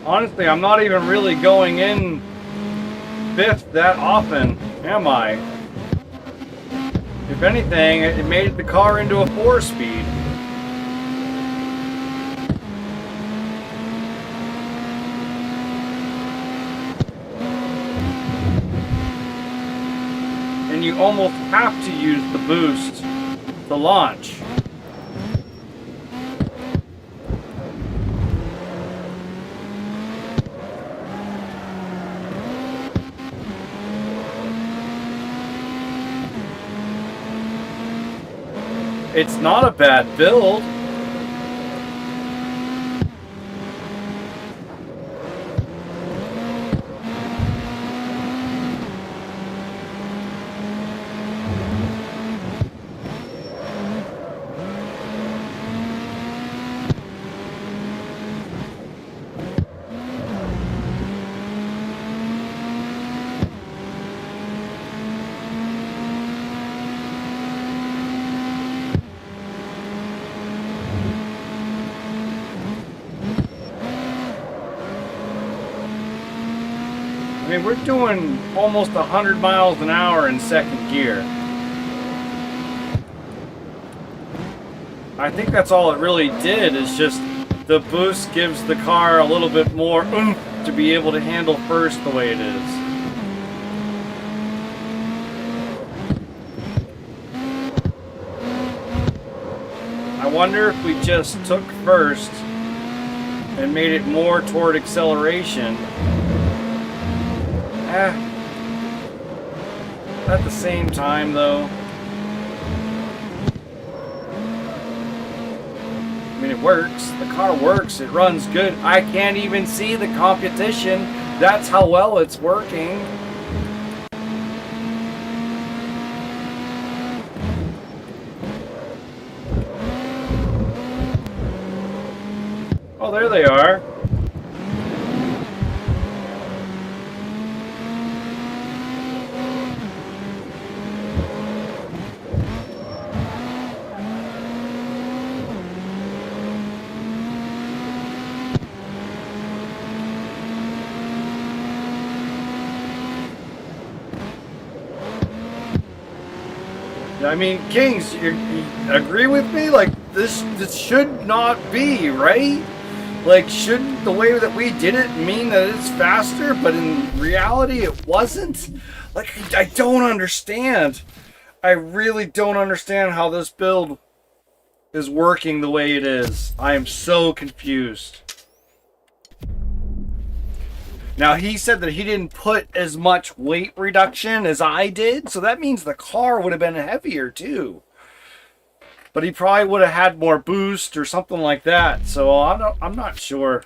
B: Honestly, I'm not even really going in fifth that often, am I? If anything, it made the car into a 4-speed. And you almost have to use the boost to launch. It's not a bad build. I mean, we're doing almost 100 miles an hour in second gear. I think that's all it really did, is just the boost gives the car a little bit more oomph to be able to handle first the way it is. I wonder if we just took first and made it more toward acceleration. At the same time, though, I mean, it works. The car works. It runs good. I can't even see the competition. That's how well it's working. Oh, there they are. I mean, Kings, you agree with me? Like, this should not be, right? Like, shouldn't the way that we did it mean that it's faster, but in reality it wasn't? Like, I don't understand. I really don't understand how this build is working the way it is. I am so confused. Now, he said that he didn't put as much weight reduction as I did, so that means the car would have been heavier too. But he probably would have had more boost or something like that, so I'm not sure.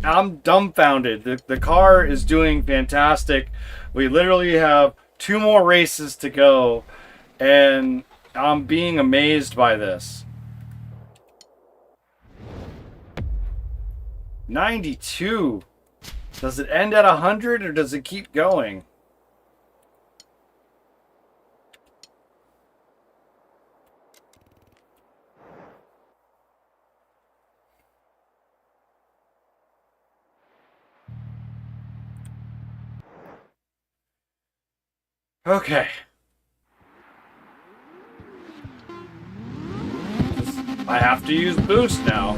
B: I'm dumbfounded. The car is doing fantastic. We literally have 2 more races to go, and I'm being amazed by this. 92. Does it end at 100 or does it keep going? Okay. I have to use boost now.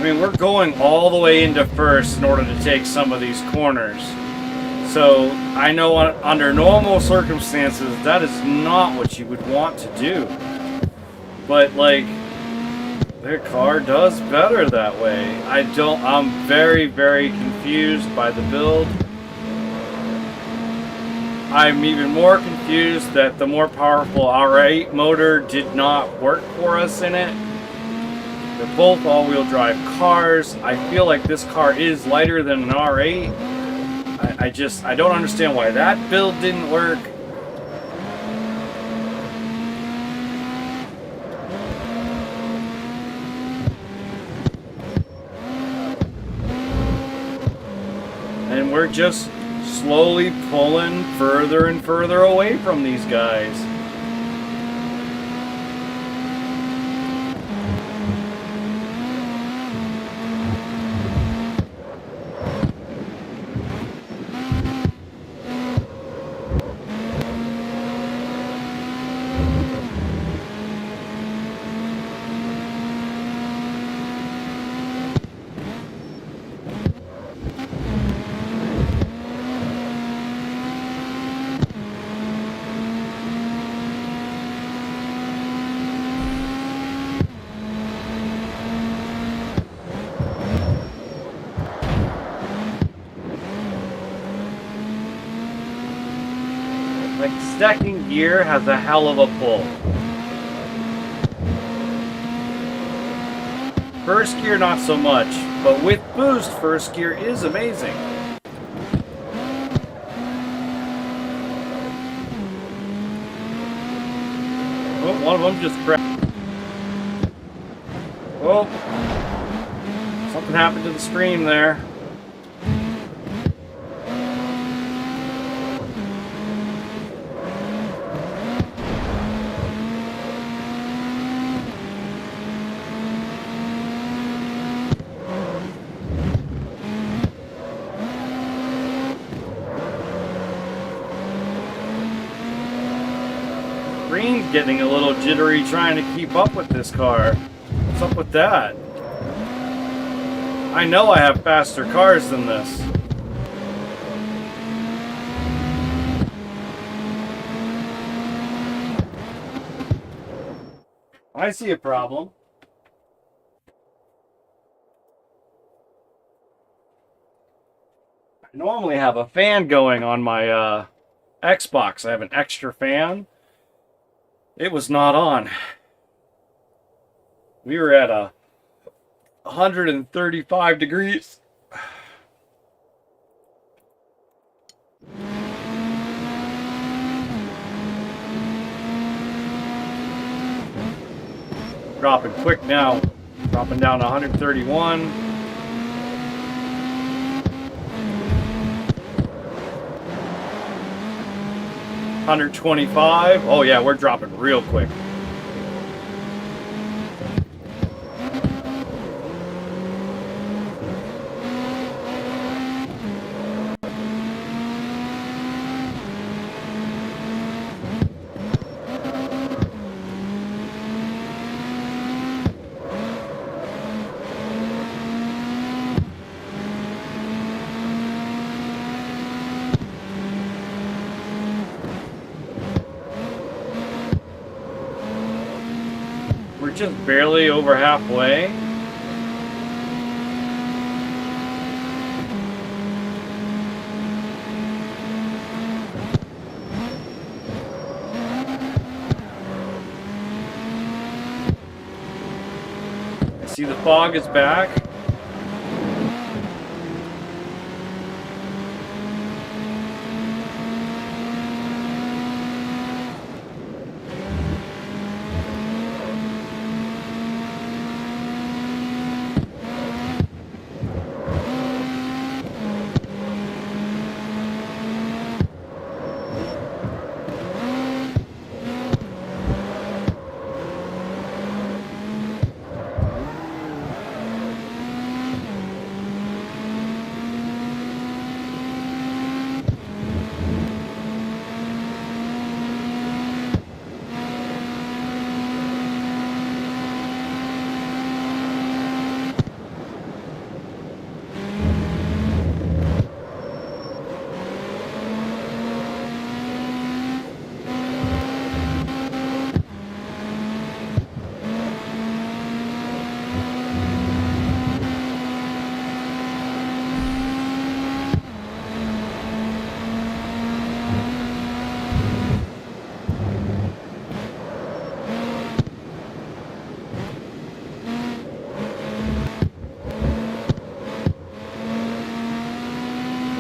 B: I mean, we're going all the way into first in order to take some of these corners. So I know under normal circumstances that is not what you would want to do. But like, their car does better that way. I'm very, very confused by the build. I'm even more confused that the more powerful R8 motor did not work for us in it. They're both all-wheel drive cars. I feel like this car is lighter than an R8. I don't understand why that build didn't work. And we're just slowly pulling further and further away from these guys. Like, second gear has a hell of a pull. First gear, not so much, but with boost, first gear is amazing. Oh, one of them just crashed. Oh, something happened to the screen there. Screen's getting a little jittery trying to keep up with this car. What's up with that? I know I have faster cars than this. I see a problem. I normally have a fan going on my Xbox. I have an extra fan. It was not on. We were at 135 degrees. Dropping quick now. Dropping down to 131. $125. Oh yeah, we're dropping real quick. We're just barely over halfway. I see the fog is back.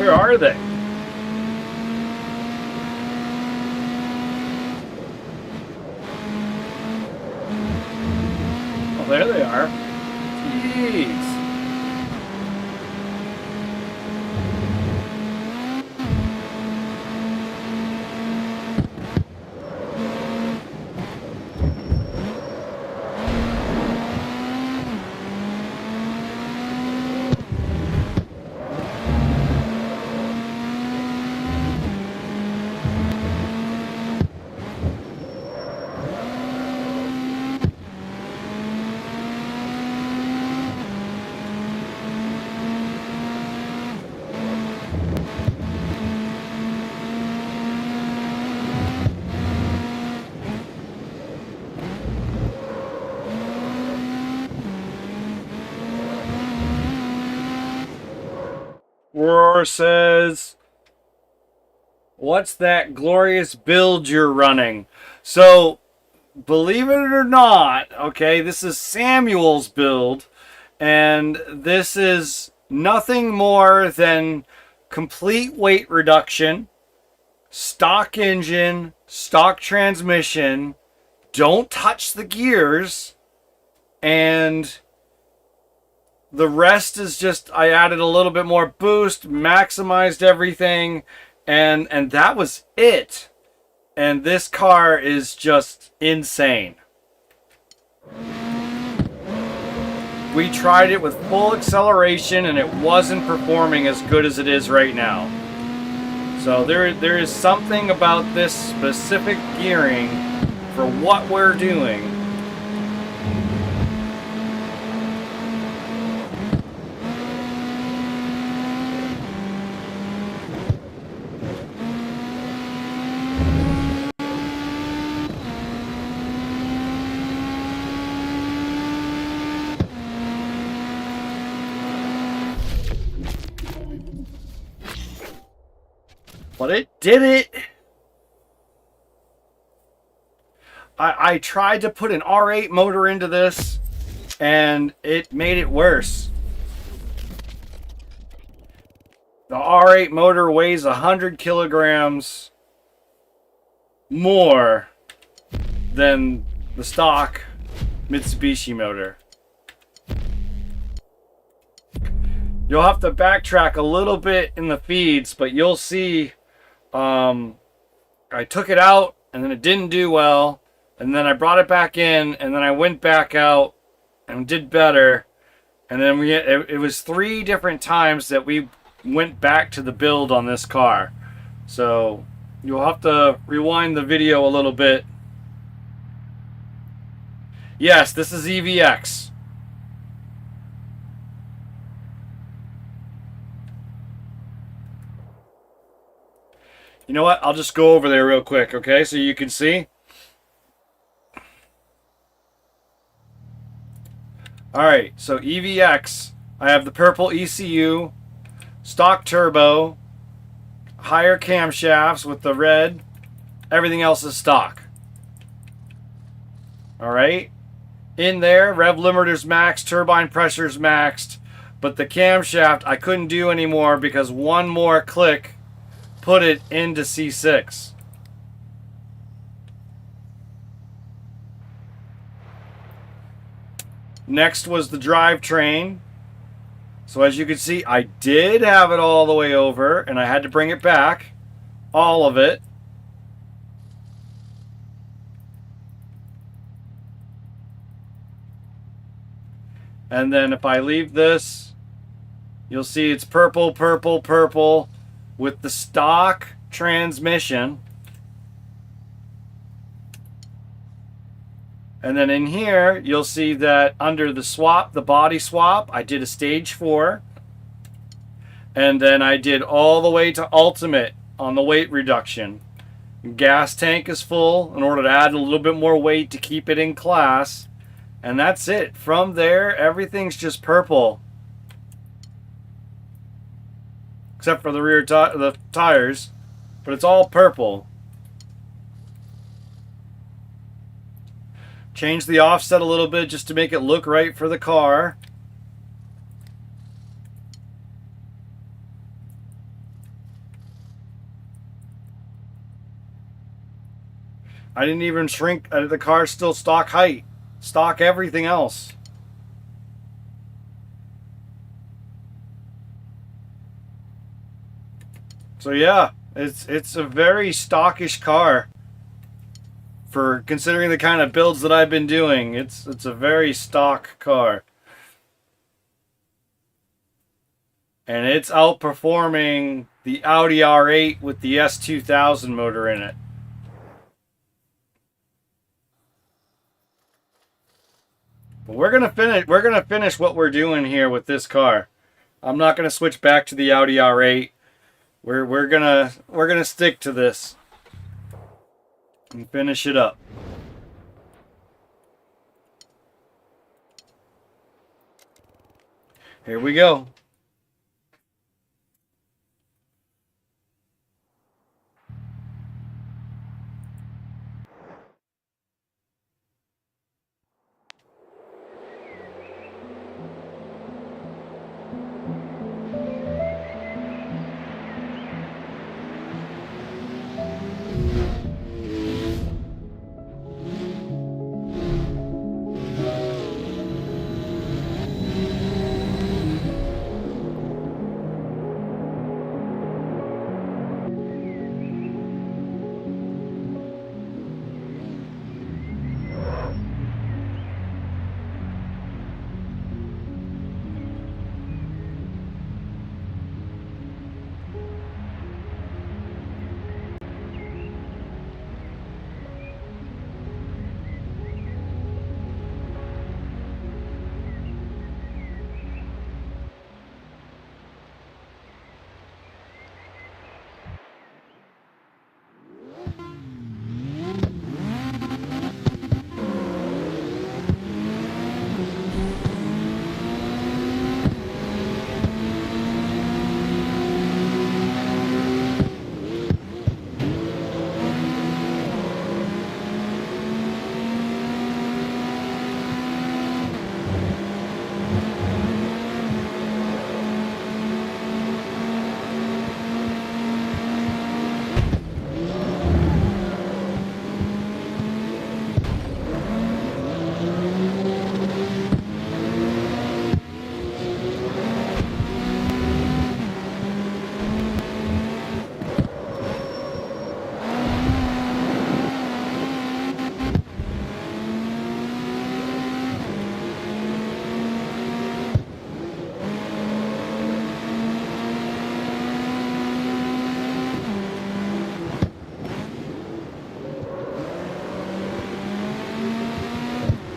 B: Where are they? Oh, there they are. Jeez. Roar says, what's that glorious build you're running? So, believe it or not, okay, this is Samuel's build, and this is nothing more than complete weight reduction, stock engine, stock transmission, don't touch the gears, and the rest is just, I added a little bit more boost, maximized everything, and that was it. And this car is just insane. We tried it with full acceleration and it wasn't performing as good as it is right now. So there is something about this specific gearing for what we're doing. But it did it. I tried to put an R8 motor into this, and it made it worse. The R8 motor weighs 100 kilograms more than the stock Mitsubishi motor. You'll have to backtrack a little bit in the feeds, but you'll see I took it out and then it didn't do well, and then I brought it back in, and then I went back out and did better, and then it was 3 different times that we went back to the build on this car. So you'll have to rewind the video a little bit. Yes, this is EVX. You know what? I'll just go over there real quick, okay? So you can see. Alright, so EVX. I have the purple ECU, stock turbo, higher camshafts with the red. Everything else is stock. Alright? In there, rev limiter's maxed, turbine pressure's maxed, but the camshaft I couldn't do anymore because one more click put it into C6. Next was the drivetrain. So as you can see, I did have it all the way over, and I had to bring it back, all of it. And then if I leave this, you'll see it's purple, purple, purple with the stock transmission. And then in here, you'll see that under the swap, the body swap, I did a stage 4. And then I did all the way to ultimate on the weight reduction. Gas tank is full in order to add a little bit more weight to keep it in class. And that's it. From there, everything's just purple. Except for the rear the tires. But it's all purple. Change the offset a little bit just to make it look right for the car. I didn't even shrink. The car's still stock height. Stock everything else. So yeah, it's a very stockish car. For considering the kind of builds that I've been doing, it's a very stock car. And it's outperforming the Audi R8 with the S2000 motor in it. But we're gonna finish what we're doing here with this car. I'm not gonna switch back to the Audi R8. We're gonna stick to this and finish it up. Here we go.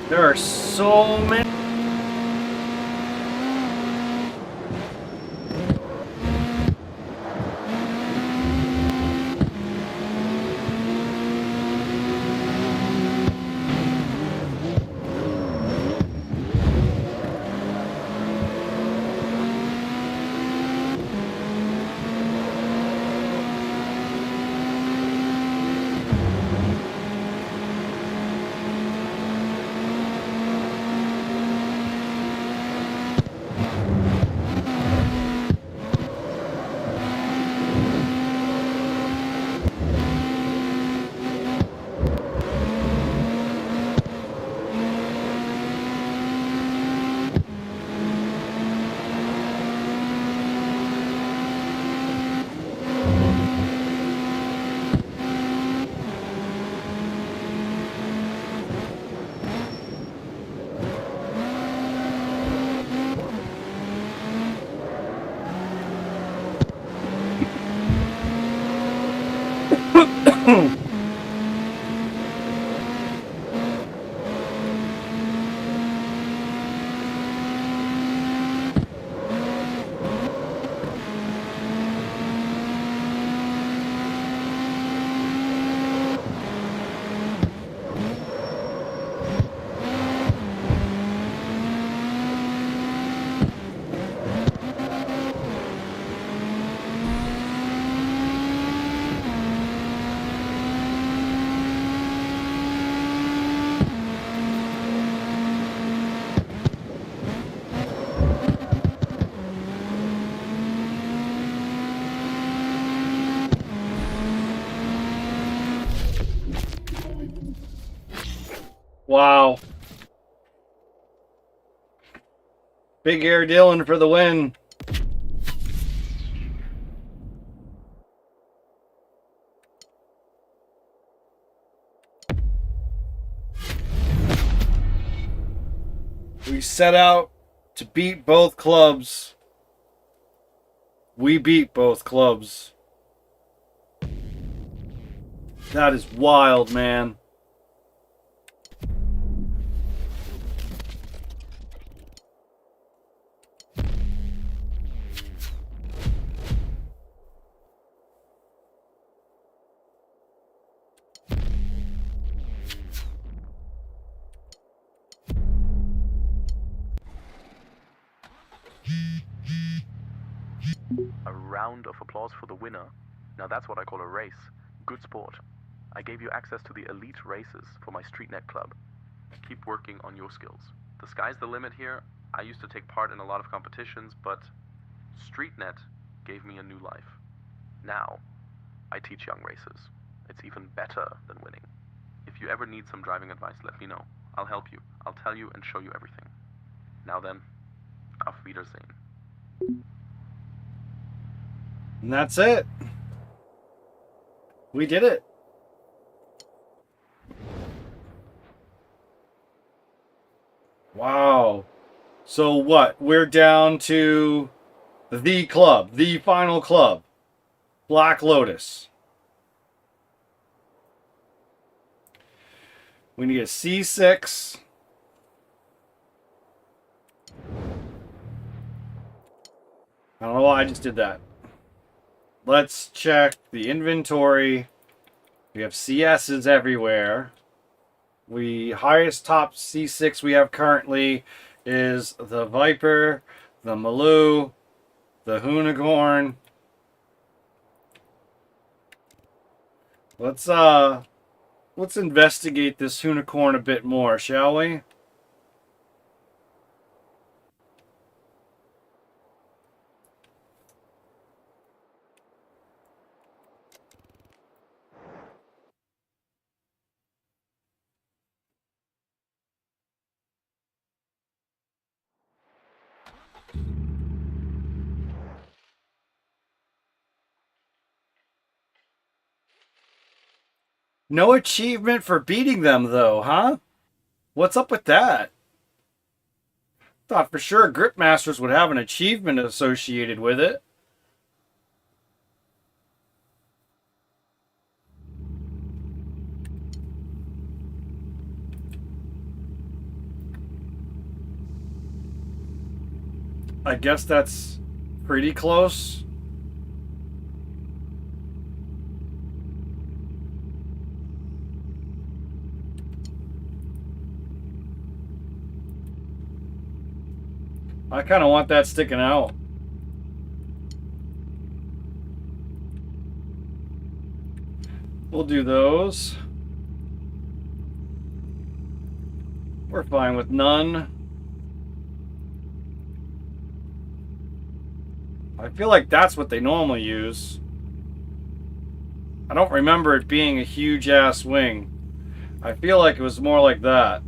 B: There are so many. Wow. Big Air Dylan for the win. We set out to beat both clubs. We beat both clubs. That is wild, man.
C: A round of applause for the winner. Now that's what I call a race. Good sport. I gave you access to the elite races for my StreetNet club. Keep working on your skills. The sky's the limit here. I used to take part in a lot of competitions, but StreetNet gave me a new life. Now, I teach young racers. It's even better than winning. If you ever need some driving advice, let me know. I'll help you. I'll tell you and show you everything. Now then, auf Wiedersehen.
B: And that's it. We did it. Wow. So what? We're down to the club, the final club. Black Lotus. We need a C6. I don't know why I just did that. Let's check the inventory. We have CSs everywhere. Highest top C6 we have currently is the Viper, the Maloo, the Unicorn. Let's investigate this Unicorn a bit more, shall we? No achievement for beating them, though, huh? What's up with that? Thought for sure Gripmasters would have an achievement associated with it. I guess that's pretty close. I kind of want that sticking out. We'll do those. We're fine with none. I feel like that's what they normally use. I don't remember it being a huge ass wing. I feel like it was more like that.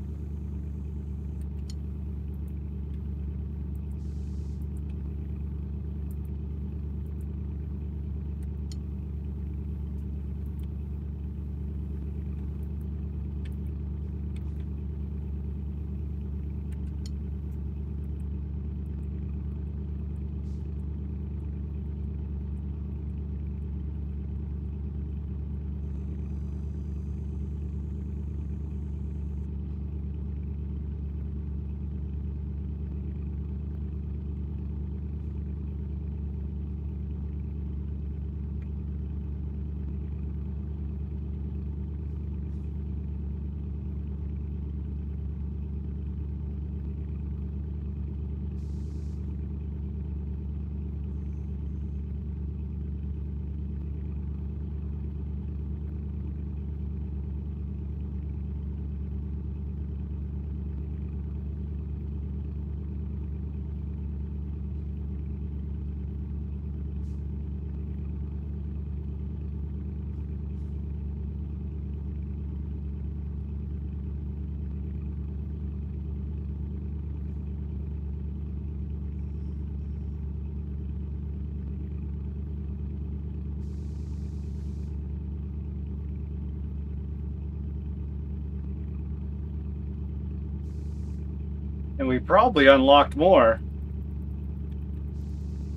B: And we probably unlocked more.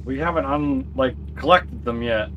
B: We haven't collected them yet.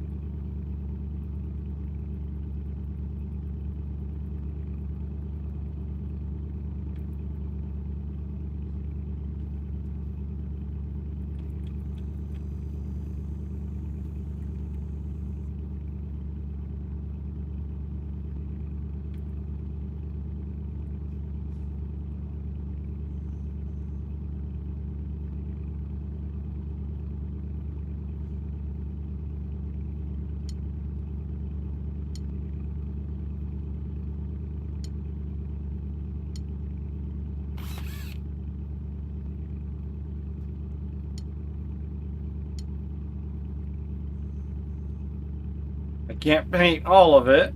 B: I can't paint all of it.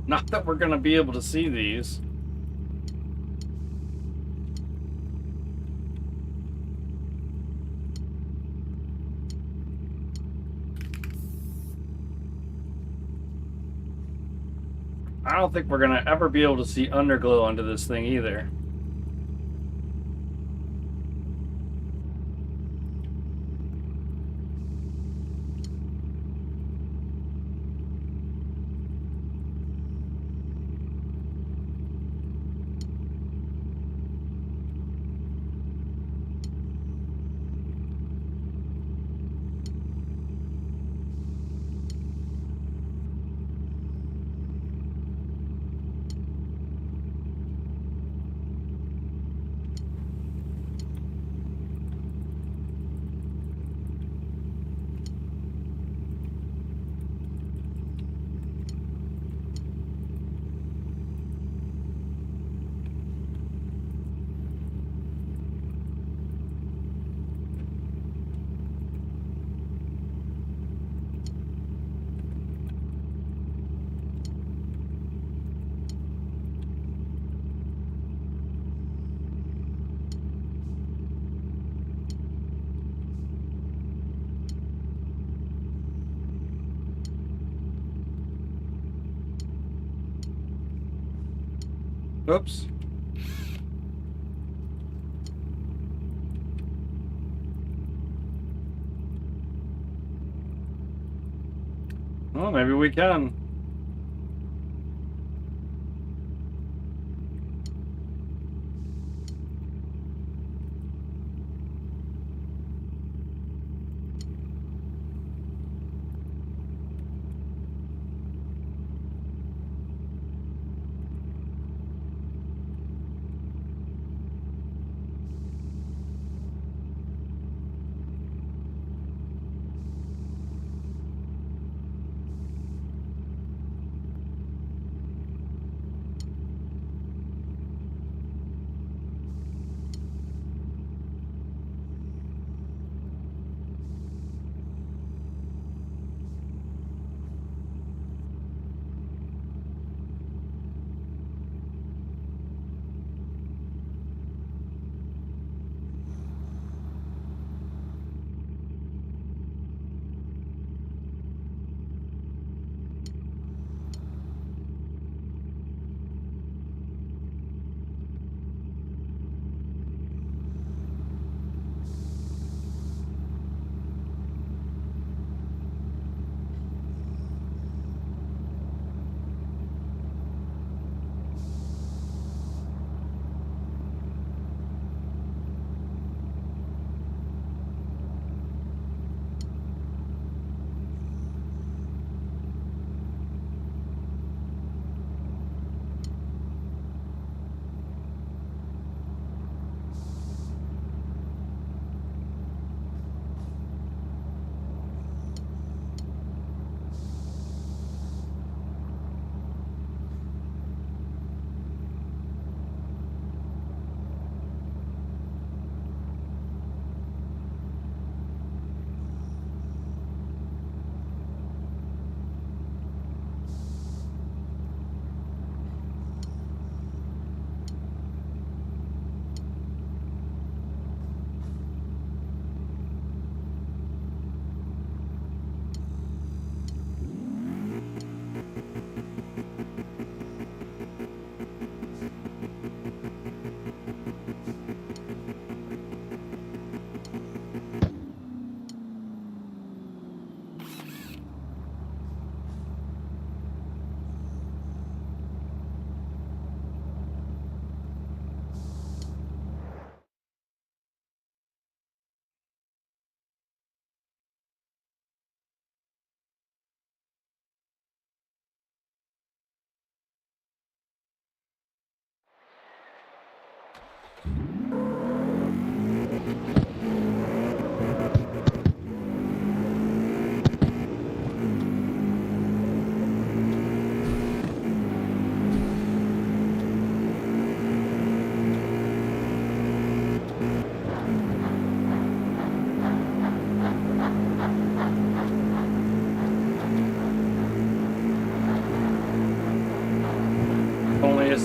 B: Not that we're going to be able to see these. I don't think we're going to ever be able to see underglow under this thing either. Oops. Well, maybe we can.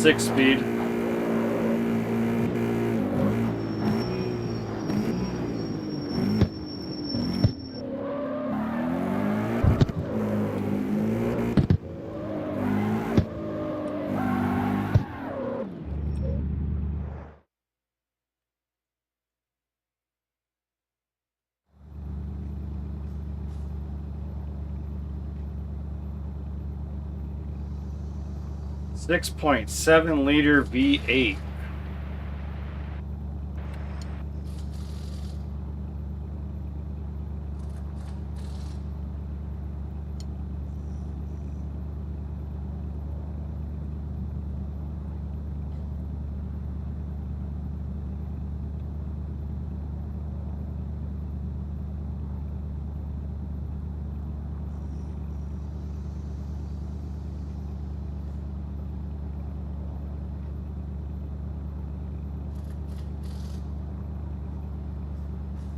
B: 6-speed. .7 liter V8.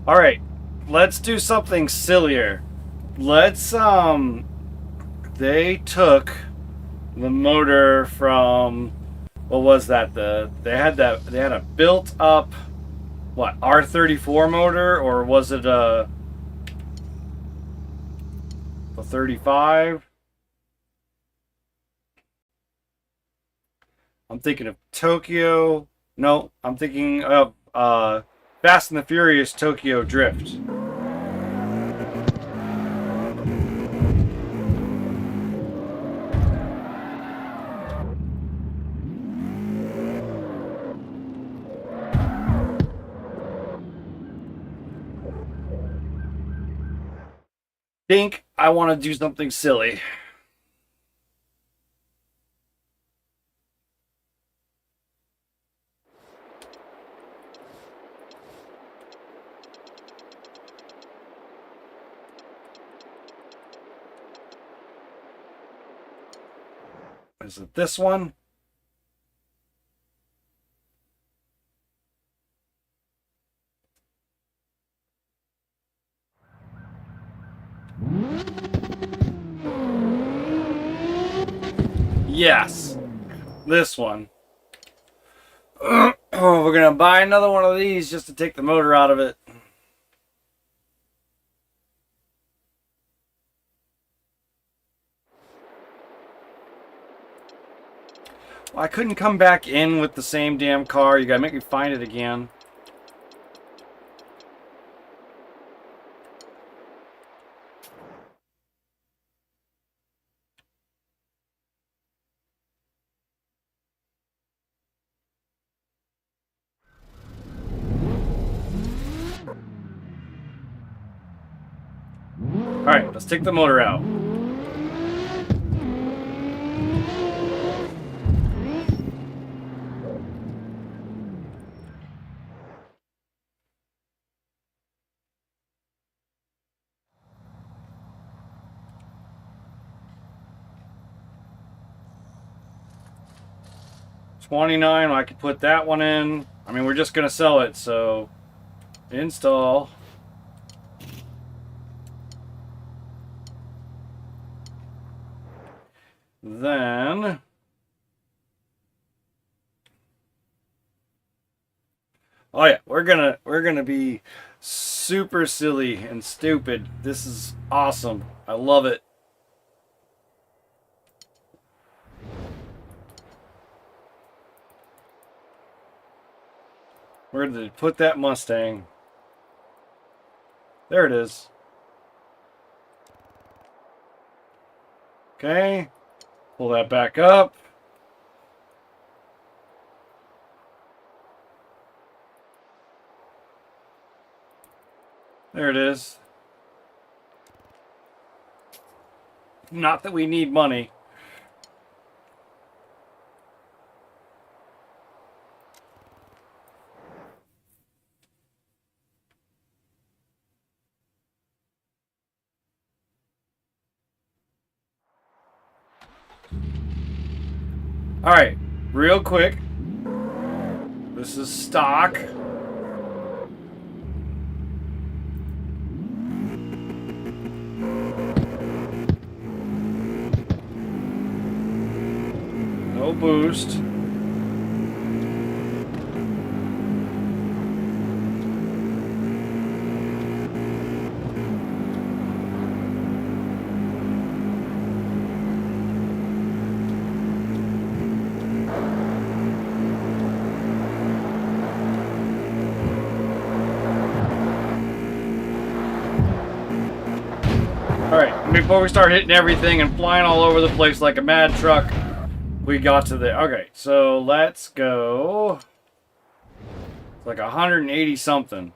B: All right, let's do something sillier. Let's they took the motor from, what was that? They had a built up, what, R34 motor, or was it a 35? I'm thinking of Tokyo. No, I'm thinking of Fast and the Furious Tokyo Drift. Think I want to do something silly. Is it this one? Yes, this one. We're gonna buy another one of these just to take the motor out of it. Well, I couldn't come back in with the same damn car. You gotta make me find it again. Alright, let's take the motor out. $29, I could put that one in. I mean, we're just gonna sell it, so install. Then oh yeah, we're gonna be super silly and stupid. This is awesome. I love it. Where did it put that Mustang? There it is. Okay. Pull that back up. There it is. Not that we need money. All right, real quick. This is stock. No boost. Alright, before we start hitting everything and flying all over the place like a mad truck, we got to the... Okay, so let's go... It's like 180 something.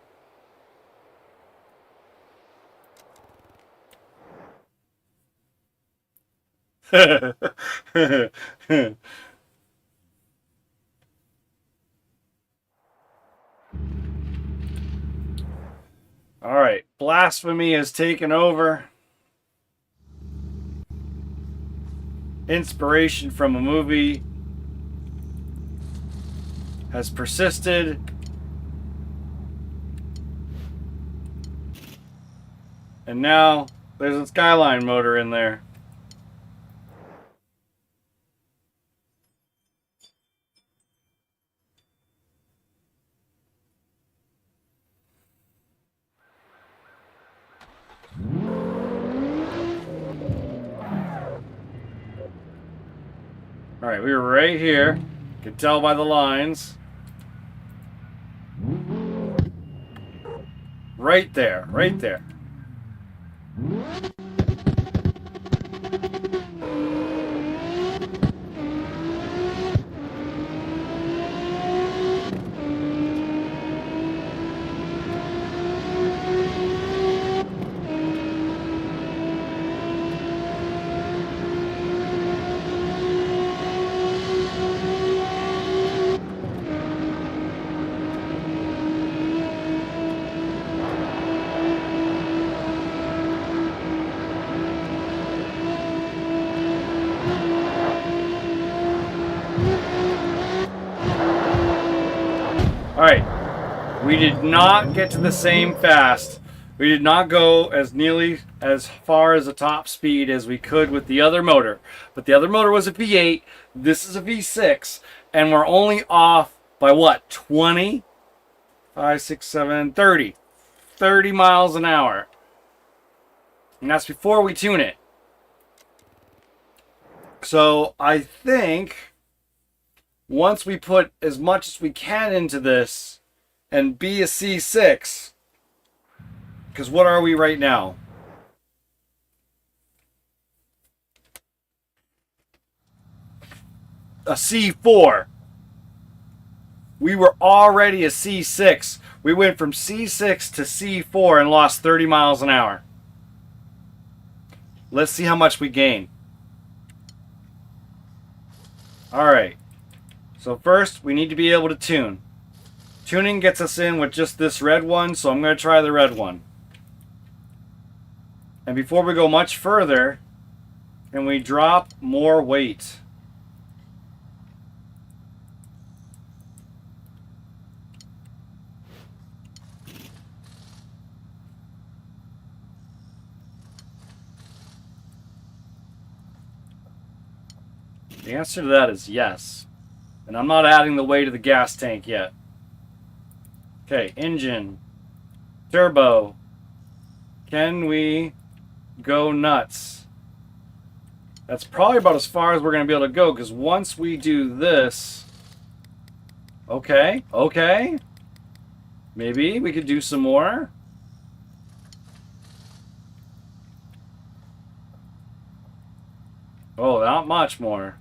B: Alright, blasphemy has taken over. Inspiration from a movie has persisted. And now there's a Skyline motor in there. Alright, we were right here. You can tell by the lines. Right there, right there. Alright, we did not get to the same fast. We did not go as nearly as far as the top speed as we could with the other motor. But the other motor was a V8, this is a V6, and we're only off by what, 20? 5, 6, 7, 30. 30 miles an hour. And that's before we tune it. So I think... once we put as much as we can into this and be a C6, because what are we right now? A C4. We were already a C6. We went from C6 to C4 and lost 30 miles an hour. Let's see how much we gain. Alright. So first, we need to be able to tune. Tuning gets us in with just this red one, so I'm going to try the red one. And before we go much further, can we drop more weight? The answer to that is yes. And I'm not adding the weight of the gas tank yet. Okay, engine. Turbo. Can we go nuts? That's probably about as far as we're going to be able to go, because once we do this... Okay, okay. Maybe we could do some more. Oh, not much more.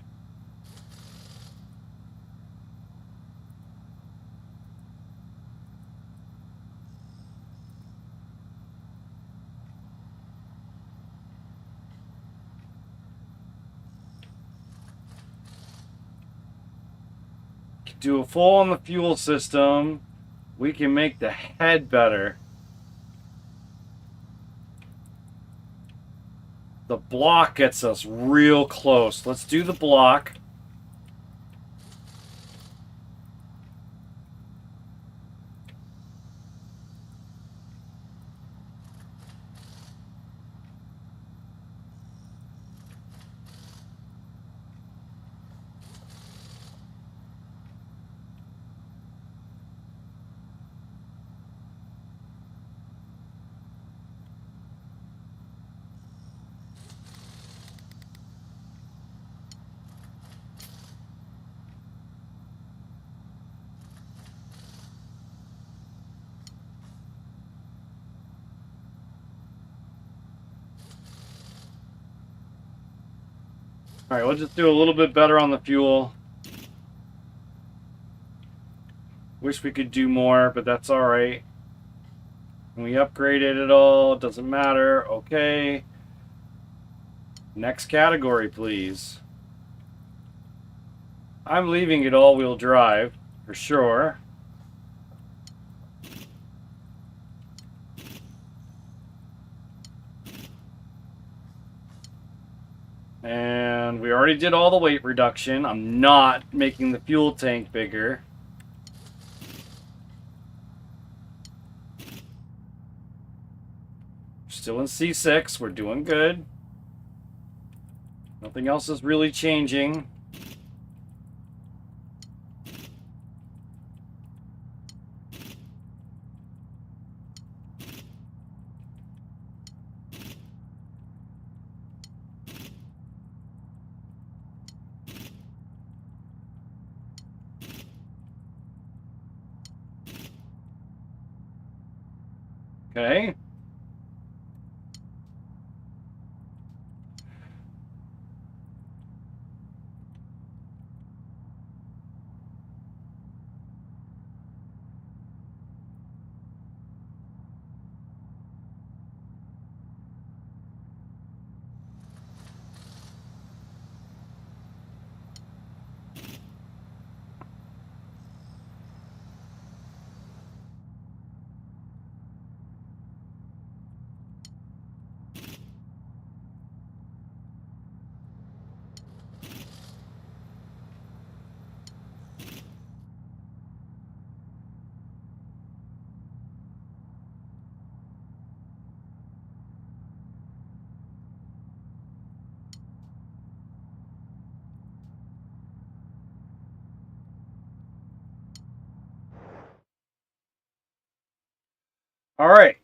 B: Do a full on the fuel system. We can make the head better. The block gets us real close. Let's do the block. Alright, we'll just do a little bit better on the fuel. Wish we could do more, but that's alright. We upgraded it all, doesn't matter. Okay. Next category, please. I'm leaving it all-wheel drive, for sure. And we already did all the weight reduction. I'm not making the fuel tank bigger. Still in C6, we're doing good. Nothing else is really changing. Okay. All right.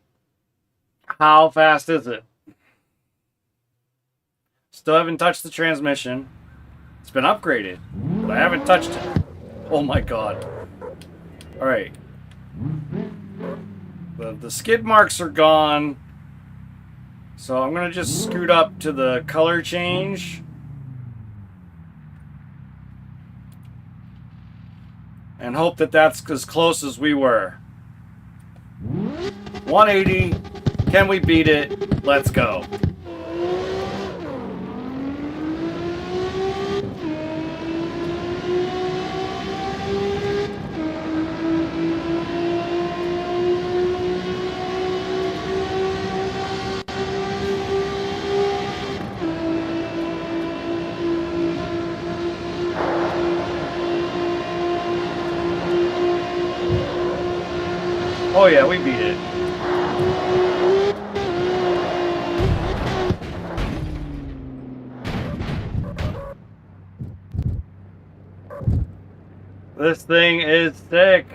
B: How fast is it? Still haven't touched the transmission. It's been upgraded, but I haven't touched it. Oh my god. All right. The skid marks are gone. So I'm going to just scoot up to the color change. And hope that that's as close as we were. 180. Can we beat it? Let's go. Oh yeah, we beat it. This thing is sick.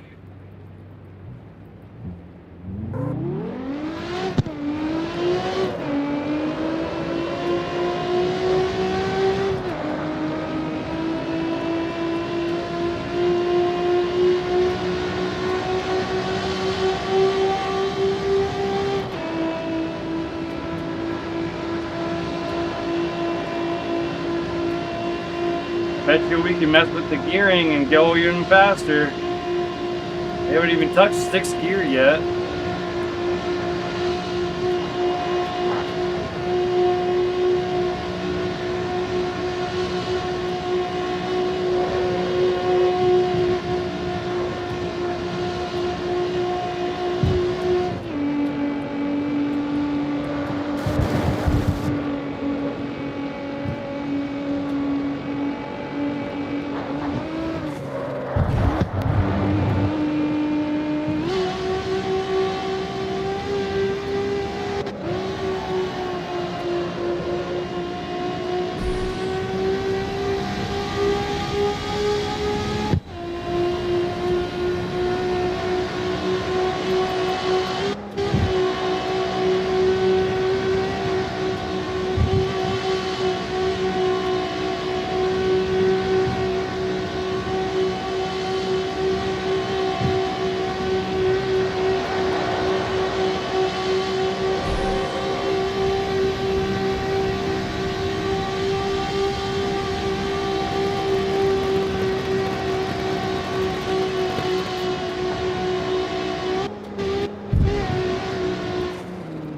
B: Bet you we can mess with the gearing and go even faster. They haven't even touched 6th gear yet.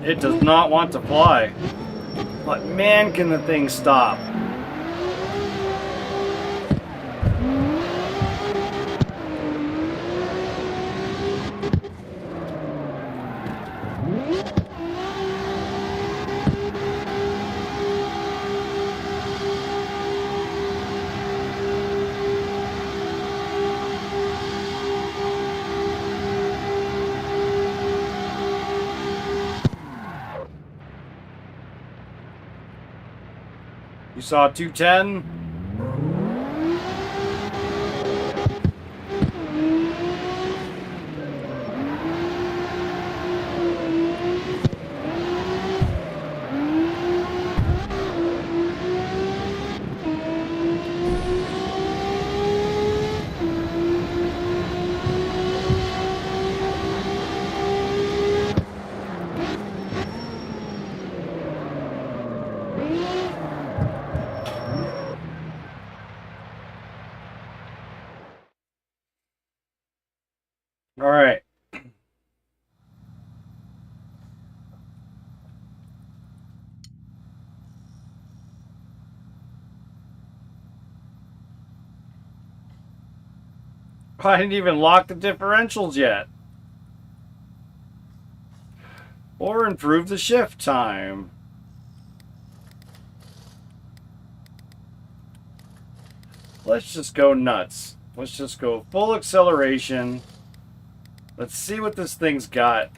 B: It does not want to fly. But man, can the thing stop. You saw 210? All right. I didn't even lock the differentials yet. Or improve the shift time. Let's just go nuts. Let's just go full acceleration. Let's see what this thing's got.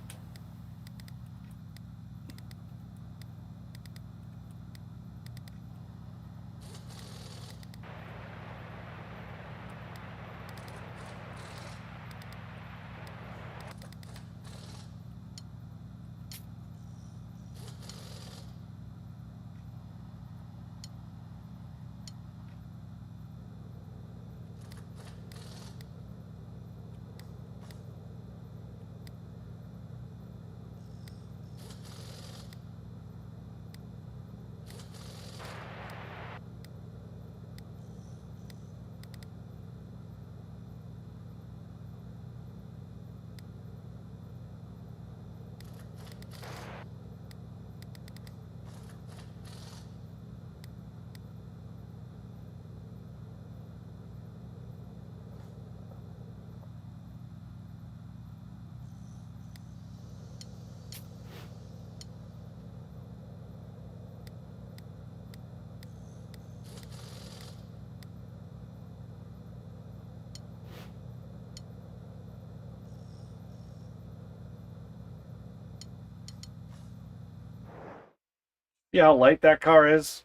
B: See how light that car is?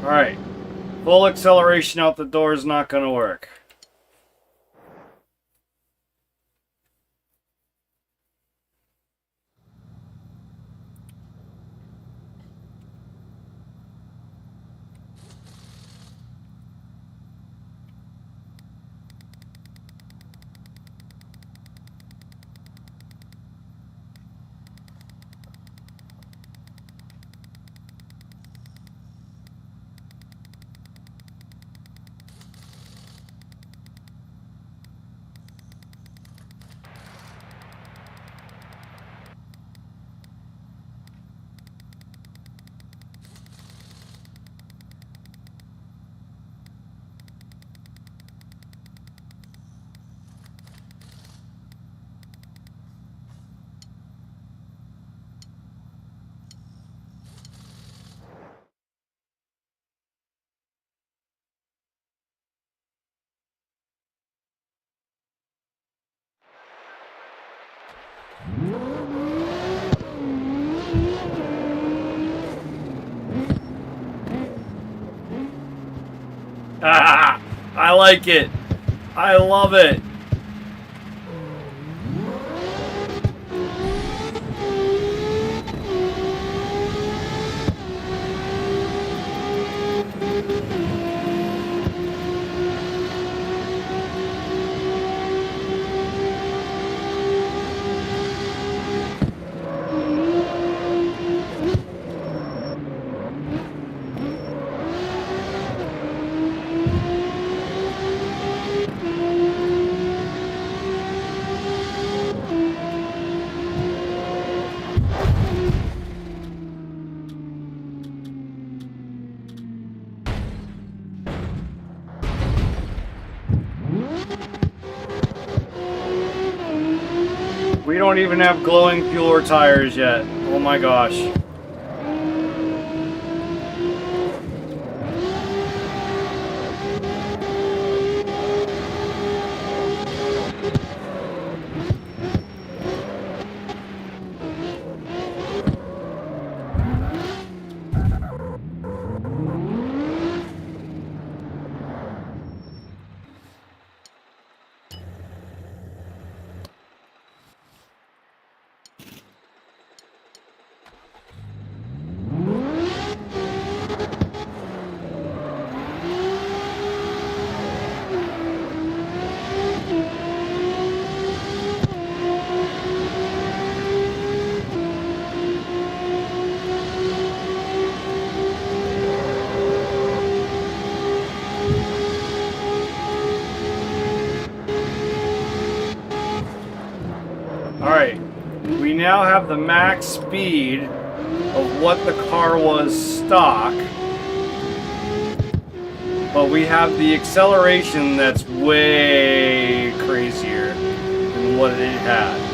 B: All right. Full acceleration out the door is not going to work. Ah, I like it. I love it. don't even have glowing fuel or tires yet. Oh my gosh. Alright, we now have the max speed of what the car was stock, but we have the acceleration that's way crazier than what it had.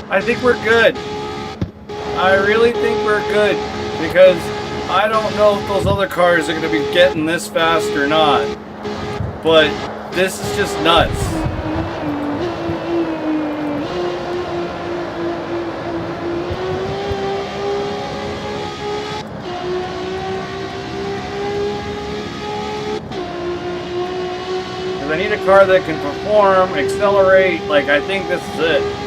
B: I think we're good. I really think we're good because I don't know if those other cars are going to be getting this fast or not. But this is just nuts. Because I need a car that can perform, accelerate, like I think this is it.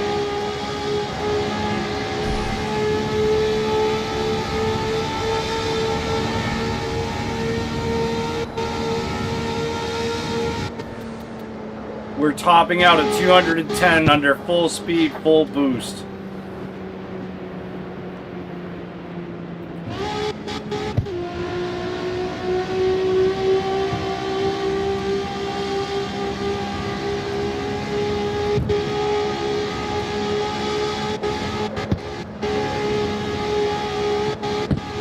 B: We're topping out at 210 under full speed, full boost.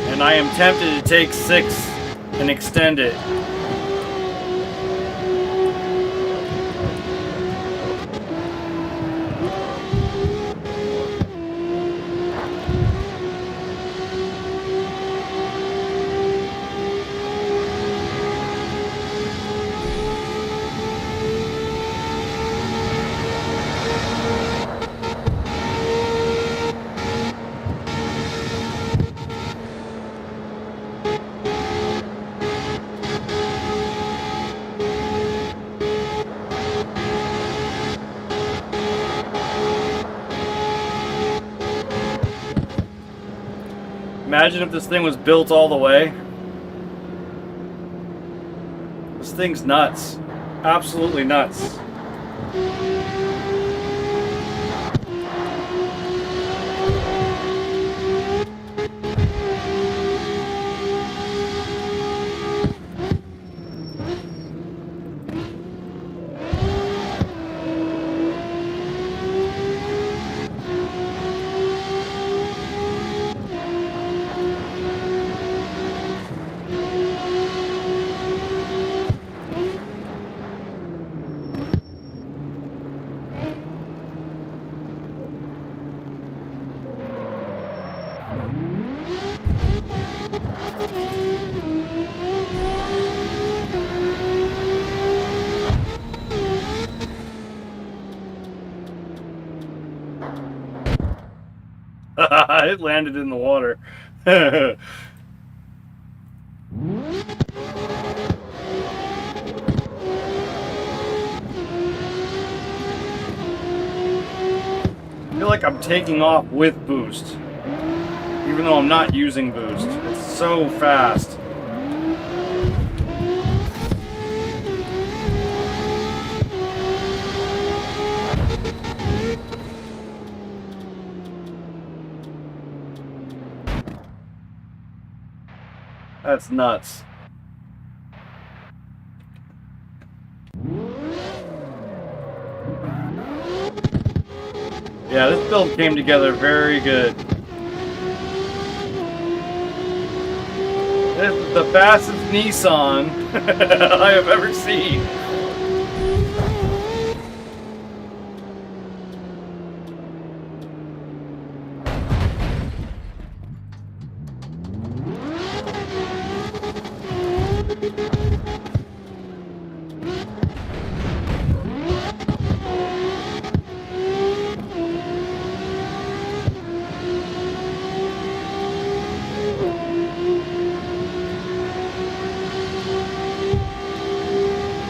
B: And I am tempted to take 6 and extend it. Imagine if this thing was built all the way. This thing's nuts. Absolutely nuts. It landed in the water. I feel like I'm taking off with boost, even though I'm not using boost. It's so fast. That's nuts. Yeah, this build came together very good. This is the fastest Nissan I have ever seen.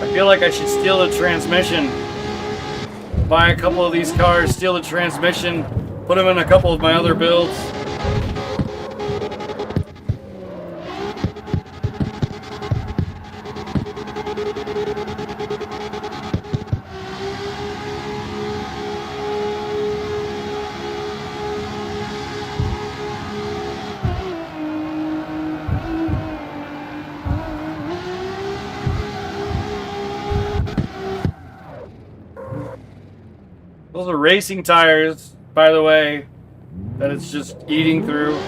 B: I feel like I should steal the transmission. Buy a couple of these cars, steal the transmission, put them in a couple of my other builds. Those are racing tires, by the way, that it's just eating through.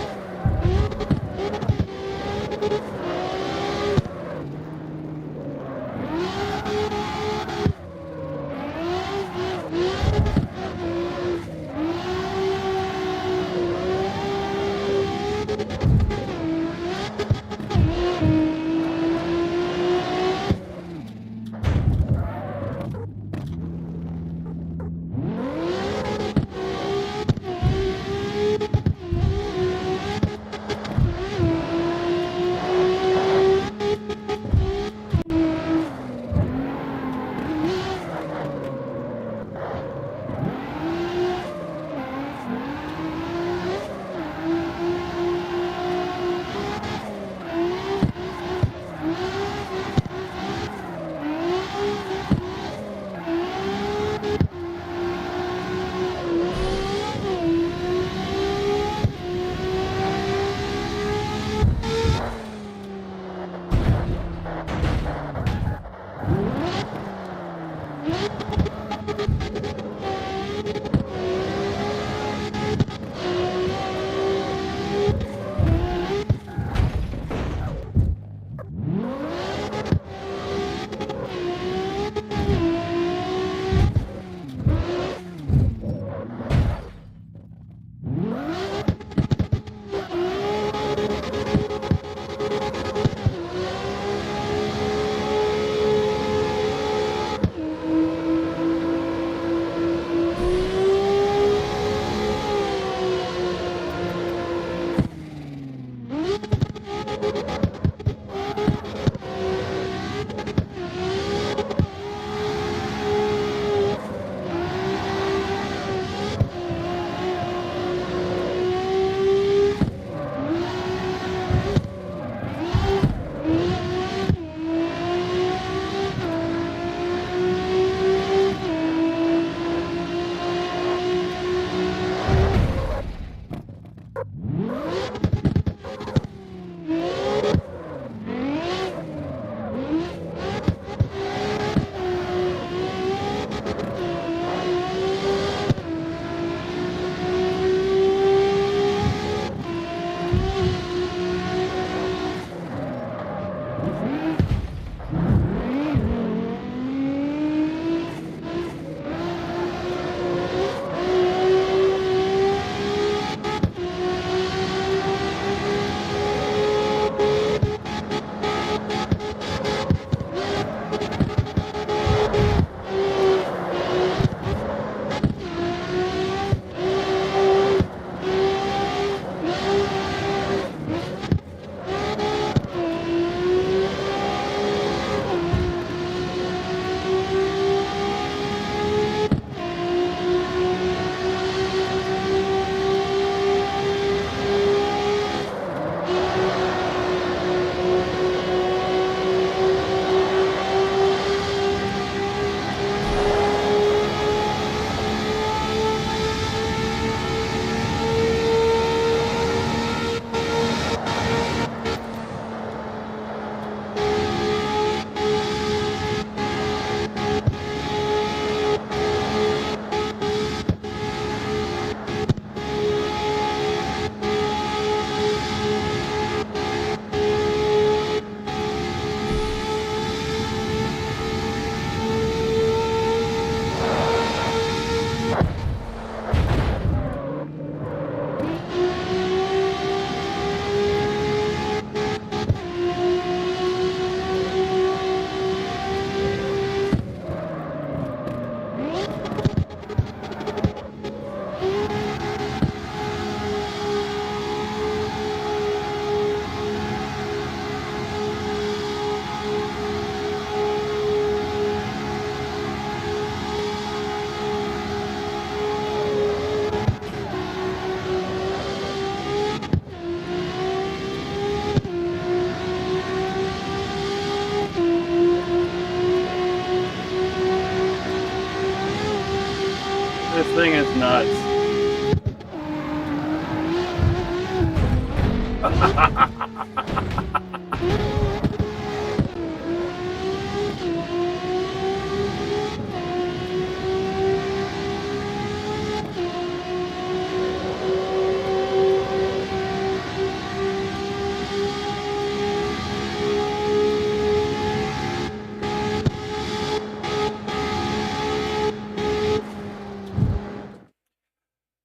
B: This thing is nuts.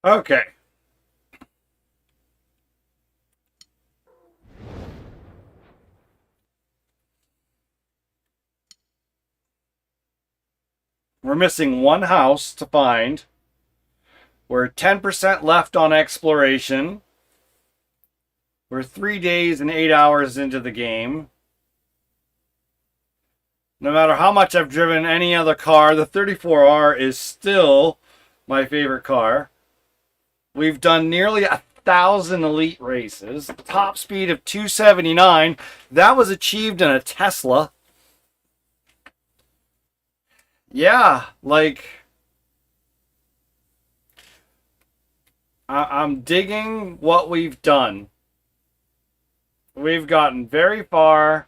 B: Okay. We're missing one house to find. We're 10% left on exploration. We're 3 days and 8 hours into the game. No matter how much I've driven any other car, the 34R is still my favorite car. We've done nearly 1,000 elite races. Top speed of 279. That was achieved in a Tesla. Yeah, like, I'm digging what we've done. We've gotten very far.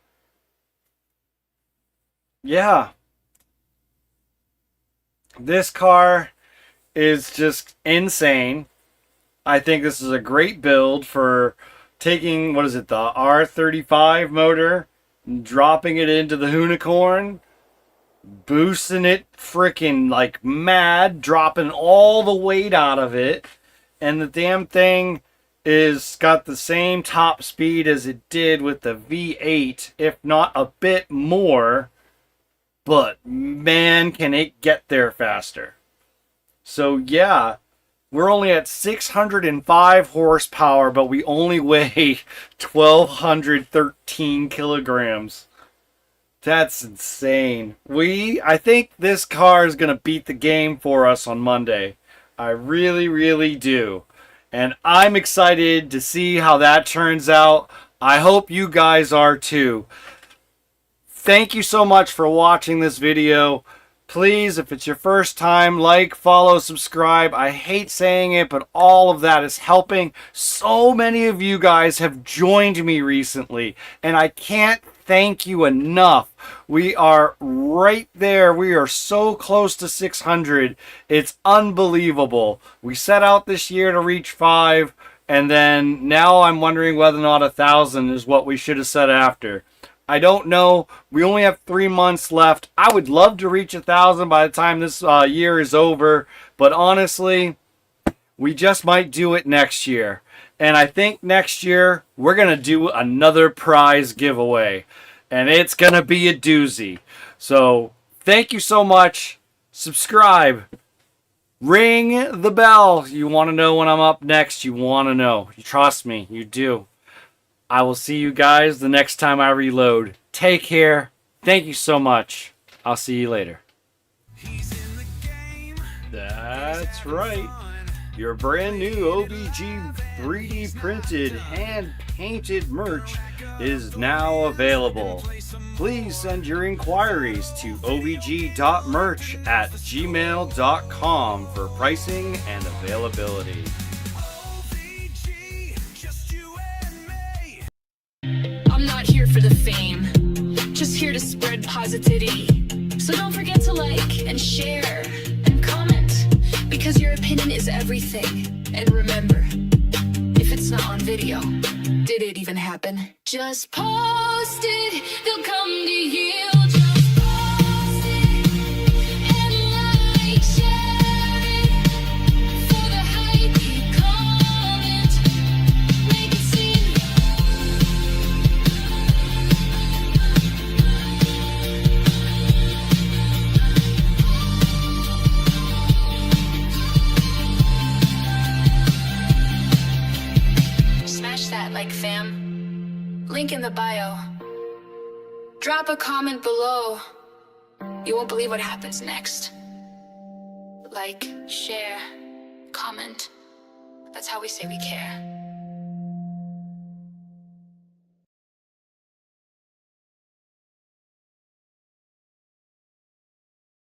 B: Yeah. This car is just insane. I think this is a great build for taking, what is it, the R35 motor, dropping it into the Unicorn, boosting it freaking like mad, dropping all the weight out of it, and the damn thing is got the same top speed as it did with the V8, if not a bit more, but man, can it get there faster. So yeah, we're only at 605 horsepower, but we only weigh 1,213 kilograms. That's insane. I think this car is going to beat the game for us on Monday. I really, really do. And I'm excited to see how that turns out. I hope you guys are too. Thank you so much for watching this video. Please, if it's your first time, like, follow, subscribe. I hate saying it, but all of that is helping. So many of you guys have joined me recently, and I can't thank you enough. We are right there. We are so close to 600. It's unbelievable. We set out this year to reach 5, and then now I'm wondering whether or not 1,000 is what we should have set after. I don't know. We only have 3 months left. I would love to reach 1,000 by the time this year is over. But honestly, we just might do it next year. And I think next year, we're going to do another prize giveaway. And it's going to be a doozy. So, thank you so much. Subscribe. Ring the bell. You want to know when I'm up next. You want to know. You trust me. You do. I will see you guys the next time I reload. Take care. Thank you so much. I'll see you later. That's right. Your brand new OVG 3D printed, hand painted merch is now available. Please send your inquiries to ovg.merch@gmail.com for pricing and availability.
D: I'm not here for the fame, just here to spread positivity. So don't forget to like and share and comment, because your opinion is everything. And remember, if it's not on video, did it even happen? Just post it, they'll come to you. Just post it and like, share it. For the hype, you comment, make it seem. Smash that like, fam. Link in the bio. Drop a comment below. You won't believe what happens next. Like, share, comment. That's how we say we care.